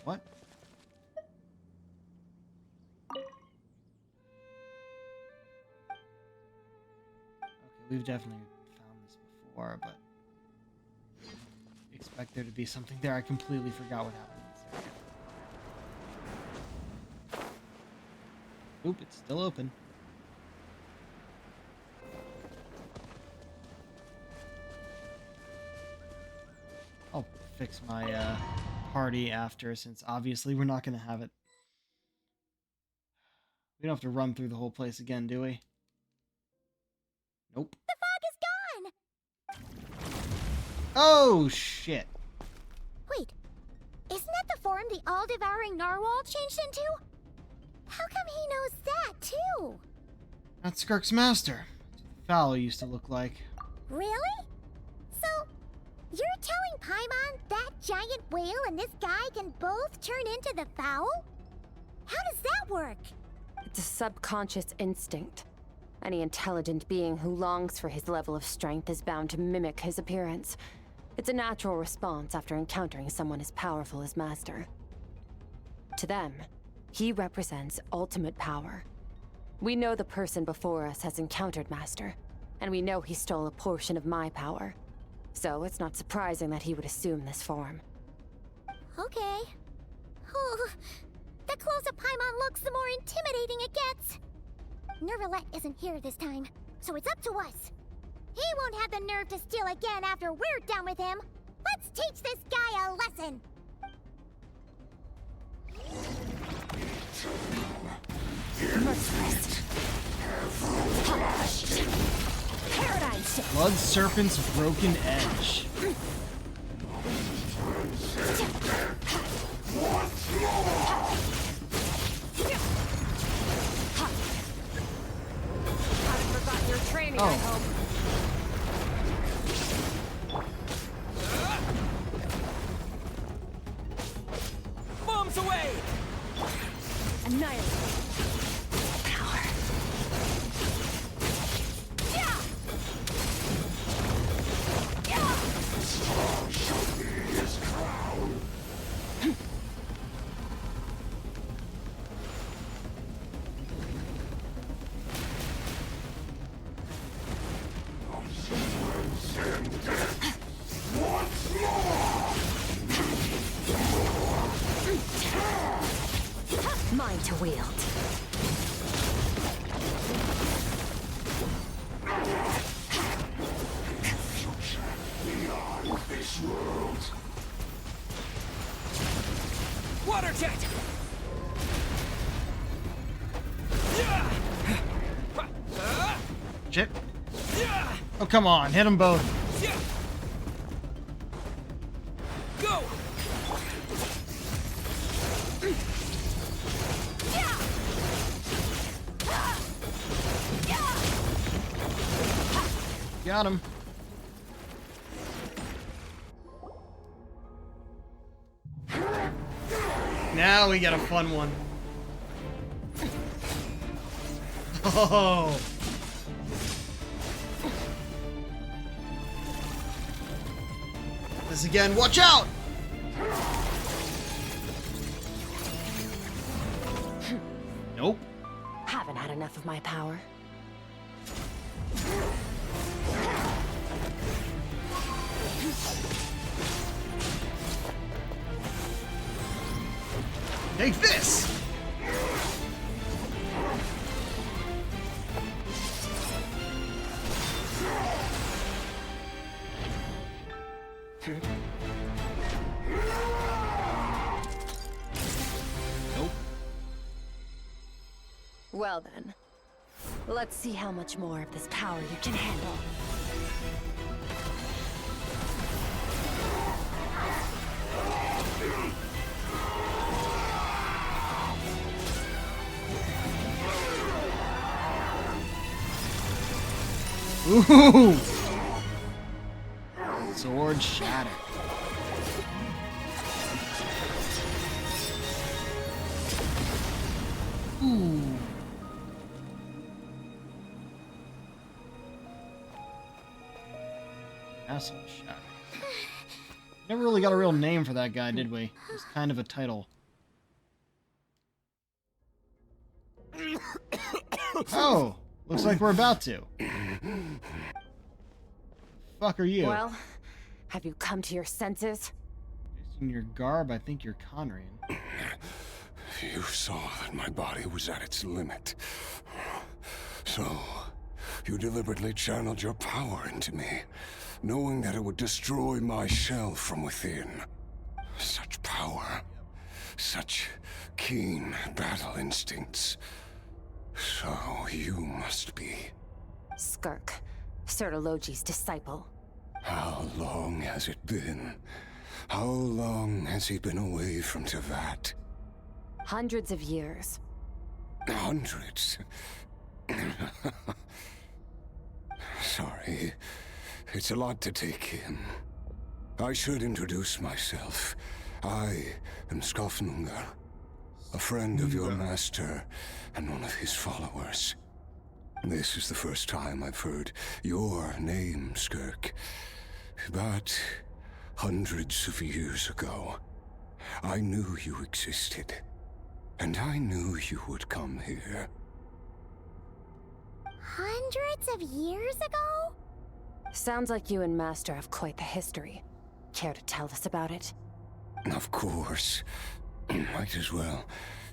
What? Okay, we've definitely found this before, but expect there to be something there. I completely forgot what happened in this area. Oop, it's still open. I'll fix my party after, since obviously we're not going to have it. We don't have to run through the whole place again, do we? Nope. The fog is gone! Oh, shit. Wait, isn't that the form the all-devouring narwhal changed into? How come he knows that, too? That's Skirk's master. That's what the fowl used to look like. Really? So, you're telling Paimon that giant whale and this guy can both turn into the fowl? How does that work? It's a subconscious instinct. Any intelligent being who longs for his level of strength is bound to mimic his appearance. It's a natural response after encountering someone as powerful as Master. To them, he represents ultimate power. We know the person before us has encountered Master, and we know he stole a portion of my power. So it's not surprising that he would assume this form. Okay. Oh, the closer Paimon looks, the more intimidating it gets. Nervalette isn't here this time, so it's up to us. He won't have the nerve to steal again after we're done with him. Let's teach this guy a lesson. Merciless. Paradigm shift. Blood Serpent's Broken Edge. Haven't forgotten your training, I hope. Bombs away! Annihilate. Power. Yeah! Star shall be his crown. Once more! Mine to wield. Beyond this world. Water jet! Shit. Oh, come on. Hit them both. Go! Got him. Now we got a fun one. Oh. This again. Watch out! Nope. Haven't had enough of my power. Take this! Nope. Well then, let's see how much more of this power you can handle. Ooh! Sword shatter. Ooh. Castle shatter. Never really got a real name for that guy, did we? It's kind of a title. Oh! Looks like we're about to. Fuck are you? Well, have you come to your senses? Based on your garb, I think you're Conrian. You saw that my body was at its limit. So, you deliberately channeled your power into me, knowing that it would destroy my shell from within. Such power. Such keen battle instincts. So, you must be... Skirk, Sertologi's disciple. How long has it been? How long has he been away from Tevat? Hundreds of years. Hundreds? Sorry. It's a lot to take in. I should introduce myself. I am Skofnungar, a friend of your master and one of his followers. This is the first time I've heard your name, Skirk. But hundreds of years ago, I knew you existed. And I knew you would come here. Hundreds of years ago? Sounds like you and Master have quite the history. Care to tell us about it? Of course. Might as well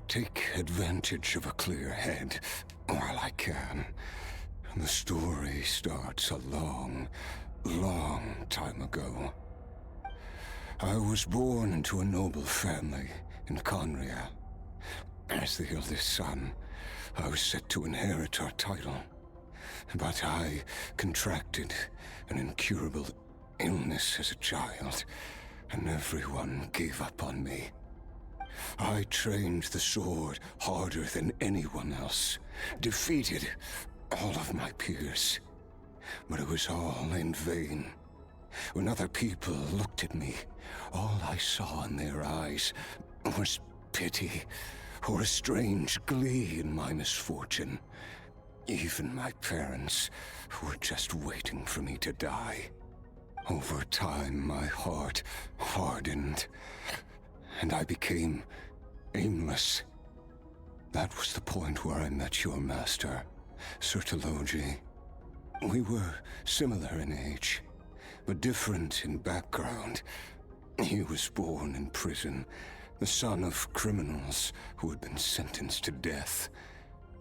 take advantage of a clear head while I can. The story starts a long, long time ago. I was born into a noble family in Conria. As the eldest son, I was set to inherit our title, But I contracted an incurable illness as a child, and everyone gave up on me. I trained the sword harder than anyone else, defeated all of my peers. But it was all in vain. When other people looked at me, all I saw in their eyes was pity or a strange glee in my misfortune. Even my parents were just waiting for me to die. Over time, my heart hardened, and I became aimless. That was the point where I met your master, Sertologi. We were similar in age, but different in background. He was born in prison, the son of criminals who had been sentenced to death.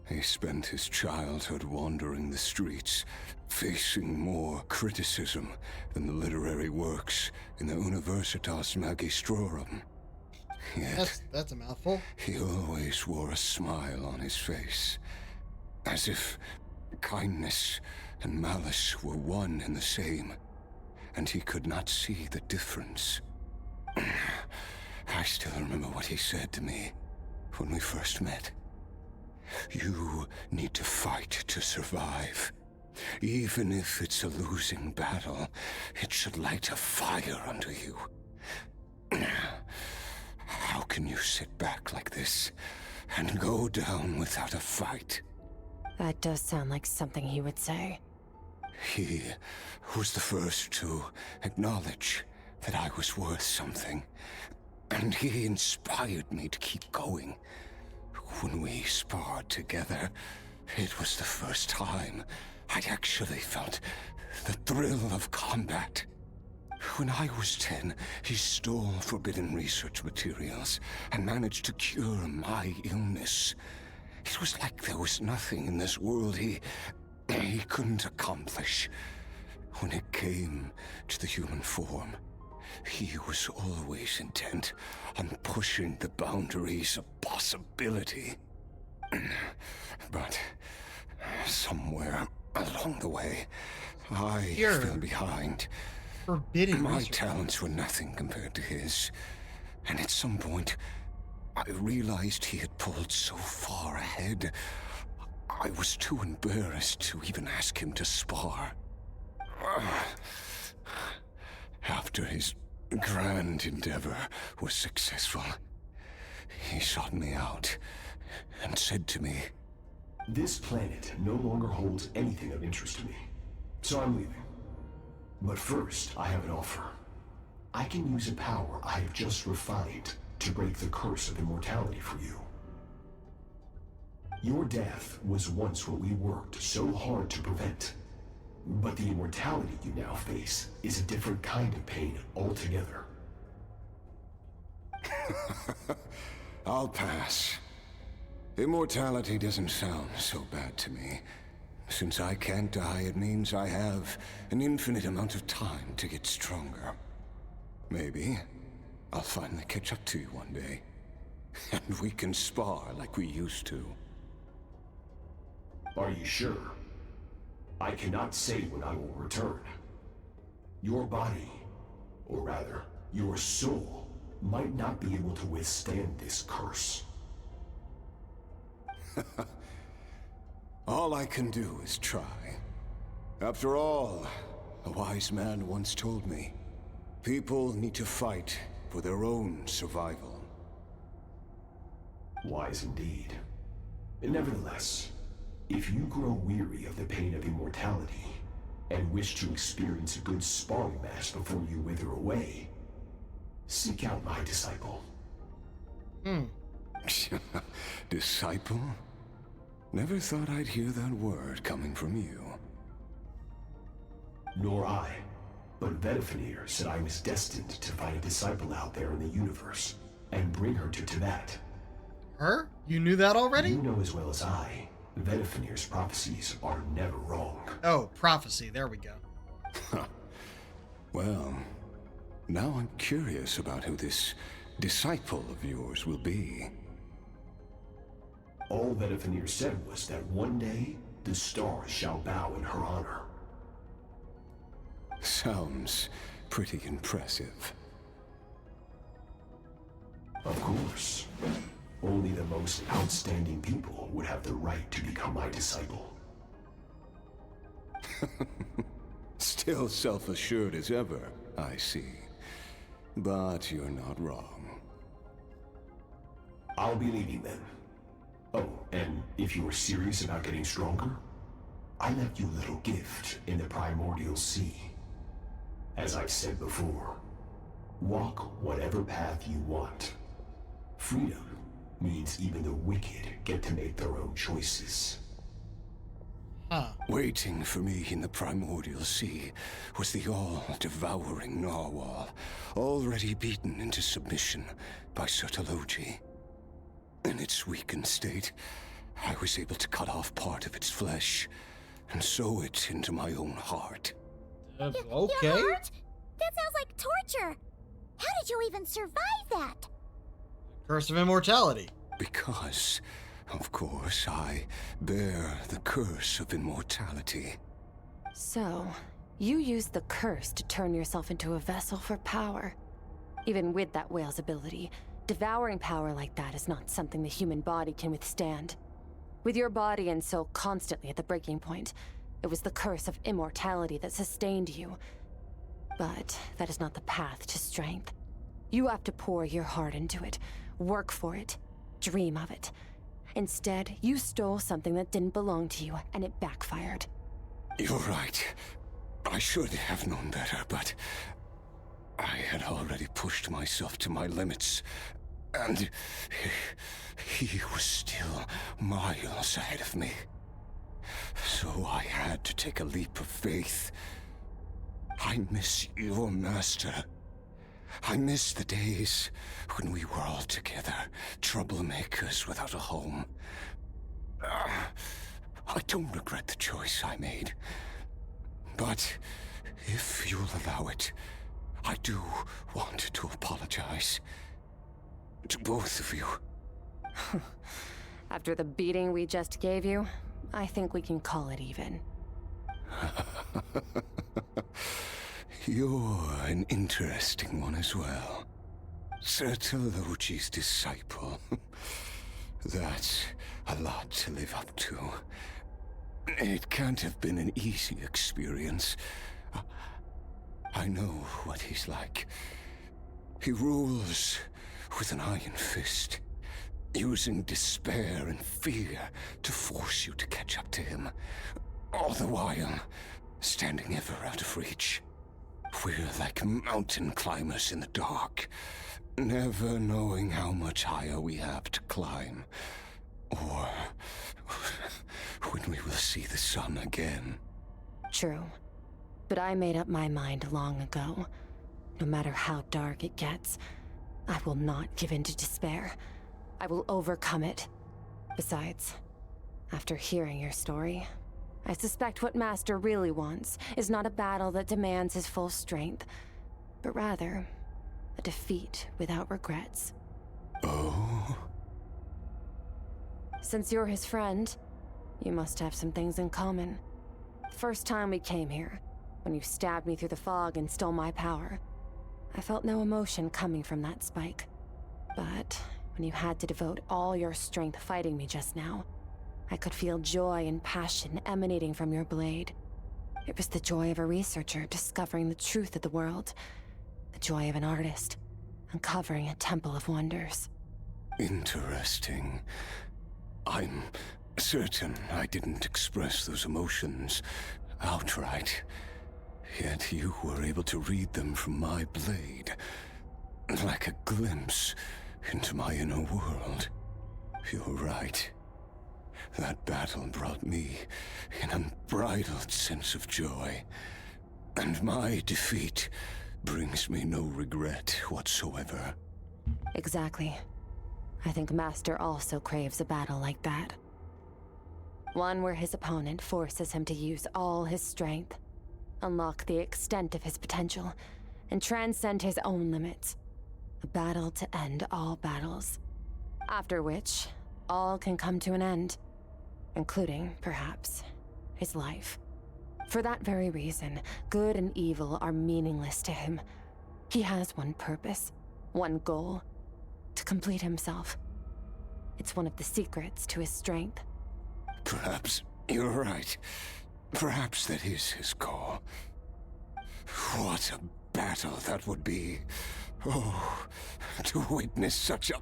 He spent his childhood wandering the streets, facing more criticism than the literary works in the Universitas Magistrorum. Yet, That's a mouthful. he always wore a smile on his face, as if kindness and malice were one and the same, and he could not see the difference. I still remember what he said to me when we first met. You need to fight to survive. Even if it's a losing battle, it should light a fire under you. How can you sit back like this and go down without a fight? That does sound like something he would say. He was the first to acknowledge that I was worth something, and he inspired me to keep going. When we sparred together, it was the first time I'd actually felt the thrill of combat. When I was 10, he stole forbidden research materials and managed to cure my illness. It was like there was nothing in this world he couldn't accomplish. When it came to the human form, he was always intent on pushing the boundaries of possibility. But somewhere along the way, I fell behind. Forbidden My research. talents were nothing compared to his. And at some point, I realized he had pulled so far ahead, I was too embarrassed to even ask him to spar. After his grand endeavor was successful, he sought me out and said to me, "This planet no longer holds anything of interest to me, so I'm leaving. But first, I have an offer. I can use a power I have just refined to break the curse of immortality for you. Your death was once what we worked so hard to prevent. But the immortality you now face is a different kind of pain altogether." I'll pass. Immortality doesn't sound so bad to me. Since I can't die, it means I have an infinite amount of time to get stronger. Maybe I'll finally catch up to you one day, and we can spar like we used to. Are you sure? I cannot say when I will return. Your body, or rather, your soul, might not be able to withstand this curse. All I can do is try. After all, a wise man once told me, people need to fight for their own survival. Wise indeed. Nevertheless, if you grow weary of the pain of immortality, and wish to experience a good sparring match before you wither away, seek out my disciple. Disciple? Never thought I'd hear that word coming from you. Nor I. But Vedifenir said I was destined to find a disciple out there in the universe, and bring her to Tibet. Her? You knew that already? You know as well as I, Vedifenir's prophecies are never wrong. Oh, prophecy. There we go. Well, now I'm curious about who this disciple of yours will be. All Vedifenir said was that one day, the stars shall bow in her honor. Sounds pretty impressive. Of course. Only the most outstanding people would have the right to become my disciple. Still self-assured as ever, I see. But you're not wrong. I'll be leaving then. Oh, and if you are serious about getting stronger, I left you a little gift in the primordial sea. As I've said before, walk whatever path you want. Freedom means even the wicked get to make their own choices. Waiting for me in the primordial sea was the all-devouring narwhal, already beaten into submission by Sertologi. In its weakened state, I was able to cut off part of its flesh and sew it into my own heart. Okay. Your heart? That sounds like torture. How did you even survive that? Curse of immortality. Because, of course, I bear the curse of immortality. So, you used the curse to turn yourself into a vessel for power. Even with that whale's ability, devouring power like that is not something the human body can withstand. With your body and soul constantly at the breaking point, it was the curse of immortality that sustained you. But that is not the path to strength. You have to pour your heart into it, work for it, dream of it. Instead, you stole something that didn't belong to you, and it backfired. You're right. I should have known better, but I had already pushed myself to my limits, and he was still miles ahead of me. So I had to take a leap of faith. I miss your master. I miss the days when we were all together, troublemakers without a home. I don't regret the choice I made. But if you'll allow it, I do want to apologize. To both of you. After the beating we just gave you, I think we can call it even. You're an interesting one as well. Sertologi's disciple. That's a lot to live up to. It can't have been an easy experience. I know what he's like. He rules with an iron fist, using despair and fear to force you to catch up to him, all the while standing ever out of reach. We're like mountain climbers in the dark, never knowing how much higher we have to climb, or when we will see the sun again. True. But I made up my mind long ago. No matter how dark it gets, I will not give in to despair. I will overcome it. Besides, after hearing your story, I suspect what Master really wants is not a battle that demands his full strength, but rather a defeat without regrets. Oh? Since you're his friend, you must have some things in common. The first time we came here, when you stabbed me through the fog and stole my power, I felt no emotion coming from that spike. But when you had to devote all your strength fighting me just now, I could feel joy and passion emanating from your blade. It was the joy of a researcher discovering the truth of the world, the joy of an artist uncovering a temple of wonders. Interesting. I'm certain I didn't express those emotions outright, yet you were able to read them from my blade, like a glimpse into my inner world. You're right. That battle brought me an unbridled sense of joy, and my defeat brings me no regret whatsoever. Exactly. I think Master also craves a battle like that. One where his opponent forces him to use all his strength, unlock the extent of his potential, and transcend his own limits. A battle to end all battles. After which, all can come to an end. Including, perhaps, his life. For that very reason, good and evil are meaningless to him. He has one purpose, one goal: to complete himself. It's one of the secrets to his strength. Perhaps you're right. Perhaps that is his goal. What a battle that would be. Oh, to witness such a...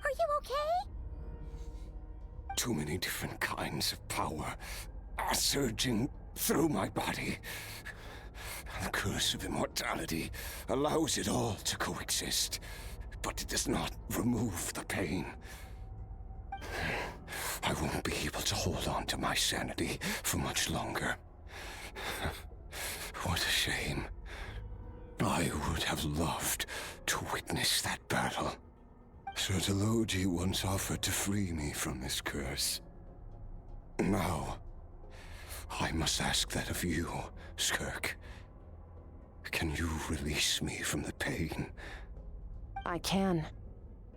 Are you okay? Too many different kinds of power are surging through my body. The curse of immortality allows it all to coexist, but it does not remove the pain. I won't be able to hold on to my sanity for much longer. What a shame. I would have loved to witness that battle. Otherworldly once offered to free me from this curse. Now, I must ask that of you, Skirk. Can you release me from the pain? I can,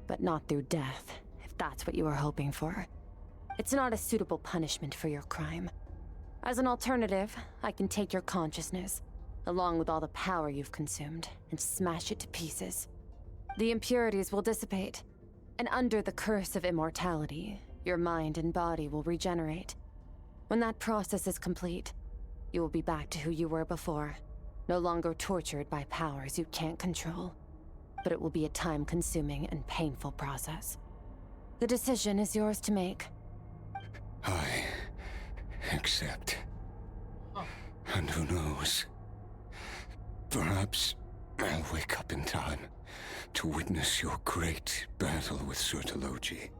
but not through death, if that's what you were hoping for. It's not a suitable punishment for your crime. As an alternative, I can take your consciousness, along with all the power you've consumed, and smash it to pieces. The impurities will dissipate, and under the curse of immortality, your mind and body will regenerate. When that process is complete, you will be back to who you were before, no longer tortured by powers you can't control. But it will be a time-consuming and painful process. The decision is yours to make. I accept. And who knows? Perhaps I'll wake up in time to witness your great battle with Otherworldly.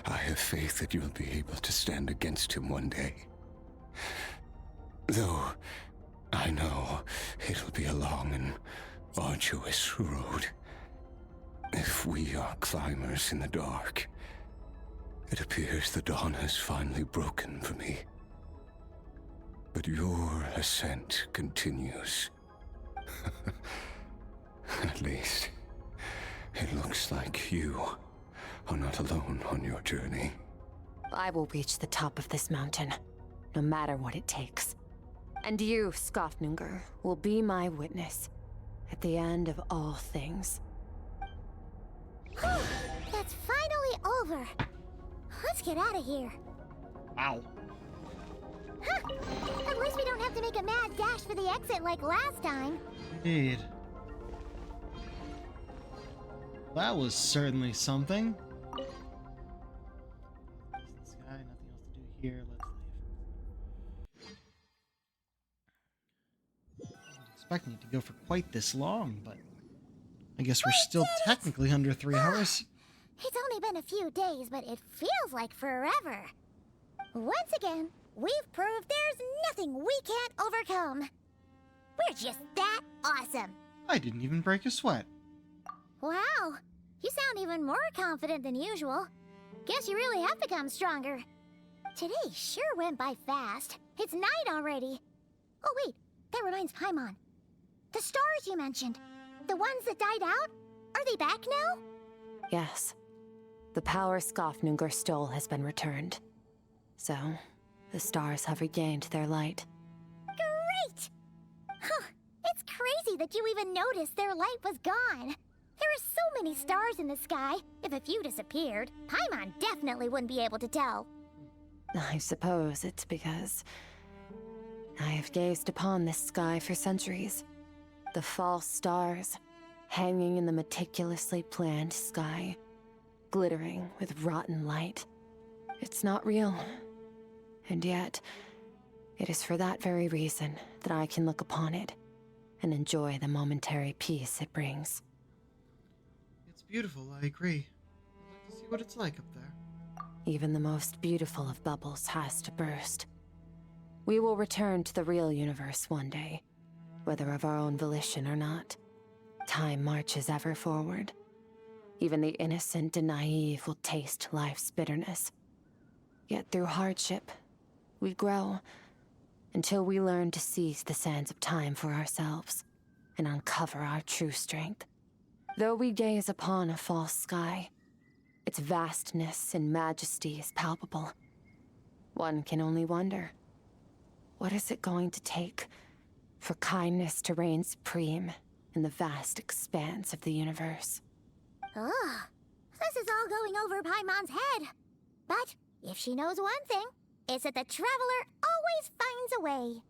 I have faith that you'll be able to stand against him one day. Though I know it'll be a long and arduous road. If we are climbers in the dark, it appears the dawn has finally broken for me. But your ascent continues. At least, it looks like you are not alone on your journey. I will reach the top of this mountain, no matter what it takes. And you, Skofnungr, will be my witness at the end of all things. That's finally over. Let's get out of here. Wow. Huh. At least we don't have to make a mad dash for the exit like last time. Indeed. That was certainly something. This guy, nothing else to do here. Let's leave. I wasn't expecting it to go for quite this long, but I guess we're still technically under 3 hours. It's only been a few days, but it feels like forever. Once again, we've proved there's nothing we can't overcome. We're just that awesome. I didn't even break a sweat. Wow, you sound even more confident than usual. Guess you really have become stronger. Today sure went by fast. It's night already. Oh wait, that reminds Paimon. The stars you mentioned, the ones that died out, are they back now? Yes. The power Skofnungr stole has been returned. So, the stars have regained their light. Great! Huh, it's crazy that you even noticed their light was gone. There are so many stars in the sky. If a few disappeared, Paimon definitely wouldn't be able to tell. I suppose it's because I have gazed upon this sky for centuries. The false stars, hanging in the meticulously planned sky, glittering with rotten light. It's not real. And yet, it is for that very reason that I can look upon it and enjoy the momentary peace it brings. It's beautiful, I agree. I'd like to see what it's like up there. Even the most beautiful of bubbles has to burst. We will return to the real universe one day, whether of our own volition or not. Time marches ever forward. Even the innocent and naive will taste life's bitterness. Yet through hardship, we grow, until we learn to seize the sands of time for ourselves, and uncover our true strength. Though we gaze upon a false sky, its vastness and majesty is palpable. One can only wonder, what is it going to take for kindness to reign supreme in the vast expanse of the universe? Ugh, this is all going over Paimon's head. But if she knows one thing, it's that the Traveler always finds a way.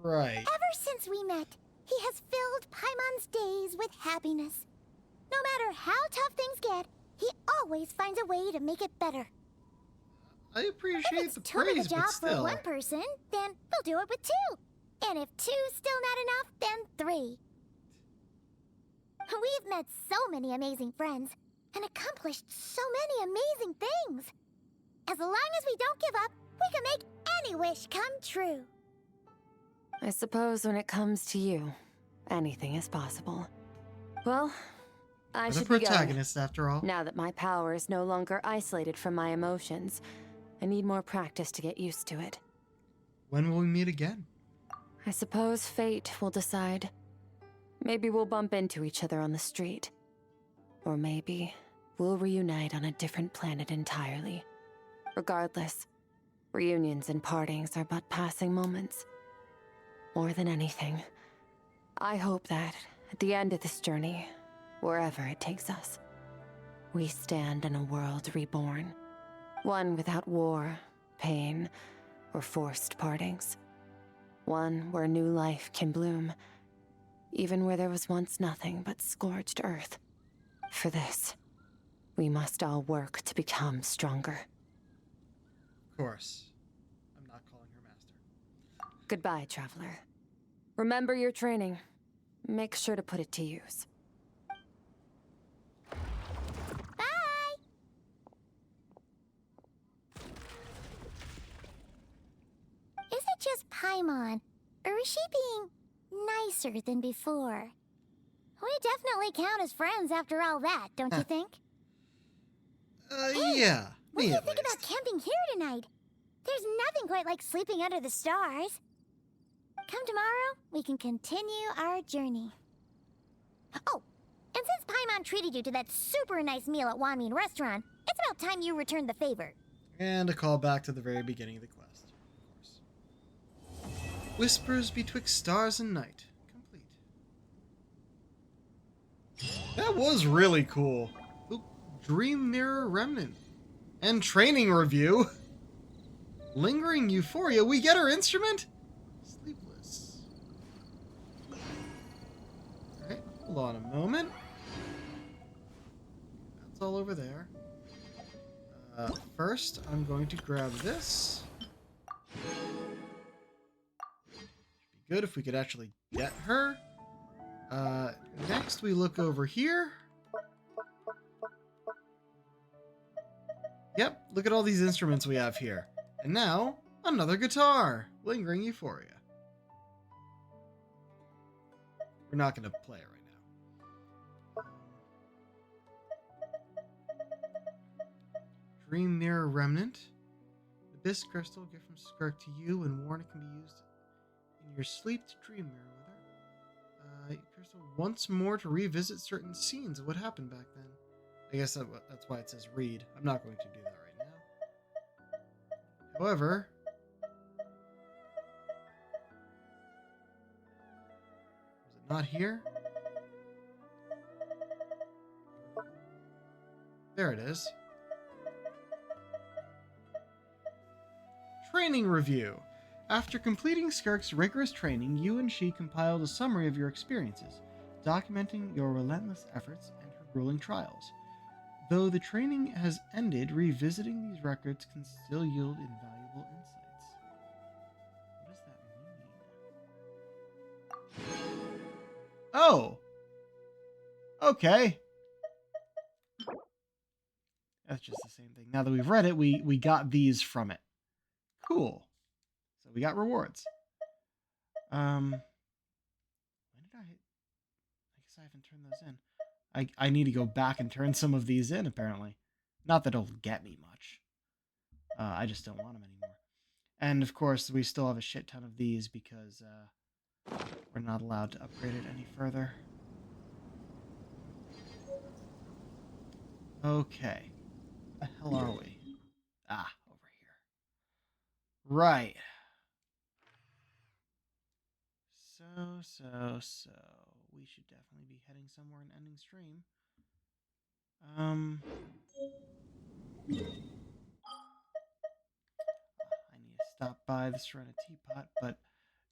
Right. Ever since we met, he has filled Paimon's days with happiness. No matter how tough things get, he always finds a way to make it better. I appreciate the Too big praise, a job but for still. one person, then we'll do it with two. And if two's still not enough, then three. We've met so many amazing friends and accomplished so many amazing things. As long as we don't give up, we can make any wish come true. I suppose when it comes to you, anything is possible. Well, I We're the should be going. protagonist, after all. Now that my power is no longer isolated from my emotions, I need more practice to get used to it. When will we meet again? I suppose fate will decide. Maybe we'll bump into each other on the street. Or maybe we'll reunite on a different planet entirely. Regardless, reunions and partings are but passing moments. More than anything, I hope that at the end of this journey, wherever it takes us, we stand in a world reborn. One without war, pain, or forced partings. One where new life can bloom, even where there was once nothing but scorched earth. For this, we must all work to become stronger. Of course. I'm not calling her master. Goodbye, traveler. Remember your training. Make sure to put it to use. Is it just Paimon, or is she being nicer than before? We definitely count as friends after all that, don't you think? Yeah. What do Me you at think least. about camping here tonight? There's nothing quite like sleeping under the stars. Come tomorrow, we can continue our journey. Oh, and since Paimon treated you to that super nice meal at Wanmin Restaurant, it's about time you returned the favor. And a call back to the very beginning of the quest, of course. Whispers betwixt stars and night. Complete. That was really cool. Oop, Dream Mirror Remnant. And training review. Lingering Euphoria. We get our instrument? Sleepless. Alright, hold on a moment. That's all over there. First, I'm going to grab this. Be good if we could actually get her. Next, we look over here. Yep, look at all these instruments we have here. And now, another guitar. Lingering Euphoria. We're not going to play it right now. Dream Mirror Remnant. Abyss Crystal, gift from Skirk to you, and warn it can be used in your sleep to dream mirror with her. Crystal once more to revisit certain scenes of what happened back then. I guess that's why it says read. I'm not going to do that right now. However, was it not here? There it is. Training review. After completing Skirk's rigorous training, you and she compiled a summary of your experiences, documenting your relentless efforts and her grueling trials. Though the training has ended, revisiting these records can still yield invaluable insights. What does that mean? Oh! Okay. That's just the same thing. Now that we've read it, we got these from it. Cool. So we got rewards. When did I guess I haven't turned those in. I need to go back and turn some of these in, apparently. Not that it'll get me much. I just don't want them anymore. And, of course, we still have a shit ton of these because We're not allowed to upgrade it any further. Okay. Where the hell are we? Ah, over here. Right. So. We should definitely be heading somewhere and ending stream. I need to stop by the Serena Teapot, but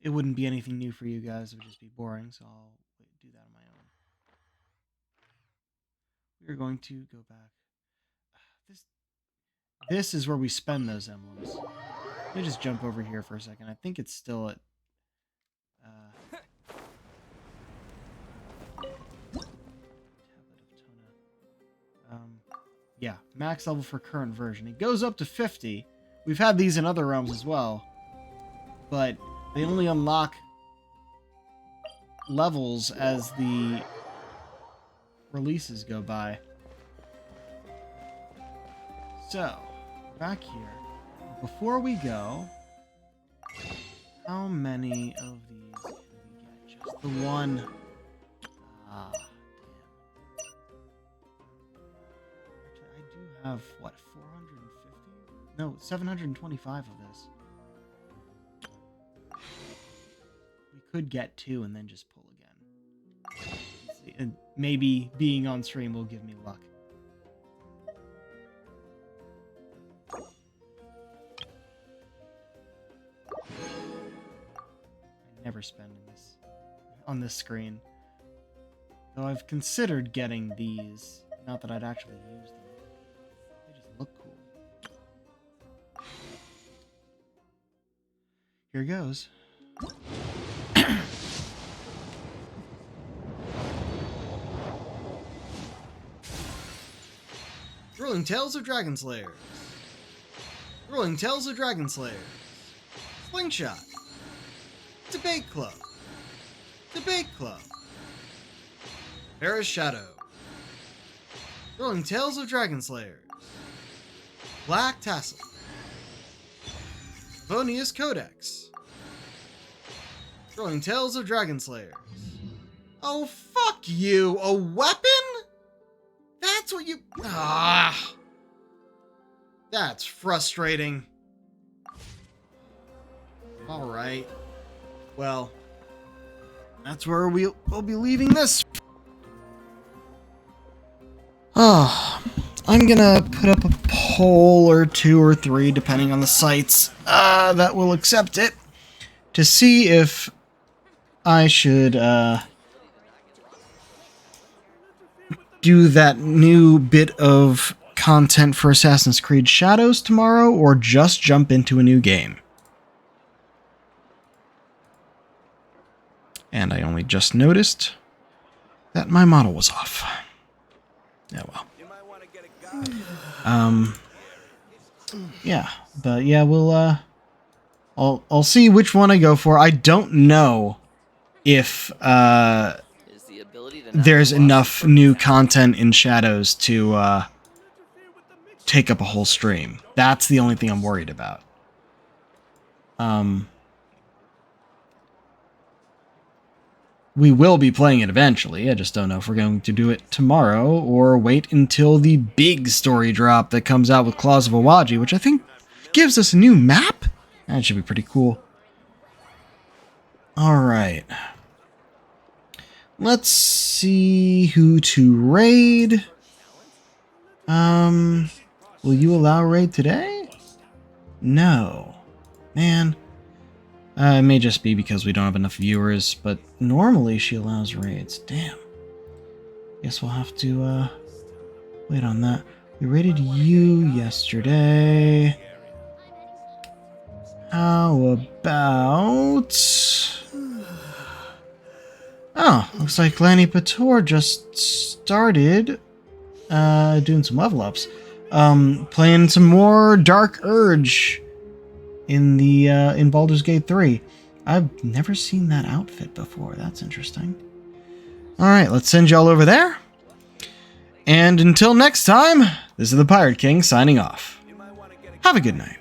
it wouldn't be anything new for you guys. It would just be boring, so I'll do that on my own. We're going to go back. This is where we spend those emblems. Let me just jump over here for a second. I think it's still at... yeah, max level for current version. It goes up to 50. We've had these in other realms as well, but they only unlock levels as the releases go by. So, back here. Before we go, how many of these can we get? Just the one. Ah, damn. Actually, I do have, what, 450? No, 725 of this. We could get 2 and then just pull again. Let's see. And maybe being on stream will give me luck. Never spend on this screen. Though I've considered getting these. Not that I'd actually use them. They just look cool. Here goes. Thrilling Tales of Dragon Slayers. Thrilling Tales of Dragon Slayers. Slingshot. Debate Club. Debate Club. Paris Shadow. Thrilling Tales of Dragon Slayers. Black Tassel. Vonius Codex. Thrilling Tales of Dragon Slayers. Oh, fuck you! A weapon? That's what you... Ah! That's frustrating. Alright. Well, that's where we'll be leaving this. Oh, I'm gonna put up a poll or 2 or 3, depending on the sites that will accept it, to see if I should do that new bit of content for Assassin's Creed Shadows tomorrow, or just jump into a new game. And I only just noticed that my model was off. Yeah, well. Yeah, but yeah, we'll I'll see which one I go for. I don't know if there's enough new content in Shadows to take up a whole stream. That's the only thing I'm worried about. We will be playing it eventually. I just don't know if we're going to do it tomorrow or wait until the big story drop that comes out with Claws of Awaji, which I think gives us a new map. That should be pretty cool. Alright. Let's see who to raid. Will you allow raid today? No. Man. It may just be because we don't have enough viewers, but normally she allows raids. Damn. Guess we'll have to, wait on that. We raided you yesterday. How about... Oh, looks like Lanny Pator just started, doing some level ups. Playing some more Dark Urge in the in Baldur's Gate 3. I've never seen that outfit before. That's interesting. Alright, let's send y'all over there. And until next time, this is the Pirate King signing off. Have a good night.